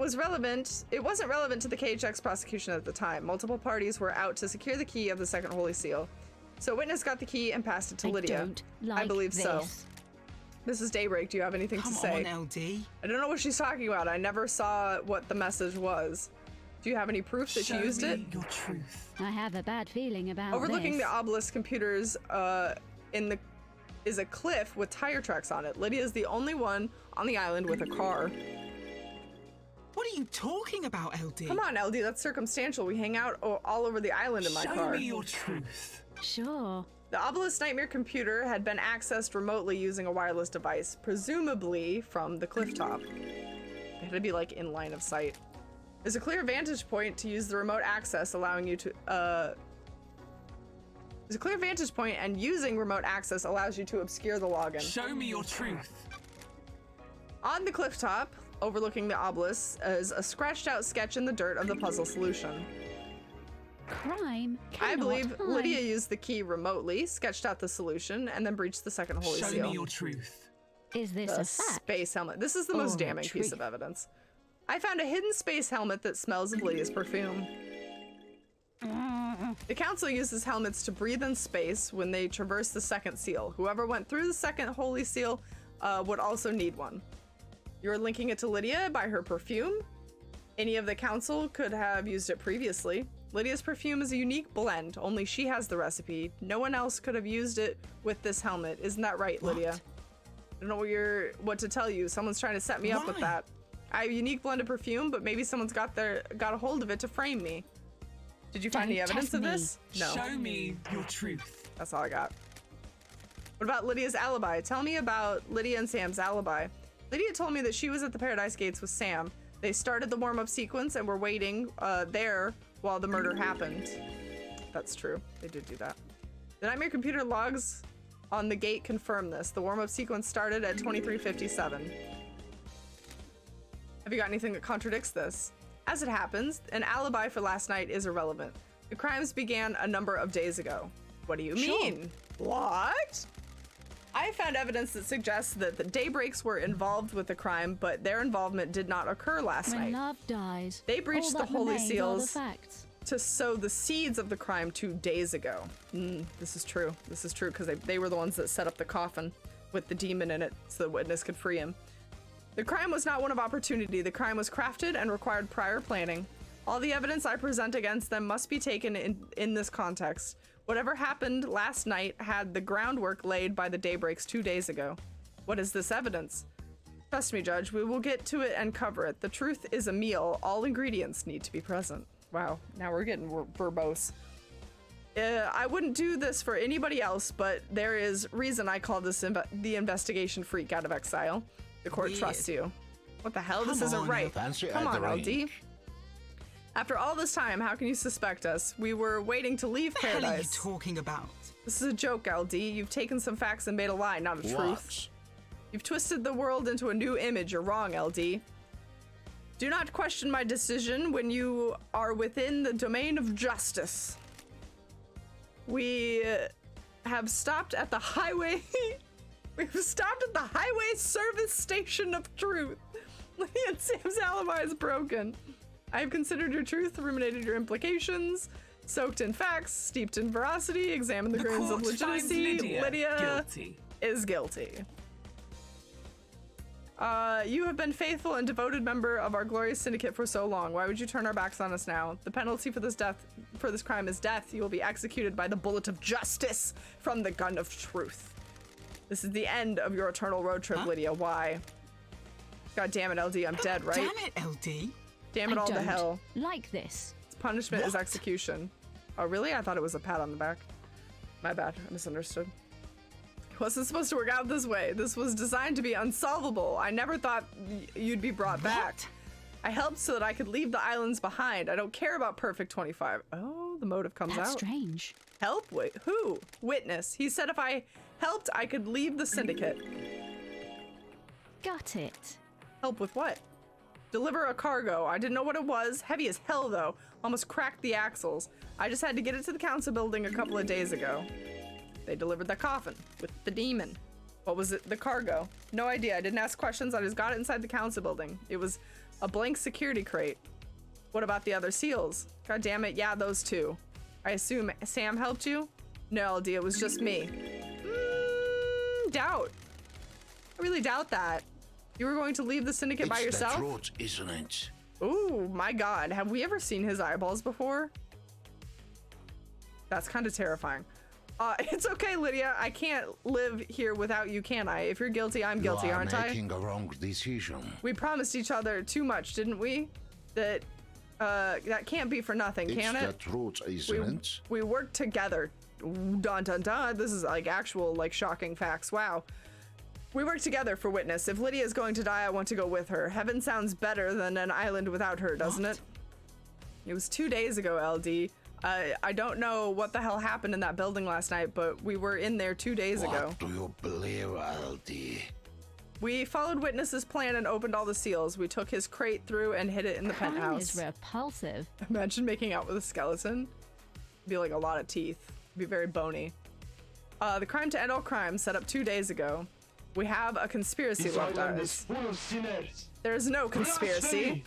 wasn't relevant to the KHX prosecution at the time. Multiple parties were out to secure the key of the second holy seal. So Witness got the key and passed it to Lydia. I don't like I believe so. this. This is Daybreak. Do you have anything Come to say? on, LD. I don't know what she's talking about. I never saw what the message was. Do you have any proof that she used Show it? me your truth. I have a bad feeling about Overlooking this. the obelisk computers is a cliff with tire tracks on it. Lydia is the only one on the island with a car. What are you talking about, LD? Come on, LD, that's circumstantial. We hang out all over the island in my Show car. me your truth. Sure. The obelisk nightmare computer had been accessed remotely using a wireless device, presumably from the cliff top. It had to be like in line of sight. There's a clear vantage point to use the remote access, allowing you to there's a clear vantage point, and using remote access allows you to obscure the login. Show me your truth. On the cliff top, overlooking the obelisk, is a scratched out sketch in the dirt of the puzzle solution. Crime I cannot believe hide. Lydia used the key remotely, sketched out the solution, and then breached the second holy Show seal. me your truth. Is this The a fact? space helmet. This is the most Or a damning piece truth? of evidence. I found a hidden space helmet that smells of Lydia's perfume. The council uses helmets to breathe in space when they traverse the second seal. Whoever went through the second holy seal would also need one. You're linking it to Lydia by her perfume? Any of the council could have used it previously. Lydia's perfume is a unique blend. Only she has the recipe. No one else could have used it with this helmet. Isn't that right, Lydia? I don't know what to tell you. Someone's trying to set me up with Why? that. I have a unique blend of perfume, but maybe someone's got a hold of it to frame me. Did you find any Don't evidence test of me. this? No. Show me your truth. That's all I got. What about Lydia's alibi? Tell me about Lydia and Sam's alibi. Lydia told me that she was at the Paradise Gates with Sam. They started the warm-up sequence and were waiting there while the murder happened. That's true. They did do that. The Nightmare computer logs on the gate confirm this. The warm-up sequence started at 23:57. Have you got anything that contradicts this? As it happens, an alibi for last night is irrelevant. The crimes began a number of days ago. What do you mean? What? I found evidence that suggests that the Daybreaks were involved with the crime, but their involvement did not occur last When night. love dies, They breached all the that holy remains are the seals facts. to sow the seeds of the crime 2 days ago. This is true. This is true because they were the ones that set up the coffin with the demon in it so the witness could free him. The crime was not one of opportunity. The crime was crafted and required prior planning. All the evidence I present against them must be taken in this context. Whatever happened last night had the groundwork laid by the Daybreaks 2 days ago. What is this evidence? Trust me, Judge, we will get to it and cover it. The truth is a meal. All ingredients need to be present. Wow, now we're getting verbose. I wouldn't do this for anybody else, but there is reason I call this the investigation freak out of exile. The court trusts you. What the hell? This isn't right. Come on, LD. After all this time, how can you suspect us? We were waiting to leave paradise. What are you talking about? This is a joke, LD. You've taken some facts and made a lie, not a truth. You've twisted the world into a new image. You're wrong, LD. Do not question my decision when you are within the domain of justice. We have stopped at the highway. We've stopped at the highway service station of truth. Lydia and Sam's alibi is broken. I have considered your truth, ruminated your implications, soaked in facts, steeped in veracity, examined the grains of legitimacy. Lydia is guilty. You have been faithful and devoted member of our glorious syndicate for so long. Why would you turn our backs on us now? The penalty for this crime is death. You will be executed by the bullet of justice from the gun of truth. This is the end of your eternal road trip, Lydia. Why? God damn it, LD, I'm dead, right? Damn it, LD. Damn it all to hell. Like this. Punishment is execution. Oh, really? I thought it was a pat on the back. My bad. I misunderstood. It wasn't supposed to work out this way. This was designed to be unsolvable. I never thought you'd be brought back. I helped so that I could leave the islands behind. I don't care about Perfect 25. Oh, the motive comes out. That's strange. Help? Wait, who? Witness. He said if I helped, I could leave the syndicate. Got it. Help with what? Deliver a cargo. I didn't know what it was. Heavy as hell, though. Almost cracked the axles. I just had to get it to the council building a couple of days ago. They delivered the coffin with the demon. What was it? The cargo. No idea. I didn't ask questions. I just got it inside the council building. It was a blank security crate. What about the other seals? God damn it. Yeah, those two. I assume Sam helped you? No, LD, it was just me. Doubt. I really doubt that. You were going to leave the syndicate by yourself? It's the truth, isn't it? Ooh, my God. Have we ever seen his eyeballs before? That's kind of terrifying. It's okay, Lydia. I can't live here without you, can I? If you're guilty, I'm guilty, aren't I? You are making a wrong decision. We promised each other too much, didn't we? That can't be for nothing, can it? It's the truth, isn't it? We worked together. Dun dun dun. This is like actual, like, shocking facts. Wow. We work together for Witness. If Lydia is going to die, I want to go with her. Heaven sounds better than an island without her, doesn't it? It was 2 days ago, LD. I don't know what the hell happened in that building last night, but we were in there 2 days ago. What do you believe, LD? We followed Witness's plan and opened all the seals. We took his crate through and hid it in the Crime penthouse. is repulsive. Imagine making out with a skeleton. It'd be like a lot of teeth. It'd be very bony. The crime to end all crime set up 2 days ago. We have a conspiracy left us. There's no conspiracy.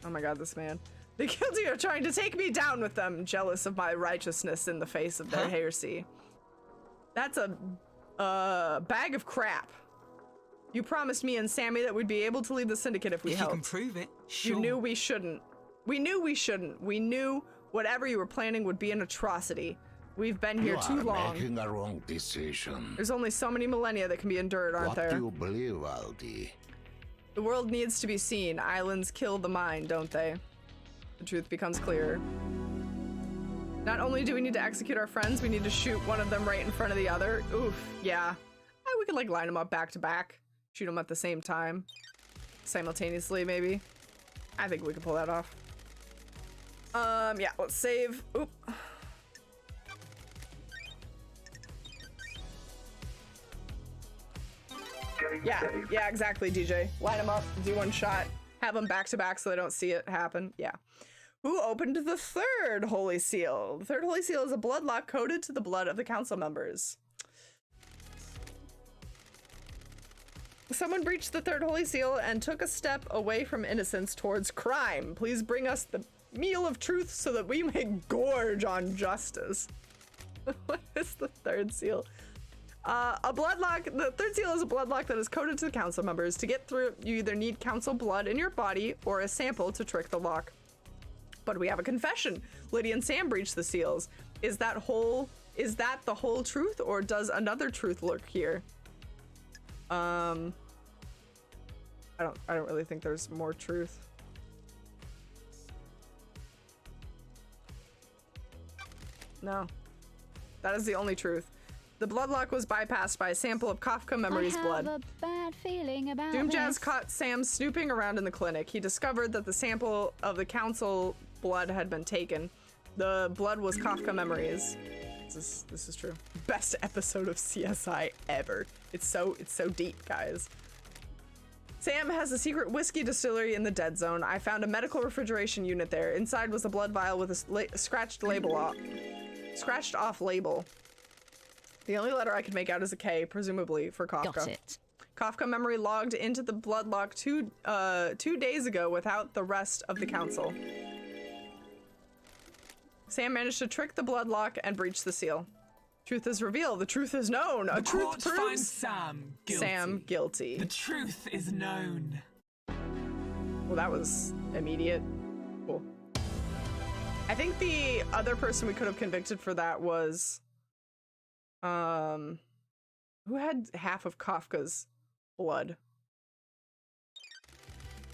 Oh my God, this man. The guilty are trying to take me down with them, jealous of my righteousness in the face of their heresy. That's a bag of crap. You promised me and Sammy that we'd be able to leave the syndicate if we helped. You can prove it. Sure. You knew we shouldn't. We knew we shouldn't. We knew whatever you were planning would be an atrocity. We've been here too long. You are making a wrong decision. There's only so many millennia that can be endured, aren't there? What do you believe, LD? The world needs to be seen. Islands kill the mind, don't they? The truth becomes clearer. Not only do we need to execute our friends, we need to shoot one of them right in front of the other. Oof, yeah. We could like line them up back to back. Shoot them at the same time. Simultaneously, maybe. I think we could pull that off. Yeah, let's save. Oop. Yeah, exactly, DJ. Line them up, do one shot, have them back to back so they don't see it happen. Yeah. Who opened the third Holy Seal? The third Holy Seal is a blood lock coded to the blood of the council members. Someone breached the third holy seal and took a step away from innocence towards crime. Please bring us the meal of truth so that we may gorge on justice. What is the third seal? A bloodlock. The third seal is a bloodlock that is coded to the council members. To get through, you either need council blood in your body or a sample to trick the lock. But we have a confession. Lydia and Sam breached the seals. Is that the whole truth, or does another truth lurk here? I don't really think there's more truth. No. That is the only truth. The bloodlock was bypassed by a sample of Kafka Memory's blood. I have a bad feeling about Doomjazz this. caught Sam snooping around in the clinic. He discovered that the sample of the council blood had been taken. The blood was Kafka Memory's. This is true. Best episode of CSI ever. It's so deep, guys. Sam has a secret whiskey distillery in the dead zone. I found a medical refrigeration unit there. Inside was a blood vial with a scratched off label. The only letter I could make out is a K, presumably for Kafka. Got it. Kafka Memory logged into the bloodlock 2 days ago without the rest of the council. Sam managed to trick the bloodlock and breach the seal. Truth is revealed. The truth is known. A truth Court finds proves Sam guilty. Sam guilty. The truth is known. Well, that was immediate. Cool. I think the other person we could have convicted for that was who had half of Kafka's blood?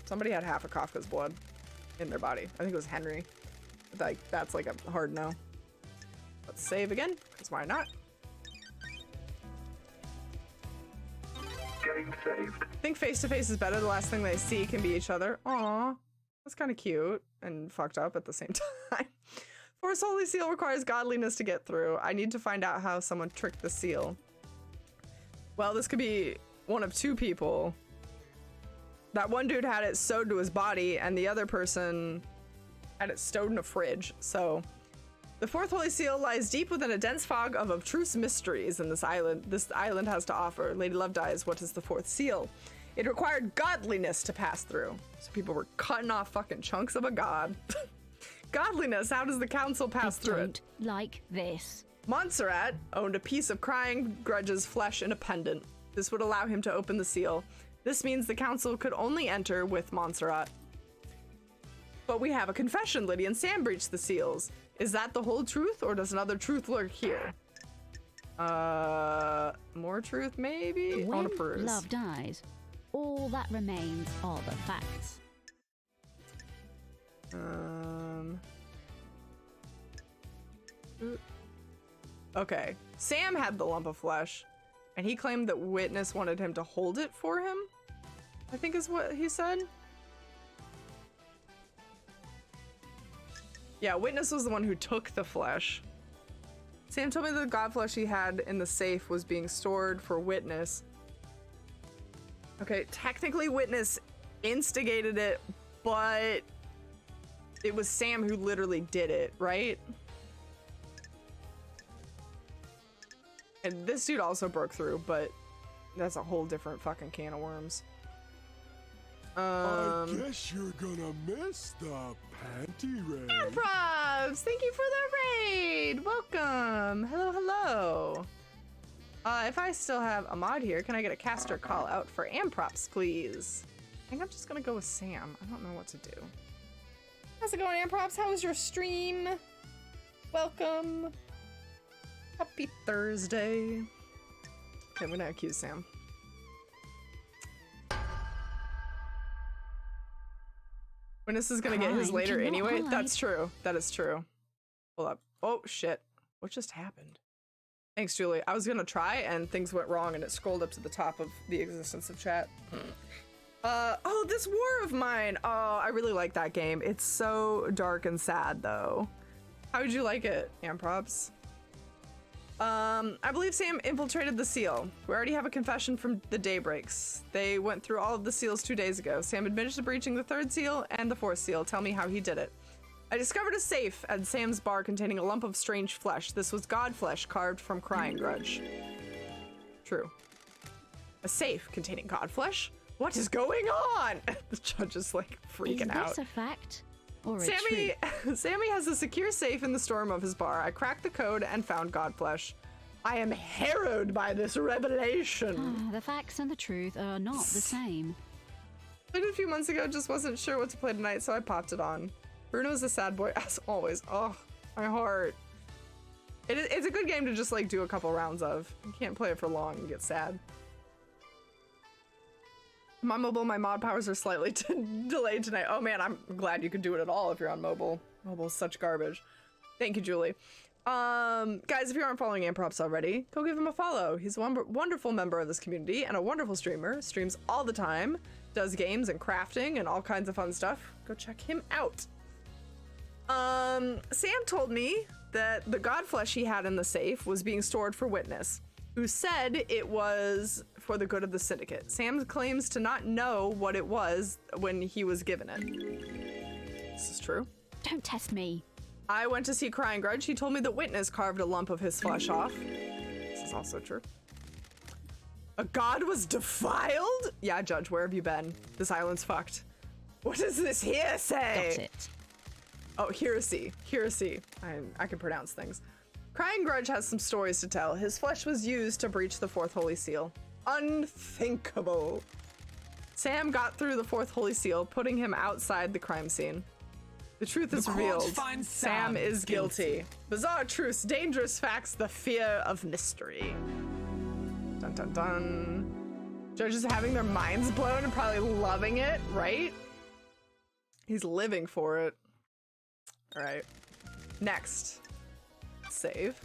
Somebody had half of Kafka's blood in their body. I think it was Henry. Like, that's like a hard no. Let's save again, because why not? Game saved. I think face-to-face is better. The last thing they see can be each other. Aw, that's kind of cute and fucked up at the same time. Force Holy Seal requires godliness to get through. I need to find out how someone tricked the seal. Well, this could be one of two people. That one dude had it sewed to his body, and the other person had it stowed in a fridge. So the fourth holy seal lies deep within a dense fog of obtruse mysteries in this island has to offer. Lady Love dies. What is the fourth seal? It required godliness to pass through. So people were cutting off fucking chunks of a god. Godliness, how does the council pass through it? Like this. Montserrat owned a piece of crying Grudge's flesh in a pendant. This would allow him to open the seal. This means the council could only enter with Montserrat. But we have a confession. Lydia and Sam breached the seals. Is that the whole truth, or does another truth lurk here? More truth, maybe? I want to When peruse. Love dies, all that remains are the facts. Okay. Sam had the lump of flesh, and he claimed that Witness wanted him to hold it for him, I think is what he said. Yeah, Witness was the one who took the flesh. Sam told me the god flesh he had in the safe was being stored for Witness. Okay, technically Witness instigated it, but it was Sam who literally did it, right? And this dude also broke through, but that's a whole different fucking can of worms. I guess you're gonna miss the panty raid. Amprops! Thank you for the raid! Welcome! Hello, hello! If I still have a mod here, can I get a caster call out for Amprops, please? I think I'm just gonna go with Sam. I don't know what to do. How's it going, Amprops? How was your stream? Welcome! Happy Thursday. Okay, I'm gonna accuse Sam. Witness is gonna get his Crime later cannot anyway. hide. That's true. That is true. Hold up. Oh shit. What just happened? Thanks, Julie. I was gonna try and things went wrong and it scrolled up to the top of the existence of chat. Oh, this War of Mine. Oh, I really like that game. It's so dark and sad though. How would you like it, Amprops? I believe Sam infiltrated the seal. We already have a confession from the Daybreaks. They went through all of the seals 2 days ago. Sam admitted to breaching the third seal and the fourth seal. Tell me how he did it. I discovered a safe at Sam's bar containing a lump of strange flesh. This was god flesh carved from Crying Grudge. True. A safe containing godflesh? What is going on? The judge is like freaking out. Is this a fact or a Sammy truth? Sammy has a secure safe in the storeroom of his bar. I cracked the code and found godflesh. I am harrowed by this revelation. The facts and the truth are not the same. Played it a few months ago, just wasn't sure what to play tonight, so I popped it on. Bruno's a sad boy, as always. Oh, my heart. It's a good game to just like do a couple rounds of. You can't play it for long and get sad. My mobile, my mod powers are slightly delayed tonight. Oh man, I'm glad you could do it at all if you're on mobile. Mobile's such garbage. Thank you, Julie. Guys, if you aren't following Amprops already, go give him a follow. He's a wonderful member of this community and a wonderful streamer. Streams all the time, does games and crafting and all kinds of fun stuff. Go check him out. Sam told me that the godflesh he had in the safe was being stored for witness, who said it was for the good of the syndicate. Sam claims to not know what it was when he was given it. This is true. Don't test me. I went to see Crying Grudge. He told me the witness carved a lump of his flesh off. This is also true. A god was defiled? Yeah, Judge, where have you been? This island's fucked. What is this hearsay? Got it. Oh, heresy. Heresy. I can pronounce things. Crying Grudge has some stories to tell. His flesh was used to breach the fourth holy seal. Unthinkable. Sam got through the fourth holy seal, putting him outside the crime scene. The truth is revealed. Sam is guilty. Bizarre truths, dangerous facts, the fear of mystery. Dun dun dun. Judges having their minds blown and probably loving it, right? He's living for it. All right. Next. Save.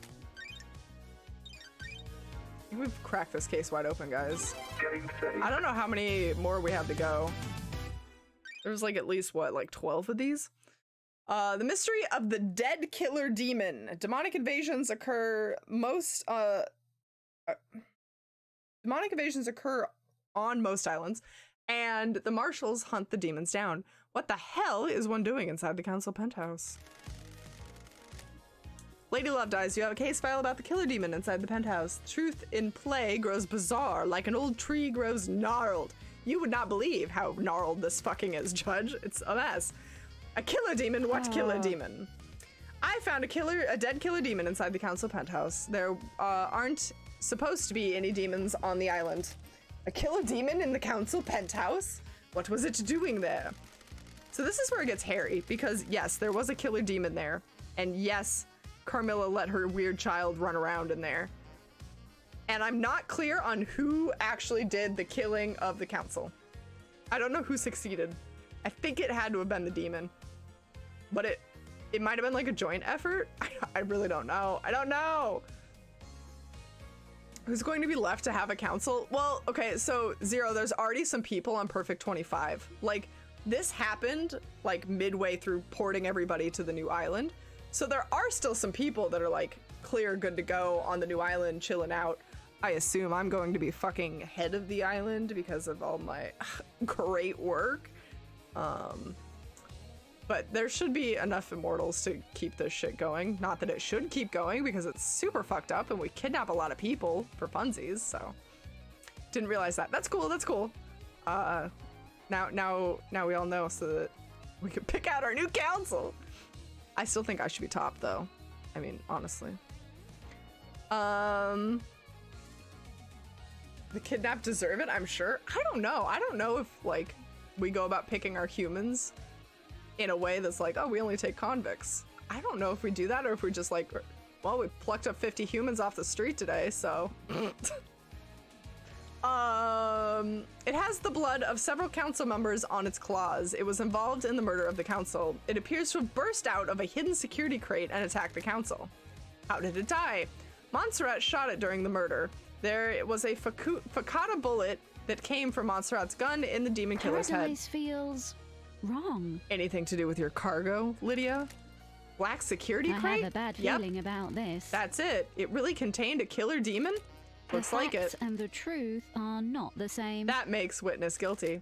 I think we've cracked this case wide open, guys. Getting saved. I don't know how many more we have to go. There's like at least, what, like 12 of these? The mystery of the dead killer demon. Demonic invasions occur on most islands, and the marshals hunt the demons down. What the hell is one doing inside the council penthouse? Lady Love Dies, you have a case file about the killer demon inside the penthouse. Truth in play grows bizarre, like an old tree grows gnarled. You would not believe how gnarled this fucking is, Judge. It's a mess. A killer demon? What killer demon? I found a dead killer demon inside the council penthouse. There aren't supposed to be any demons on the island. A killer demon in the council penthouse? What was it doing there? So this is where it gets hairy, because yes, there was a killer demon there, and yes, Carmilla let her weird child run around in there. And I'm not clear on who actually did the killing of the council. I don't know who succeeded. I think it had to have been the demon. But it might have been like a joint effort. I really don't know. I don't know. Who's going to be left to have a council? Well, okay, so Zero, there's already some people on Perfect 25. Like, this happened like midway through porting everybody to the new island. So there are still some people that are like clear, good to go on the new island, chilling out. I assume I'm going to be fucking head of the island because of all my great work. But there should be enough immortals to keep this shit going. Not that it should keep going because it's super fucked up and we kidnap a lot of people for funsies, so. Didn't realize that. That's cool, that's cool. Now we all know so that we can pick out our new council. I still think I should be top though. I mean, honestly. The kidnapped deserve it, I'm sure. I don't know. I don't know if like we go about picking our humans in a way that's like, oh, we only take convicts. I don't know if we do that or if we just like, well, we plucked up 50 humans off the street today, so. It has the blood of several council members on its claws. It was involved in the murder of the council. It appears to have burst out of a hidden security crate and attacked the council. How did it die? Montserrat shot it during the murder. There was a Fakata bullet that came from Montserrat's gun in the demon killer's head. Paradise feels wrong. Anything to do with your cargo, Lydia? Black security crate? I have a bad feeling about this. That's it. It really contained a killer demon? Looks like it. The facts and the truth are not the same. That makes Witness guilty.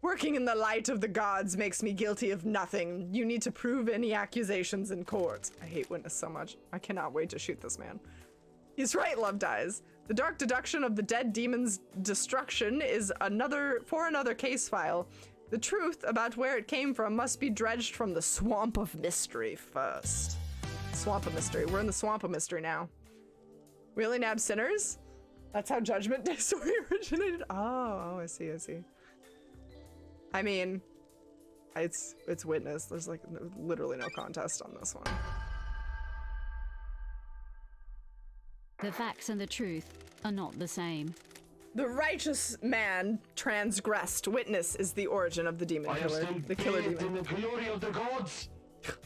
Working in the light of the gods makes me guilty of nothing. You need to prove any accusations in court. I hate Witness so much. I cannot wait to shoot this man. He's right, Love Dies. The dark deduction of the dead demon's destruction is another case file. The truth about where it came from must be dredged from the swamp of mystery first. Swamp of mystery. We're in the swamp of mystery now. We only nab sinners? That's how Judgment Day story originated? Oh, I see. I mean, it's Witness. There's like literally no contest on this one. The facts and the truth are not the same. The righteous man transgressed. Witness is the origin of the demon killer. The killer demon. In the glory of the gods.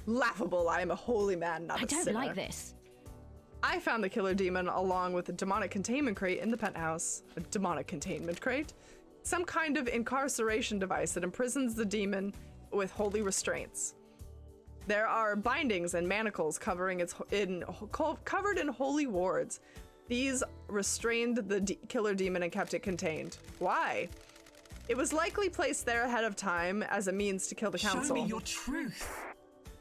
Laughable. I am a holy man, not a sinner. I don't like this. I found the killer demon along with a demonic containment crate in the penthouse. A demonic containment crate? Some kind of incarceration device that imprisons the demon with holy restraints. There are bindings and manacles covered in holy wards. These restrained the killer demon and kept it contained. Why? It was likely placed there ahead of time as a means to kill the council. Show me your truth.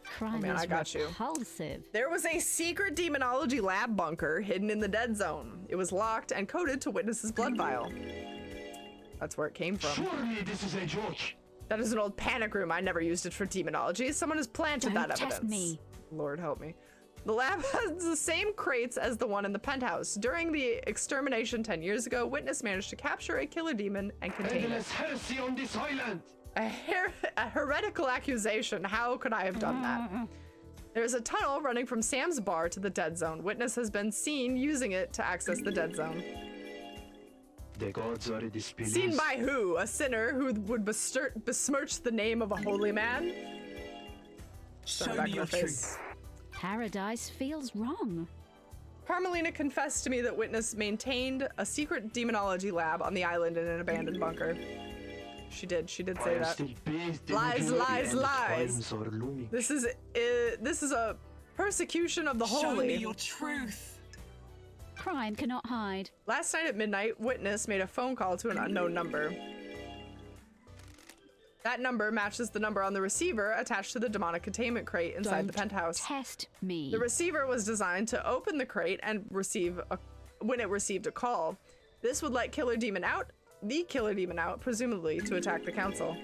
Crime man, is I got you. repulsive. There was a secret demonology lab bunker hidden in the dead zone. It was locked and coded to Witness's blood vial. That's where it came from. Surely this is a joke. That is an old panic room. I never used it for demonology. Someone has planted that Don't evidence. test me. Lord help me. The lab has the same crates as the one in the penthouse. During the extermination 10 years ago, Witness managed to capture a killer demon and contain it. Endless heresy on this island. A heretical accusation. How could I have done that? There's a tunnel running from Sam's bar to the dead zone. Witness has been seen using it to access the dead zone. The gods are displeased. Seen by who? A sinner who would besmirch the name of a holy man? Show me your truth. Paradise feels wrong. Carmelina confessed to me that Witness maintained a secret demonology lab on the island in an abandoned bunker. She did say that. Lies, lies, lies. This is a persecution of the holy. Show me your truth. Crime cannot hide. Last night at midnight, Witness made a phone call to an unknown number. That number matches the number on the receiver attached to the demonic containment crate inside the penthouse. Test me. The receiver was designed to open the crate and when it received a call. This would let the killer demon out, presumably to attack the council.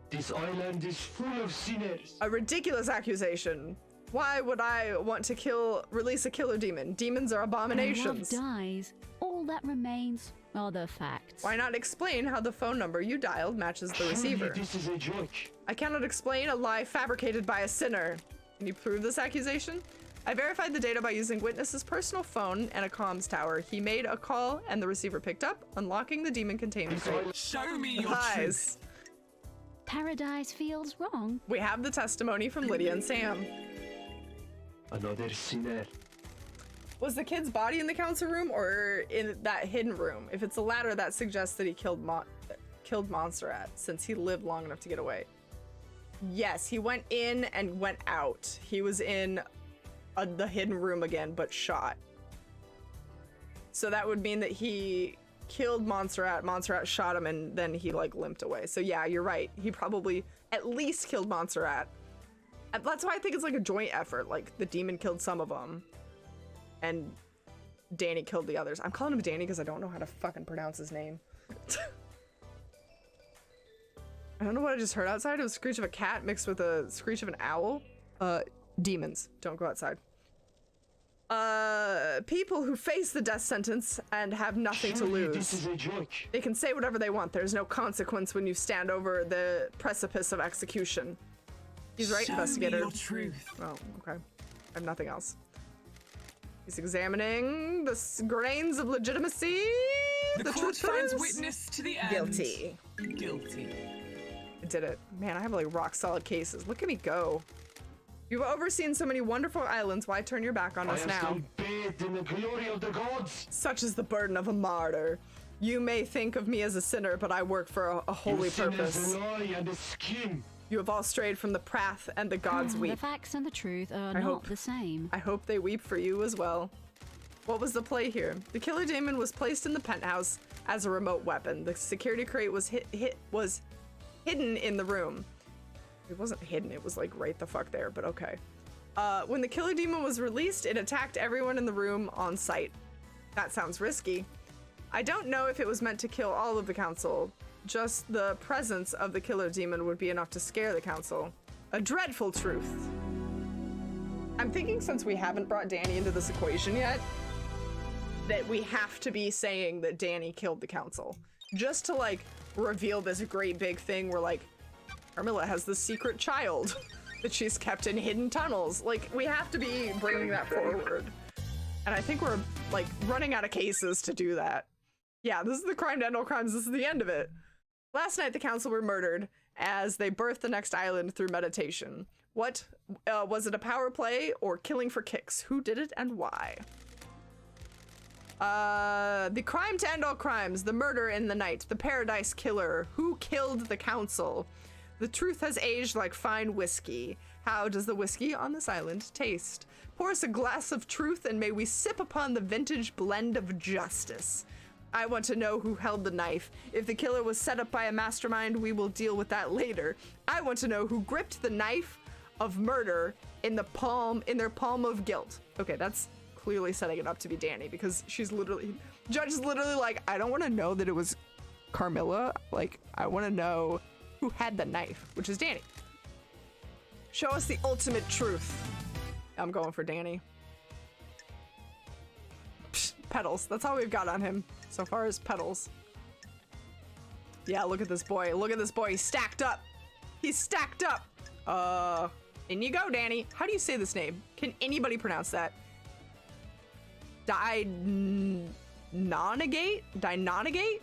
This island is full of sinners. A ridiculous accusation. Why would I want to release a killer demon? Demons are abominations. When love dies, all that remains are the facts. Why not explain how the phone number you dialed matches the receiver? This is a joke. I cannot explain a lie fabricated by a sinner. Can you prove this accusation? I verified the data by using Witness's personal phone and a comms tower. He made a call and the receiver picked up, unlocking the demon containment crate. Show me your Lies. truth. Paradise feels wrong. We have the testimony from Lydia and Sam. Another sinner. Was the kid's body in the council room or in that hidden room? If it's the latter, that suggests that he killed Montserrat since he lived long enough to get away. Yes, he went in and went out. He was in the hidden room again, but shot. So that would mean that he killed Montserrat. Montserrat shot him and then he like limped away. So yeah, you're right. He probably at least killed Montserrat. And that's why I think it's like a joint effort. Like the demon killed some of them and Danny killed the others. I'm calling him Danny because I don't know how to fucking pronounce his name. I don't know what I just heard outside. It was a screech of a cat mixed with a screech of an owl. Demons. Don't go outside. People who face the death sentence and have nothing to lose. This is a joke. They can say whatever they want. There's no consequence when you stand over the precipice of execution. He's right, investigator. Show me your truth. Oh, okay. I have nothing else. He's examining the grains of legitimacy. The court truth finds is witness to the end. guilty. Guilty. I did it. Man, I have like rock solid cases. Look at me go. You've overseen so many wonderful islands. Why turn your back on us now? I am still bathed in the glory of the gods. Such is the burden of a martyr. You may think of me as a sinner, but I work for a holy purpose. Sinners lie and a scheme. You have all strayed from the path, and the gods The weep. facts and the truth are not the same. I hope they weep for you as well. What was the play here? The killer demon was placed in the penthouse as a remote weapon. The security crate was hidden in the room. It wasn't hidden, it was like right the fuck there, but okay. When the killer demon was released, it attacked everyone in the room on sight. That sounds risky. I don't know if it was meant to kill all of the council. Just the presence of the killer demon would be enough to scare the council. A dreadful truth. I'm thinking since we haven't brought Danny into this equation yet, that we have to be saying that Danny killed the council. Just to like reveal this great big thing where like Carmilla has this secret child that she's kept in hidden tunnels. Like we have to be bringing that forward. And I think we're like running out of cases to do that. Yeah, this is the crime to end all crimes. This is the end of it. Last night, the council were murdered as they birthed the next island through meditation. What, was it a power play or killing for kicks? Who did it and why? The crime to end all crimes, the murder in the night, the paradise killer, who killed the council? The truth has aged like fine whiskey. How does the whiskey on this island taste? Pour us a glass of truth and may we sip upon the vintage blend of justice. I want to know who held the knife. If the killer was set up by a mastermind, we will deal with that later. I want to know who gripped the knife of murder in their palm of guilt. Okay, that's clearly setting it up to be Danny because she's literally, Judge is literally like, I don't want to know that it was Carmilla. Like, I want to know who had the knife, which is Danny. Show us the ultimate truth. I'm going for Danny. Psh, petals. That's all we've got on him so far as petals. Yeah, look at this boy. Look at this boy. He's stacked up. He's stacked up. In you go, Danny. How do you say this name? Can anybody pronounce that? Dinonagate? Dinonagate?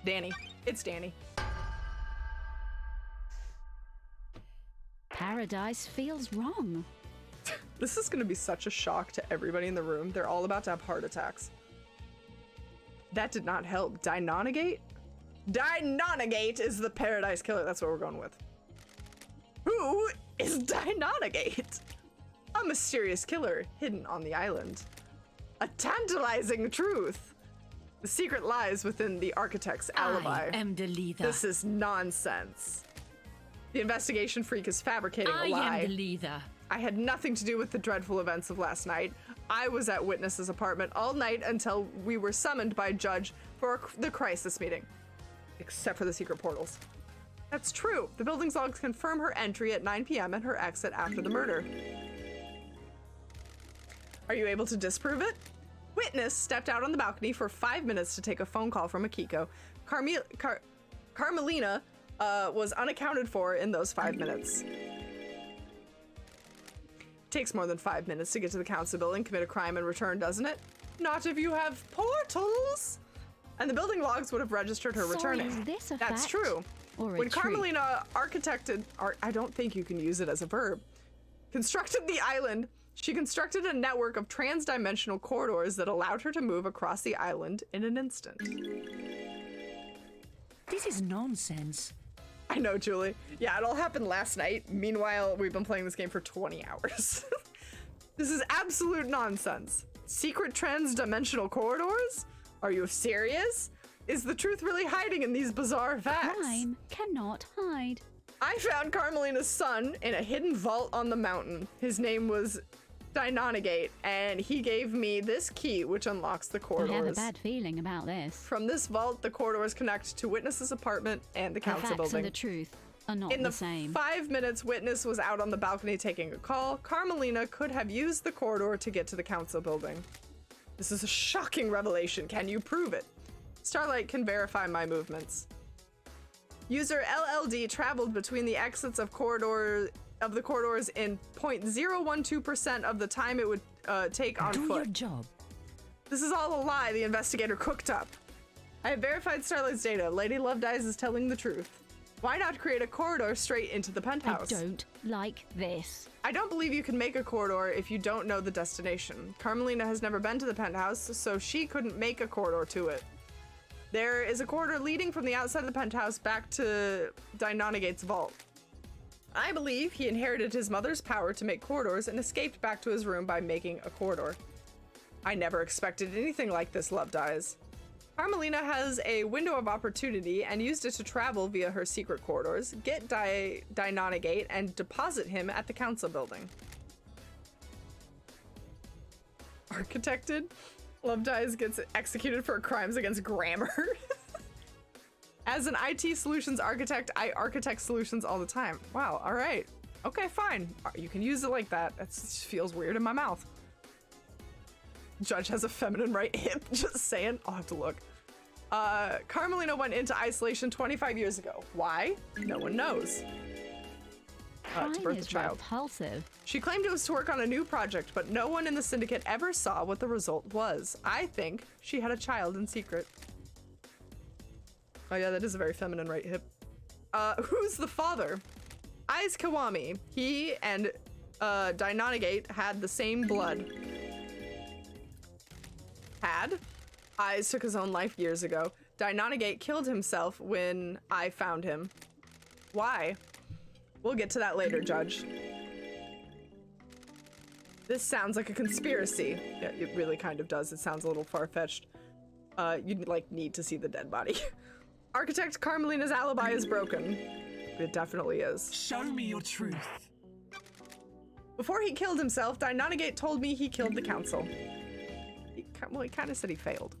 Danny. It's Danny. Paradise feels wrong. This is gonna be such a shock to everybody in the room. They're all about to have heart attacks. That did not help. Dinonagate? Dinonagate is the paradise killer. That's what we're going with. Who is Dinonagate? A mysterious killer hidden on the island. A tantalizing truth. The secret lies within the architect's alibi. I am the leader. This is nonsense. The investigation freak is fabricating a lie. I am the leader. I had nothing to do with the dreadful events of last night. I was at Witness's apartment all night until we were summoned by Judge for the crisis meeting. Except for the secret portals. That's true. The building's logs confirm her entry at 9 p.m. and her exit after the murder. Are you able to disprove it? Witness stepped out on the balcony for 5 minutes to take a phone call from Akiko. Carmelina was unaccounted for in those 5 minutes. Takes more than 5 minutes to get to the council building, commit a crime, and return, doesn't it? Not if you have portals. And the building logs would have registered her returning. Is this a That's fact true. or a When truth? Carmelina architected, I don't think you can use it as a verb, constructed the island, she constructed a network of trans-dimensional corridors that allowed her to move across the island in an instant. This is nonsense. I know, Julie. Yeah, it all happened last night. Meanwhile, we've been playing this game for 20 hours. This is absolute nonsense. Secret trans-dimensional corridors? Are you serious? Is the truth really hiding in these bizarre facts? Crime cannot hide. I found Carmelina's son in a hidden vault on the mountain. His name was Dinonagate, and he gave me this key, which unlocks the corridors. I have a bad feeling about this. From this vault, the corridors connect to Witness's apartment and the council The facts building. and the truth are not In the the same. 5 minutes Witness was out on the balcony taking a call, Carmelina could have used the corridor to get to the council building. This is a shocking revelation. Can you prove it? Starlight can verify my movements. User LLD traveled between the exits of the corridors in 0.012% of the time it would take on Do foot. your job. This is all a lie the investigator cooked up. I have verified Starlight's data. Lady Lovedeyes is telling the truth. Why not create a corridor straight into the penthouse? I don't like this. I don't believe you can make a corridor if you don't know the destination. Carmelina has never been to the penthouse, so she couldn't make a corridor to it. There is a corridor leading from the outside of the penthouse back to Dinonagate's vault. I believe he inherited his mother's power to make corridors and escaped back to his room by making a corridor. I never expected anything like this, Lovedeyes. Carmelina has a window of opportunity and used it to travel via her secret corridors, get Dinonagate, and deposit him at the council building. Architected? Love Dies gets executed for crimes against grammar. As an IT solutions architect, I architect solutions all the time. Wow, all right. Okay, fine. You can use it like that. It feels weird in my mouth. Judge has a feminine right hip, just saying. I'll have to look. Carmelina went into isolation 25 years ago. Why? No one knows. To birth a child. Repulsive. She claimed it was to work on a new project, but no one in the syndicate ever saw what the result was. I think she had a child in secret. Oh yeah, that is a very feminine right hip. Who's the father? Aiz Kiwami. He and Deinonegate had the same blood. Aiz took his own life years ago. Deinonegate killed himself when I found him. Why? We'll get to that later, Judge. This sounds like a conspiracy. Yeah, it really kind of does. It sounds a little far-fetched. You'd like need to see the dead body. Architect Carmelina's alibi is broken. It definitely is. Show me your truth. Before he killed himself, Deinonegate told me he killed the council. Well, he kind of said he failed.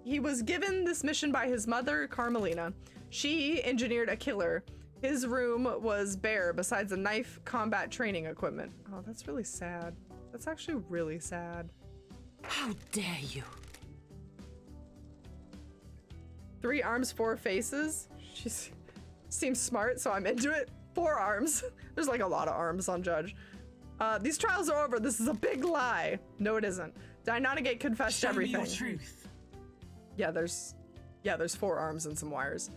He was given this mission by his mother, Carmelina. She engineered a killer. His room was bare besides a knife, combat training equipment. Oh, that's really sad. That's actually really sad. How dare you? 3 arms, 4 faces. She seems smart, so I'm into it. 4 arms. There's like a lot of arms on Judge. These trials are over. This is a big lie. No, it isn't. Deinonegate confessed everything. Show me your truth. Yeah, there's 4 arms and some wires.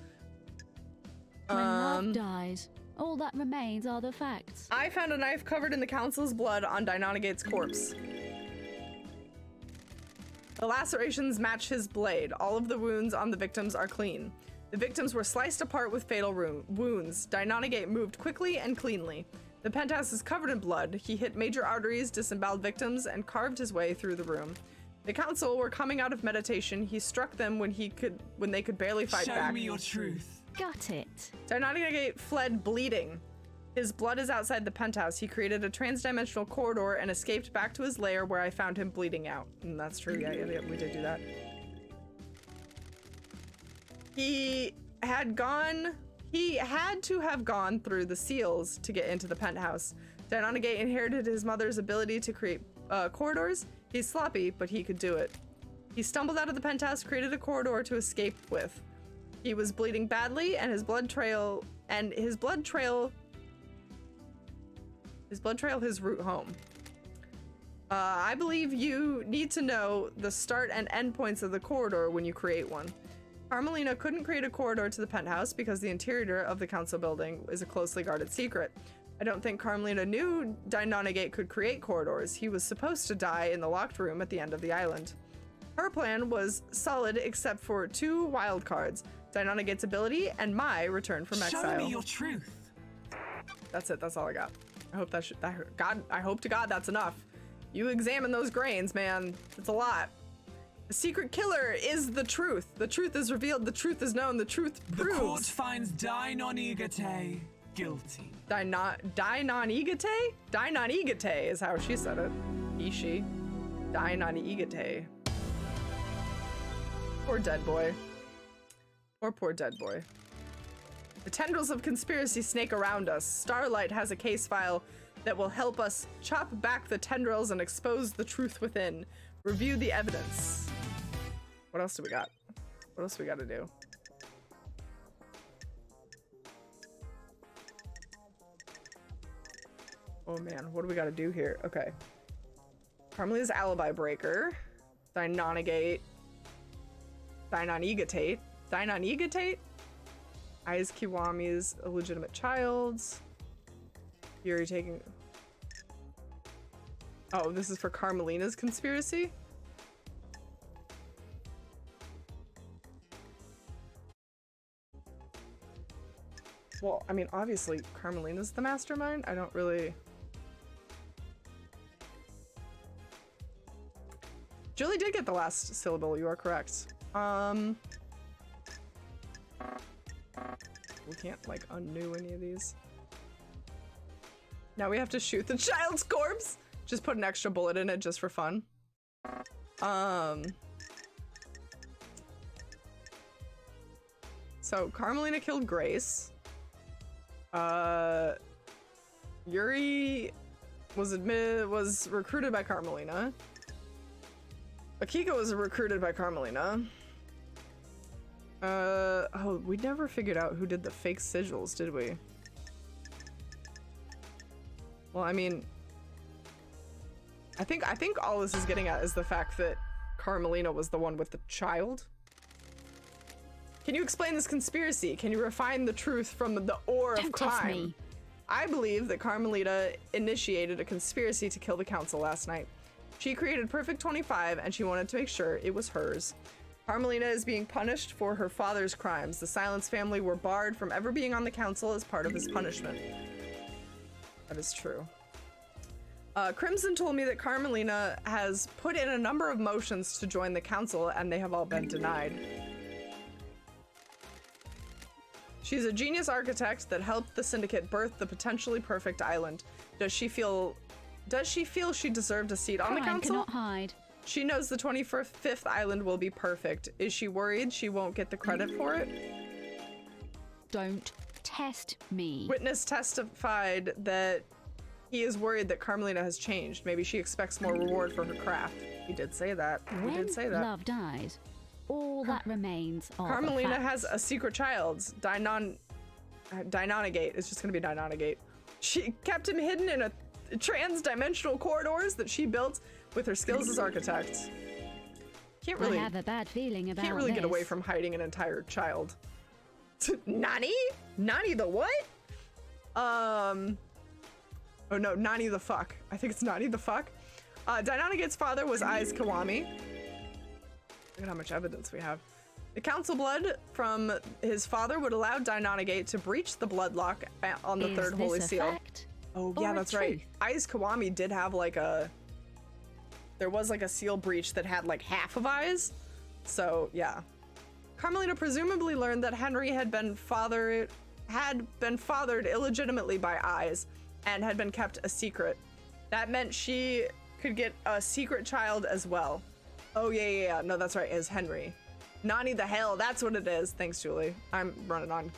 When love dies, all that remains are the facts. I found a knife covered in the council's blood on Deinonegate's corpse. The lacerations match his blade. All of the wounds on the victims are clean. The victims were sliced apart with fatal wounds. Deinonegate moved quickly and cleanly. The penthouse is covered in blood. He hit major arteries, disemboweled victims, and carved his way through the room. The council were coming out of meditation. He struck them when they could barely fight back. Show me your truth. Got it. Deinonegate fled bleeding. His blood is outside the penthouse. He created a transdimensional corridor and escaped back to his lair where I found him bleeding out. And that's true. Yeah, we did do that. He had to have gone through the seals to get into the penthouse. Deinonegate inherited his mother's ability to create corridors. He's sloppy, but he could do it. He stumbled out of the penthouse, created a corridor to escape with. He was bleeding badly, and his blood trailed his route home. I believe you need to know the start and end points of the corridor when you create one. Carmelina couldn't create a corridor to the penthouse because the interior of the council building is a closely guarded secret. I don't think Carmelina knew Deinonegate could create corridors. He was supposed to die in the locked room at the end of the island. Her plan was solid except for 2 wild cards, Deinonegate's ability and my return from exile. Show me your truth. That's it. That's all I got. I hope I hope to God that's enough. You examine those grains, man. It's a lot. The secret killer is the truth. The truth is revealed. The truth is known. The truth proves. The court finds Deinonegate guilty. Deinonegate? Deinonegate is how she said it. She. Deinonegate. Poor dead boy. Poor dead boy. The tendrils of conspiracy snake around us. Starlight has a case file that will help us chop back the tendrils and expose the truth within. Review the evidence. What else do we got? What else we got to do? Oh man, what do we got to do here? Okay. Carmelina's alibi breaker. Deinonegate. Aiz Kiwami's illegitimate child. Yuri taking... Oh, this is for Carmelina's conspiracy? Well, I mean, obviously, Carmelina's the mastermind. I don't really... Julie did get the last syllable, you are correct. We can't, like, undo any of these. Now we have to shoot the child's corpse? Just put an extra bullet in it just for fun. So Carmelina killed Grace. Yuri was recruited by Carmelina. Akiko was recruited by Carmelina. Oh, we never figured out who did the fake sigils, did we? Well, I mean, I think all this is getting at is the fact that Carmelina was the one with the child. Can you explain this conspiracy? Can you refine the truth from the ore of crime? Me. I believe that Carmelita initiated a conspiracy to kill the council last night. She created Perfect 25 and she wanted to make sure it was hers. Carmelita is being punished for her father's crimes. The Silence family were barred from ever being on the council as part of his punishment. That is true. Crimson told me that Carmelina has put in a number of motions to join the council and they have all been denied. She's a genius architect that helped the syndicate birth the potentially perfect island. Does she feel she deserved a seat on the council? Cannot hide. She knows the 25th island will be perfect. Is she worried she won't get the credit for it? Don't test me. Witness testified that he is worried that Carmelina has changed. Maybe she expects more reward for her craft. He did say that. He did say that. When love dies, all that remains are Carmelina the has a secret child. Deinonagate. It's just gonna be Deinonagate. She kept him hidden in a trans-dimensional corridors that she built with her skills as architect. Can't really I have a bad feeling about Can't really get away this. from hiding an entire child. Nani? Nani the what? Oh no, Nani the fuck. I think it's Nani the fuck. Deinonagate's father was Aiz Kiwami. Look at how much evidence we have. The council blood from his father would allow Deinonagate to breach the bloodlock on the third holy seal. Fact? Oh yeah, that's right. Aiz Kiwami did have like there was like a seal breach that had like half of eyes. So yeah. Carmelita presumably learned that Henry had been fathered illegitimately by Aiz and had been kept a secret. That meant she could get a secret child as well. Oh yeah. No, that's right, as Henry. Nani the hell, that's what it is. Thanks, Julie. I'm running on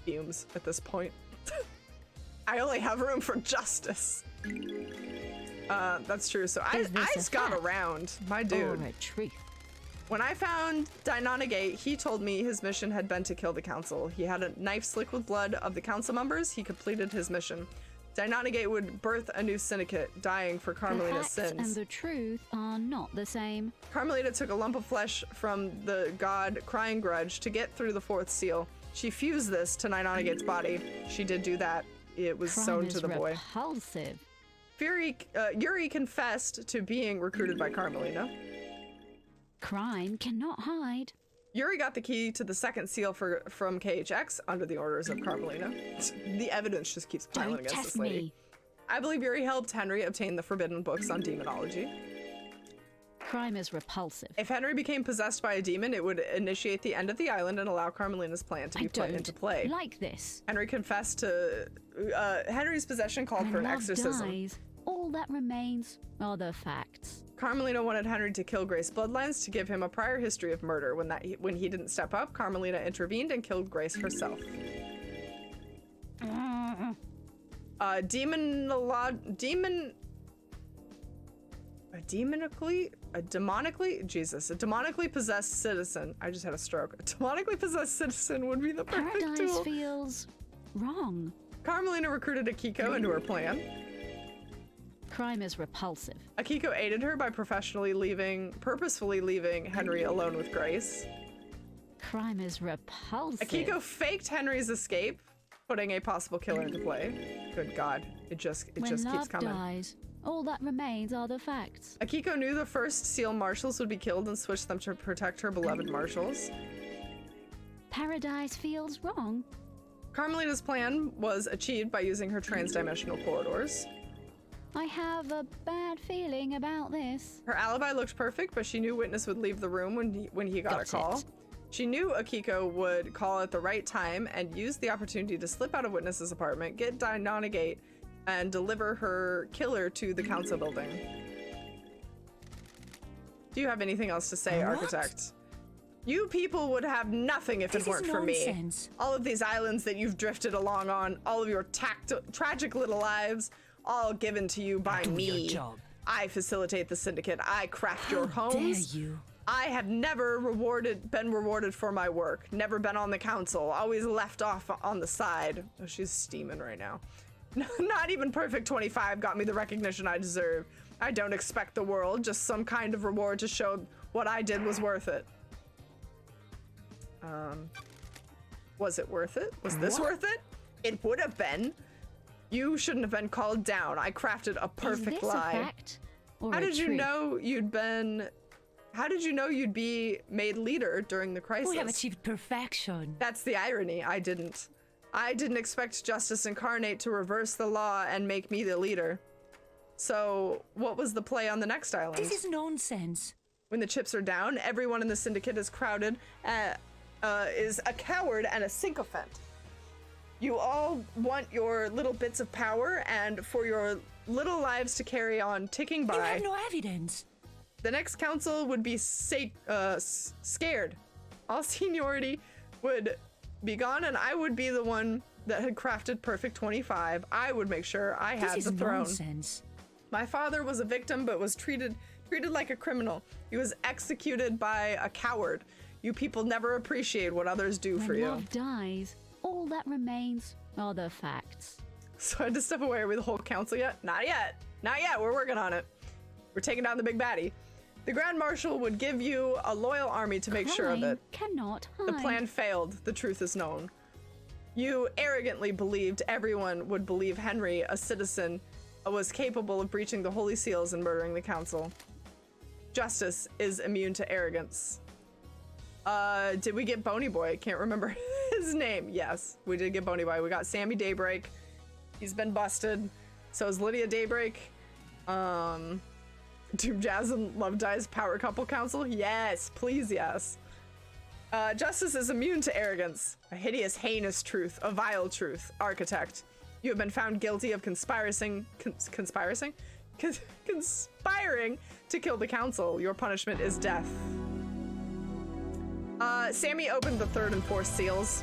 fumes at this point. I only have room for justice. That's true. So I got around, my dude. Or a truth? When I found Deinonagate, he told me his mission had been to kill the council. He had a knife slick with blood of the council members. He completed his mission. Deinonagate would birth a new syndicate, dying for Carmelita's The facts sins. and the truth are not the same. Carmelita took a lump of flesh from the god Crying Grudge to get through the fourth seal. She fused this to Deinonagate's body. She did do that. It was sewn to the boy. Repulsive. Yuri confessed to being recruited by Carmelina. Crime cannot hide. Yuri got the key to the second seal from KHX under the orders of Carmelina. The evidence just keeps piling Don't against test this lady. me. I believe Yuri helped Henry obtain the forbidden books on demonology. Crime is repulsive. If Henry became possessed by a demon, it would initiate the end of the island and allow Carmelina's plan to be put into play. Like this. Henry confessed to Henry's possession called for an love exorcism. dies, all that remains are the facts. Carmelina wanted Henry to kill Grace bloodlines to give him a prior history of murder. When he didn't step up, Carmelina intervened and killed Grace herself. A demonically possessed citizen. I just had a stroke. A demonically possessed citizen would be the perfect Paradise tool. feels wrong. Carmelina recruited Akiko into her plan. Crime is repulsive. Akiko aided her by purposefully leaving Henry alone with Grace. Crime is repulsive. Akiko faked Henry's escape, putting a possible killer into play. Good God, it just keeps coming. When love dies, all that remains are the facts. Akiko knew the first seal marshals would be killed and switched them to protect her beloved marshals. Paradise feels wrong. Carmelita's plan was achieved by using her trans-dimensional corridors. I have a bad feeling about this. Her alibi looked perfect, but she knew Witness would leave the room when he got a call. She knew Akiko would call at the right time and use the opportunity to slip out of Witness's apartment, get Deinonagate, and deliver her killer to the council building. Do you have anything else to say, What? Architect? You people would have nothing if This it weren't is for me. nonsense. All of these islands that you've drifted along on, all of your tragic little lives, all given to you by Do me. your job. I facilitate the syndicate. I craft your How homes. dare you? I have never been rewarded for my work. Never been on the council. Always left off on the side. Oh, she's steaming right now. Not even Perfect 25 got me the recognition I deserve. I don't expect the world, just some kind of reward to show what I did was worth it. Was it worth it? Was this What? worth it? It would have been. You shouldn't have been called down. I crafted a perfect Is this lie. a fact or How a did you truth? know you'd been? How did you know you'd be made leader during the crisis? We have achieved perfection. That's the irony. I didn't expect Justice Incarnate to reverse the law and make me the leader. So, what was the play on the next island? This is nonsense. When the chips are down, everyone in the syndicate is crowded, is a coward and a sycophant. You all want your little bits of power and for your little lives to carry on ticking by. You have no evidence. The next council would be scared. All seniority would be gone, and I would be the one that had crafted Perfect 25. I would make sure I had This the is throne. nonsense. My father was a victim, but was treated like a criminal. He was executed by a coward. You people never appreciate what others do When for you. love dies, all that remains are the facts. So I had to step away. Are we the whole council yet? Not yet. Not yet. We're working on it. We're taking down the big baddie. The Grand Marshal would give you a loyal army to make sure of Crime it. cannot hide. The plan failed. The truth is known. You arrogantly believed everyone would believe Henry, a citizen, was capable of breaching the holy seals and murdering the council. Justice is immune to arrogance. Did we get Boney Boy? Can't remember his name. Yes, we did get Boney Boy. We got Sammy Daybreak. He's been busted. So is Lydia Daybreak. Doom Jazz and Love Dies Power Couple Council? Yes, please, yes. Justice is immune to arrogance. A hideous, heinous truth. A vile truth. Architect. You have been found guilty of conspiring to kill the council. Your punishment is death. Sammy opened the 3rd and 4th seals.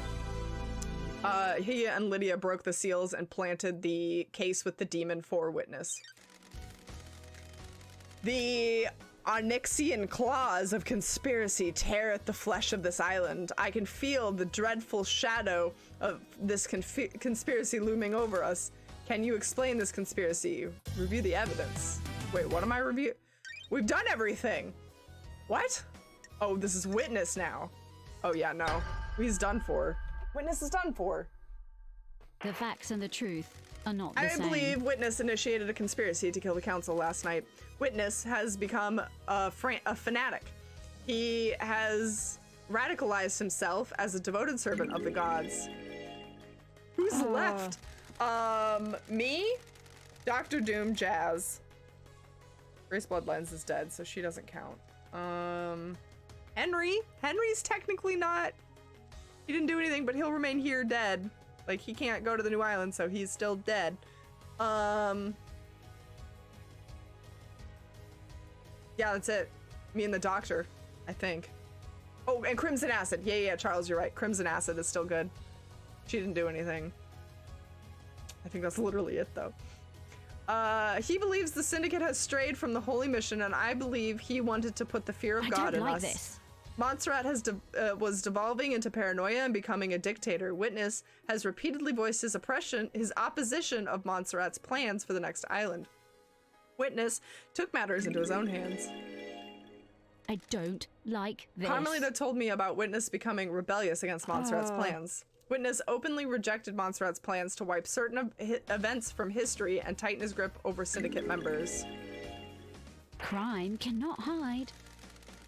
He and Lydia broke the seals and planted the case with the demon for witness. The Onyxian claws of conspiracy tear at the flesh of this island. I can feel the dreadful shadow of this conspiracy looming over us. Can you explain this conspiracy? Review the evidence. Wait, what am I reviewing? We've done everything. What? Oh, this is witness now. Oh yeah, no. He's done for. Witness is done for. The facts and the truth are not the I same. believe Witness initiated a conspiracy to kill the council last night. Witness has become a fanatic. He has radicalized himself as a devoted servant of the gods. Who's left? Me, Dr. Doom, Jazz. Grace Bloodlines is dead, so she doesn't count. Henry's technically not. He didn't do anything, but he'll remain here dead. Like, he can't go to the new island, so he's still dead. Yeah, that's it. Me and the doctor, I think. Oh, and Crimson Acid. Yeah, Charles, you're right. Crimson Acid is still good. She didn't do anything. I think that's literally it, though. He believes the Syndicate has strayed from the holy mission, and I believe he wanted to put the fear of God in us. This. Montserrat was devolving into paranoia and becoming a dictator. Witness has repeatedly voiced his opposition of Montserrat's plans for the next island. Witness took matters into his own hands. I don't like this. Carmelita told me about Witness becoming rebellious against Montserrat's plans. Witness openly rejected Montserrat's plans to wipe certain events from history and tighten his grip over Syndicate members. Crime cannot hide.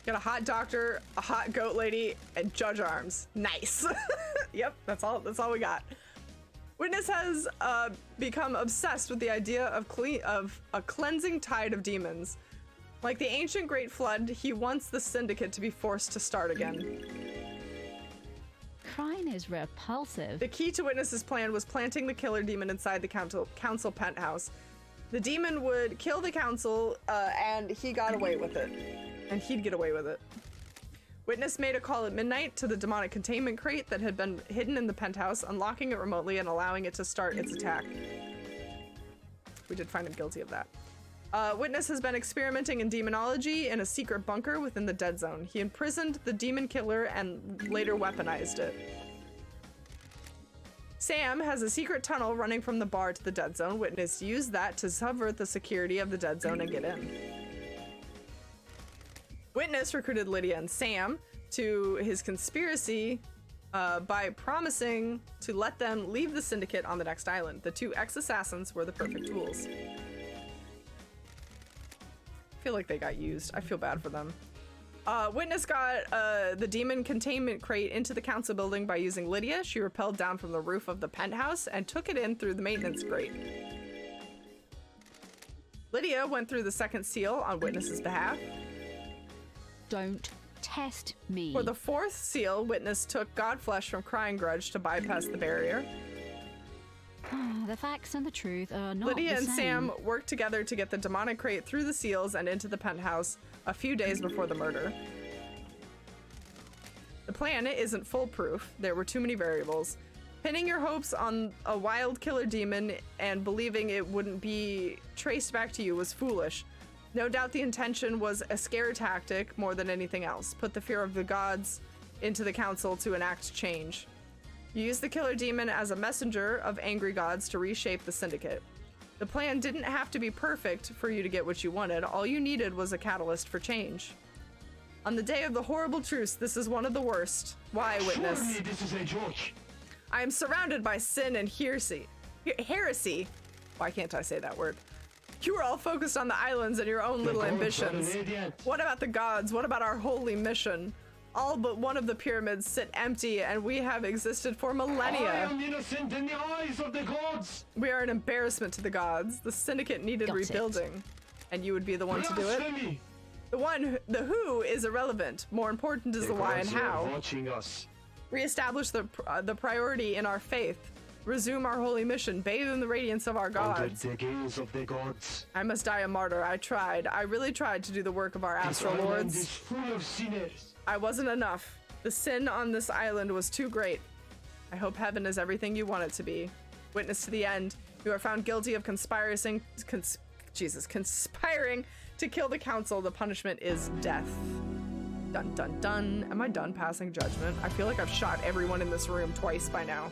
Got a hot doctor, a hot goat lady, and Judge Arms. Nice. Yep, that's all we got. Witness has become obsessed with the idea of a cleansing tide of demons. Like the ancient Great Flood, he wants the Syndicate to be forced to start again. Crime is repulsive. The key to Witness's plan was planting the killer demon inside the council penthouse. The demon would kill the council, and he got away with it. And he'd get away with it. Witness made a call at midnight to the demonic containment crate that had been hidden in the penthouse, unlocking it remotely and allowing it to start its attack. We did find him guilty of that. Witness has been experimenting in demonology in a secret bunker within the dead zone. He imprisoned the demon killer and later weaponized it. Sam has a secret tunnel running from the bar to the dead zone. Witness used that to subvert the security of the dead zone and get in. Witness recruited Lydia and Sam to his conspiracy by promising to let them leave the syndicate on the next island. The two ex-assassins were the perfect tools. I feel like they got used. I feel bad for them. Witness got the demon containment crate into the council building by using Lydia. She rappelled down from the roof of the penthouse and took it in through the maintenance grate. Lydia went through the second seal on Witness's behalf. Don't test me. For the fourth seal, Witness took Godflesh from Crying Grudge to bypass the barrier. The facts and the truth are not Lydia the and same. Sam worked together to get the demonic crate through the seals and into the penthouse a few days before the murder. The plan isn't foolproof. There were too many variables. Pinning your hopes on a wild killer demon and believing it wouldn't be traced back to you was foolish. No doubt the intention was a scare tactic more than anything else. Put the fear of the gods into the council to enact change. You used the killer demon as a messenger of angry gods to reshape the syndicate. The plan didn't have to be perfect for you to get what you wanted. All you needed was a catalyst for change. On the day of the horrible truce, this is one of the worst. Why, Witness? Surely this is a joke. I am surrounded by sin and heresy. Why can't I say that word? You are all focused on the islands and your own little ambitions. What about the gods? What about our holy mission? All but one of the pyramids sit empty, and we have existed for millennia. I am innocent in the eyes of the gods. We are an embarrassment to the gods. The syndicate needed rebuilding, and you would be the one to do it. Blasphemy. The who is irrelevant. More important is the why and gods are how. watching us. Reestablish the priority in our faith. Resume our holy mission. Bathe in the radiance of our gods. Under the gaze of the gods. I must die a martyr. I tried. I really tried to do the work of our astral This island lords. is full of sinners. I wasn't enough. The sin on this island was too great. I hope heaven is everything you want it to be. Witness to the end. You are found guilty of conspiring to kill the council. The punishment is death. Dun dun dun. Am I done passing judgment? I feel like I've shot everyone in this room twice by now.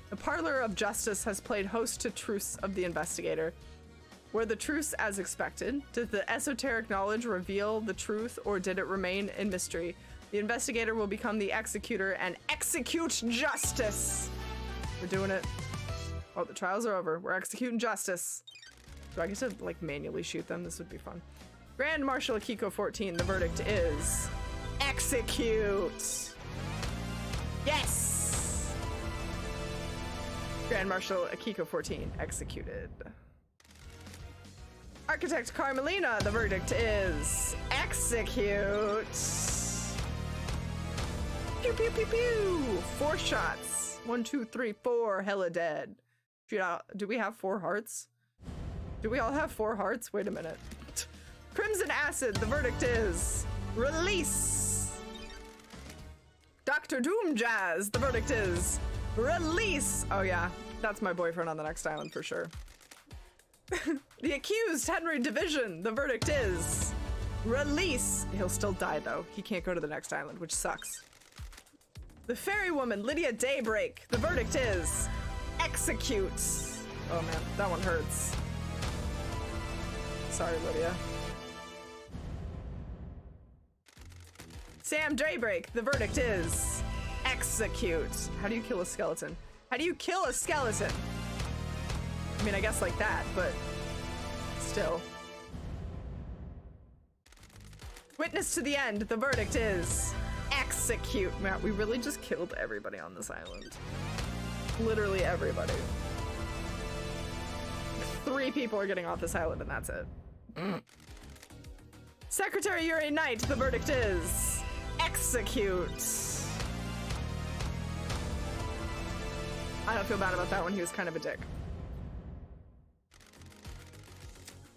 The Parlor of Justice has played host to Truce of the Investigator. Were the truths as expected? Did the esoteric knowledge reveal the truth, or did it remain in mystery? The investigator will become the executor and execute justice. We're doing it. Oh, the trials are over. We're executing justice. Do I get to, like, manually shoot them? This would be fun. Grand Marshal Akiko 14, the verdict is... execute! Yes! Grand Marshal Akiko 14, executed. Architect Carmelina, the verdict is execute. Pew pew pew pew. 4 shots. 1, 2, 3, 4. Hella dead. Do we have 4 hearts? Do we all have 4 hearts? Wait a minute. Crimson Acid, the verdict is release. Dr. Doom Jazz, the verdict is release. Oh yeah, that's my boyfriend on the next island for sure. The accused, Henry Division, the verdict is release. He'll still die though. He can't go to the next island, which sucks. The fairy woman, Lydia Daybreak, the verdict is execute. Oh man, that one hurts. Sorry, Lydia. Sam Daybreak, the verdict is execute. How do you kill a skeleton? How do you kill a skeleton? I mean, I guess like that, but still. Witness to the end, the verdict is execute. Man, we really just killed everybody on this island. Literally everybody. 3 people are getting off this island and that's it. Secretary Yuri Knight, the verdict is execute. I don't feel bad about that one. He was kind of a dick.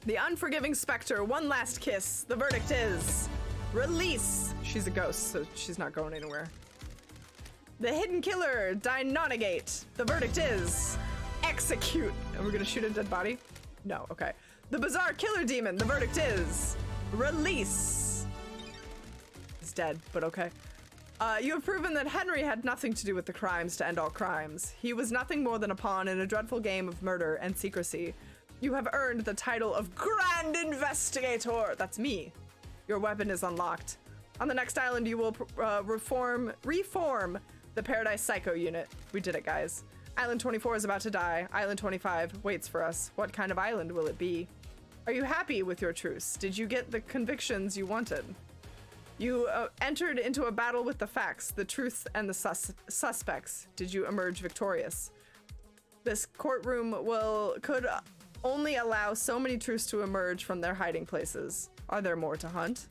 The unforgiving specter, one last kiss. The verdict is release. She's a ghost, so she's not going anywhere. The hidden killer, interrogate. The verdict is execute. And we're gonna shoot a dead body? No, okay. The bizarre killer demon. The verdict is release. He's dead, but okay. You have proven that Henry had nothing to do with the crimes to end all crimes. He was nothing more than a pawn in a dreadful game of murder and secrecy. You have earned the title of Grand Investigator. That's me. Your weapon is unlocked. On the next island, you will reform the Paradise Psycho unit. We did it, guys. Island 24 is about to die. Island 25 waits for us. What kind of island will it be? Are you happy with your truce? Did you get the convictions you wanted? You entered into a battle with the facts, the truth, and the suspects. Did you emerge victorious? This courtroom could only allow so many truths to emerge from their hiding places. Are there more to hunt?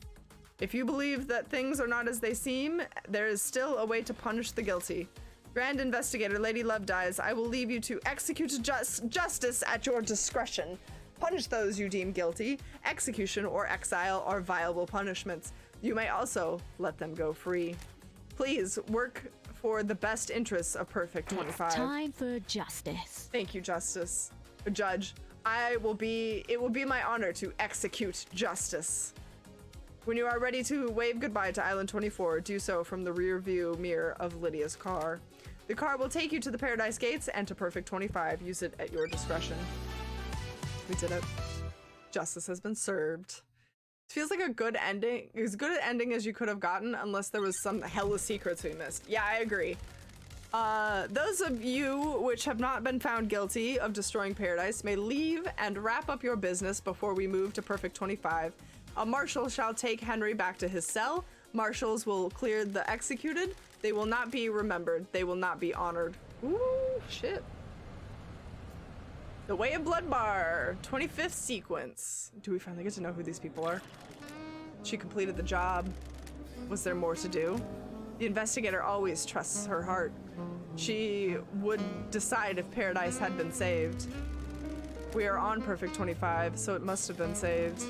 If you believe that things are not as they seem, there is still a way to punish the guilty. Grand Investigator Lady Love Dies, I will leave you to execute justice at your discretion. Punish those you deem guilty. Execution or exile are viable punishments. You may also let them go free. Please work for the best interests of Perfect 25. It's time for justice. Thank you, Justice. Judge, it will be my honor to execute justice. When you are ready to wave goodbye to Island 24, do so from the rear view mirror of Lydia's car. The car will take you to the Paradise Gates and to Perfect 25. Use it at your discretion. We did it. Justice has been served. It feels like a good ending. As good an ending as you could have gotten, unless there was some hella secrets we missed. Yeah, I agree. Those of you which have not been found guilty of destroying Paradise may leave and wrap up your business before we move to Perfect 25. A marshal shall take Henry back to his cell. Marshals will clear the executed. They will not be remembered. They will not be honored. Ooh, shit. The Way of Blood Bar, 25th sequence. Do we finally get to know who these people are? She completed the job. Was there more to do? The investigator always trusts her heart. She would decide if Paradise had been saved. We are on Perfect 25, so it must have been saved.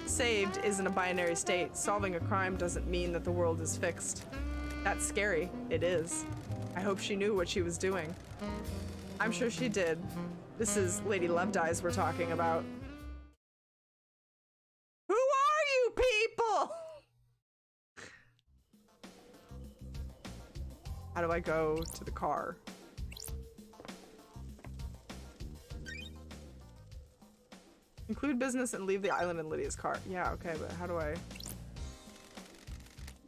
Saved isn't a binary state. Solving a crime doesn't mean that the world is fixed. That's scary. It is. I hope she knew what she was doing. I'm sure she did. This is Lady Love Dies we're talking about. Who are you people? How do I go to the car? Include business and leave the island in Lydia's car. Yeah, okay, but how do I...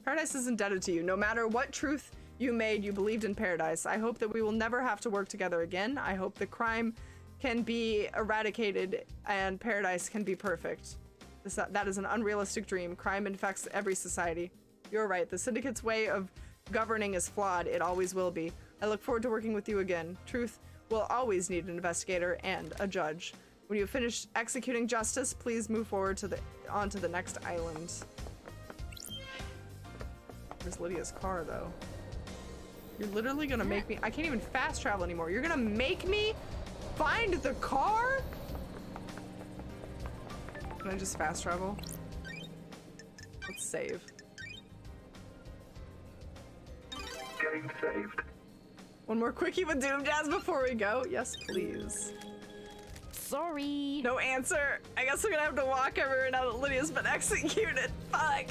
Paradise is indebted to you. No matter what truth you made, you believed in Paradise. I hope that we will never have to work together again. I hope the crime can be eradicated and Paradise can be perfect. That is an unrealistic dream. Crime infects every society. You're right. The Syndicate's way of governing is flawed. It always will be. I look forward to working with you again. Truth will always need an investigator and a judge. When you finish executing justice, please move forward onto the next island. Where's Lydia's car, though? You're literally gonna make me... I can't even fast travel anymore. You're gonna make me find the car? Can I just fast travel? Let's save. Getting saved. One more quickie with Doom Jazz before we go. Yes, please. Sorry. No answer. I guess I'm gonna have to walk everywhere now that Lydia's been executed. Fuck.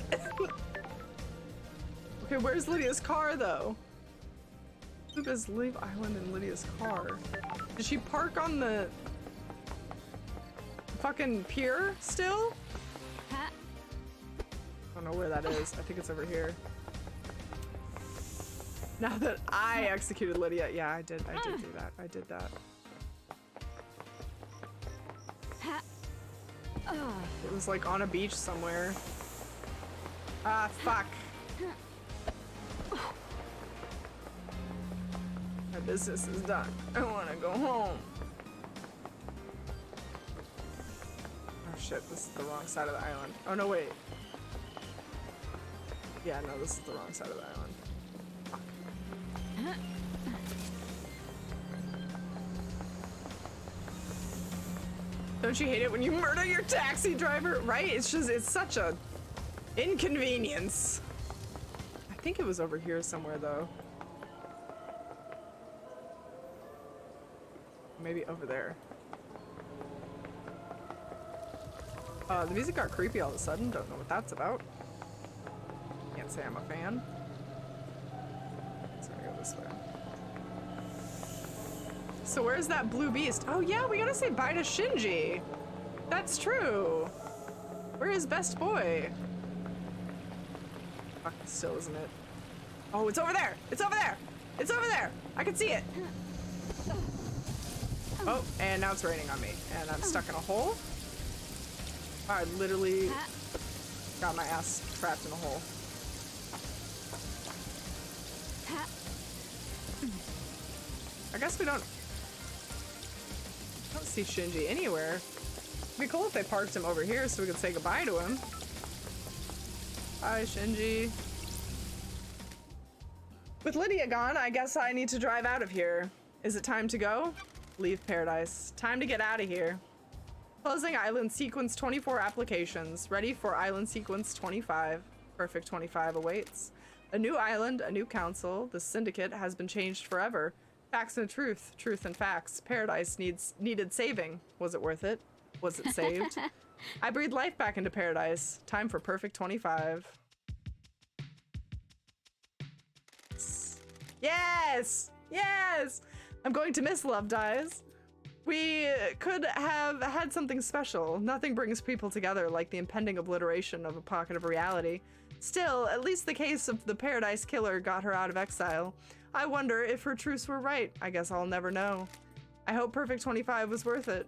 Okay, where's Lydia's car, though? Who does leave island in Lydia's car? Did she park on the fucking pier still? Ha. I don't know where that is. I think it's over here. Now that I executed Lydia. Yeah, I did do that. I did that. Ha. It was like on a beach somewhere. Ah, fuck. My business is done. I want to go home. Oh shit, this is the wrong side of the island. Oh no, wait. Yeah, no, this is the wrong side of the island. Fuck. Don't you hate it when you murder your taxi driver? Right? It's just, it's such a inconvenience. I think it was over here somewhere though. Maybe over there. The music got creepy all of a sudden. Don't know what that's about. Can't say I'm a fan. So I'm gonna go this way. So where's that blue beast? Oh yeah, we gotta say bye to Shinji. That's true. Where is best boy? Fuck, still isn't it? Oh, it's over there! It's over there! It's over there! I can see it! Oh, and now it's raining on me. And I'm stuck in a hole. I literally got my ass trapped in a hole. I guess we don't see Shinji anywhere. It'd be cool if they parked him over here so we could say goodbye to him. Bye, Shinji. With Lydia gone, I guess I need to drive out of here. Is it time to go? Leave paradise. Time to get out of here. Closing island sequence 24 applications. Ready for island sequence 25. Perfect 25 awaits. A new island, a new council. The syndicate has been changed forever. Facts and truth. Truth and facts. Paradise needed saving. Was it worth it? Was it saved? I breathed life back into paradise. Time for perfect 25. Yes! Yes! I'm going to miss Love Dies. We could have had something special. Nothing brings people together like the impending obliteration of a pocket of reality. Still, at least the case of the Paradise Killer got her out of exile. I wonder if her truths were right. I guess I'll never know. I hope Perfect 25 was worth it.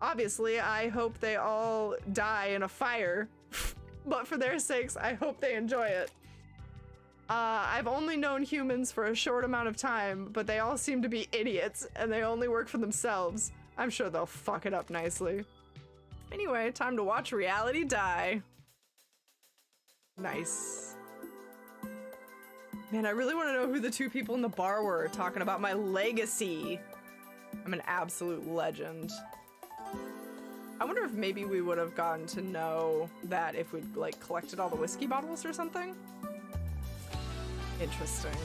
Obviously, I hope they all die in a fire. But for their sakes, I hope they enjoy it. I've only known humans for a short amount of time, but they all seem to be idiots, and they only work for themselves. I'm sure they'll fuck it up nicely. Anyway, time to watch reality die. Nice. Man, I really want to know who the two people in the bar were talking about my legacy. I'm an absolute legend. I wonder if maybe we would have gotten to know that if we'd like collected all the whiskey bottles or something. Interesting.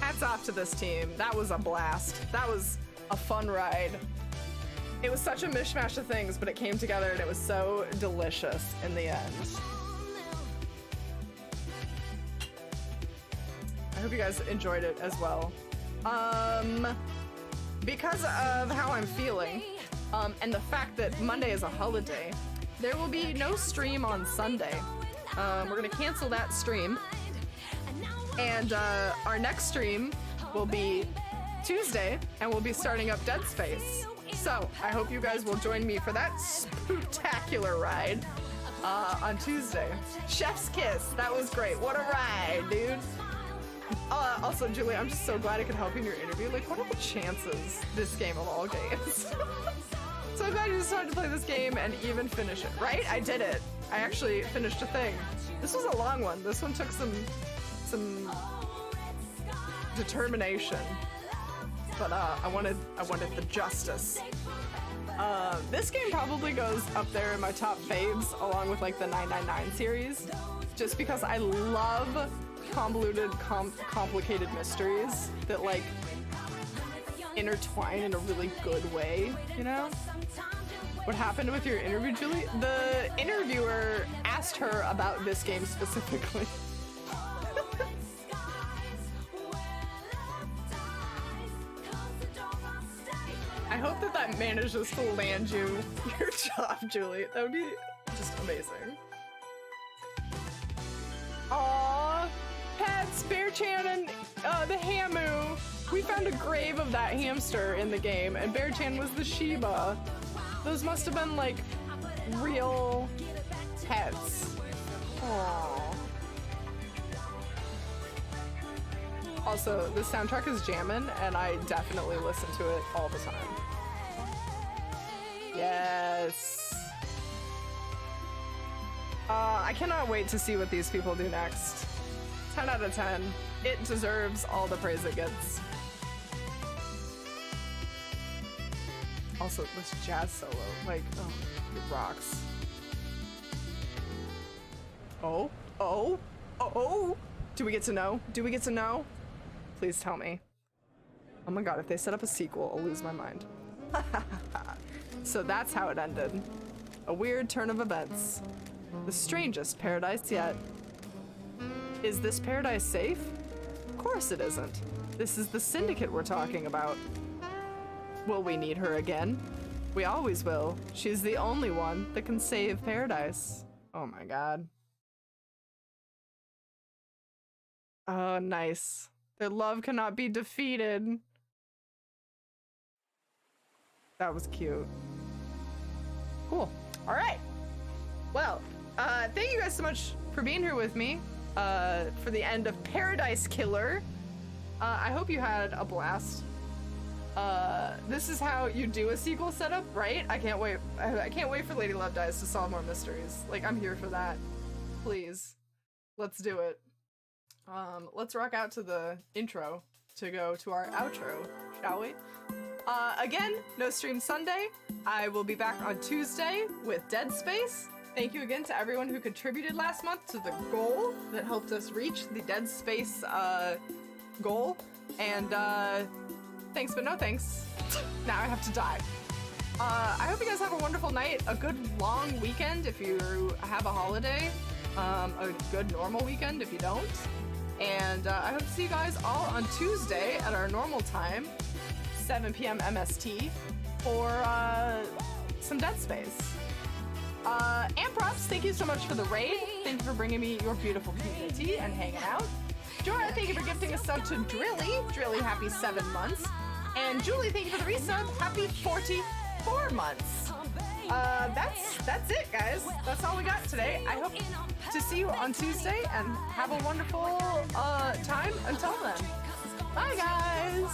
Hats off to this team. That was a blast. That was a fun ride. It was such a mishmash of things, but it came together and it was so delicious in the end. I hope you guys enjoyed it as well. Because of how I'm feeling, and the fact that Monday is a holiday, there will be no stream on Sunday. We're gonna cancel that stream. And our next stream will be Tuesday, and we'll be starting up Dead Space. So I hope you guys will join me for that spectacular ride on Tuesday. Chef's kiss, that was great. What a ride, dude. Also, Julie, I'm just so glad I could help you in your interview. Like, what are the chances this game of all games? So glad you decided to play this game and even finish it, right? I did it. I actually finished a thing. This was a long one. This one took some determination, but I wanted the justice. This game probably goes up there in my top faves, along with like the 999 series, just because I love convoluted, complicated mysteries that like intertwine in a really good way, you know? What happened with your interview, Julie? The interviewer asked her about this game specifically. I hope that manages to land you your job, Julie. That would be just amazing. Aww, pets, Bear-chan and the Hamu. We found a grave of that hamster in the game, and Bear-chan was the Shiba. Those must have been like real pets. Aww. Also, the soundtrack is jammin', and I definitely listen to it all the time. Yes. I cannot wait to see what these people do next. 10 out of 10. It deserves all the praise it gets. Also, this jazz solo, like, oh, it rocks. Oh, oh, oh! Do we get to know? Do we get to know? Please tell me. Oh my god, if they set up a sequel, I'll lose my mind. So that's how it ended. A weird turn of events. The strangest paradise yet. Is this paradise safe? Of course it isn't. This is the syndicate we're talking about. Will we need her again? We always will. She's the only one that can save paradise. Oh my god. Oh, nice. Their love cannot be defeated. That was cute. Cool. All right. Well, thank you guys so much for being here with me for the end of Paradise Killer. I hope you had a blast. This is how you do a sequel setup, right? I can't wait. I can't wait for Lady Love Dies to solve more mysteries. Like, I'm here for that. Please. Let's do it. Let's rock out to the intro to go to our outro, shall we? Again, no stream Sunday. I will be back on Tuesday with Dead Space. Thank you again to everyone who contributed last month to the goal that helped us reach the Dead Space goal. And thanks but no thanks. Now I have to die. I hope you guys have a wonderful night, a good long weekend if you have a holiday, a good normal weekend if you don't. And I hope to see you guys all on Tuesday at our normal time, 7 p.m. MST, for some Dead Space. Amprops, thank you so much for the raid. Thank you for bringing me your beautiful community and hanging out. Jorah, thank you for gifting a sub to Drilly. Drilly, happy 7 months. And Julie, thank you for the resub. Happy 44 months. That's it, guys. That's all we got today. I hope to see you on Tuesday and have a wonderful time until then. Bye, guys.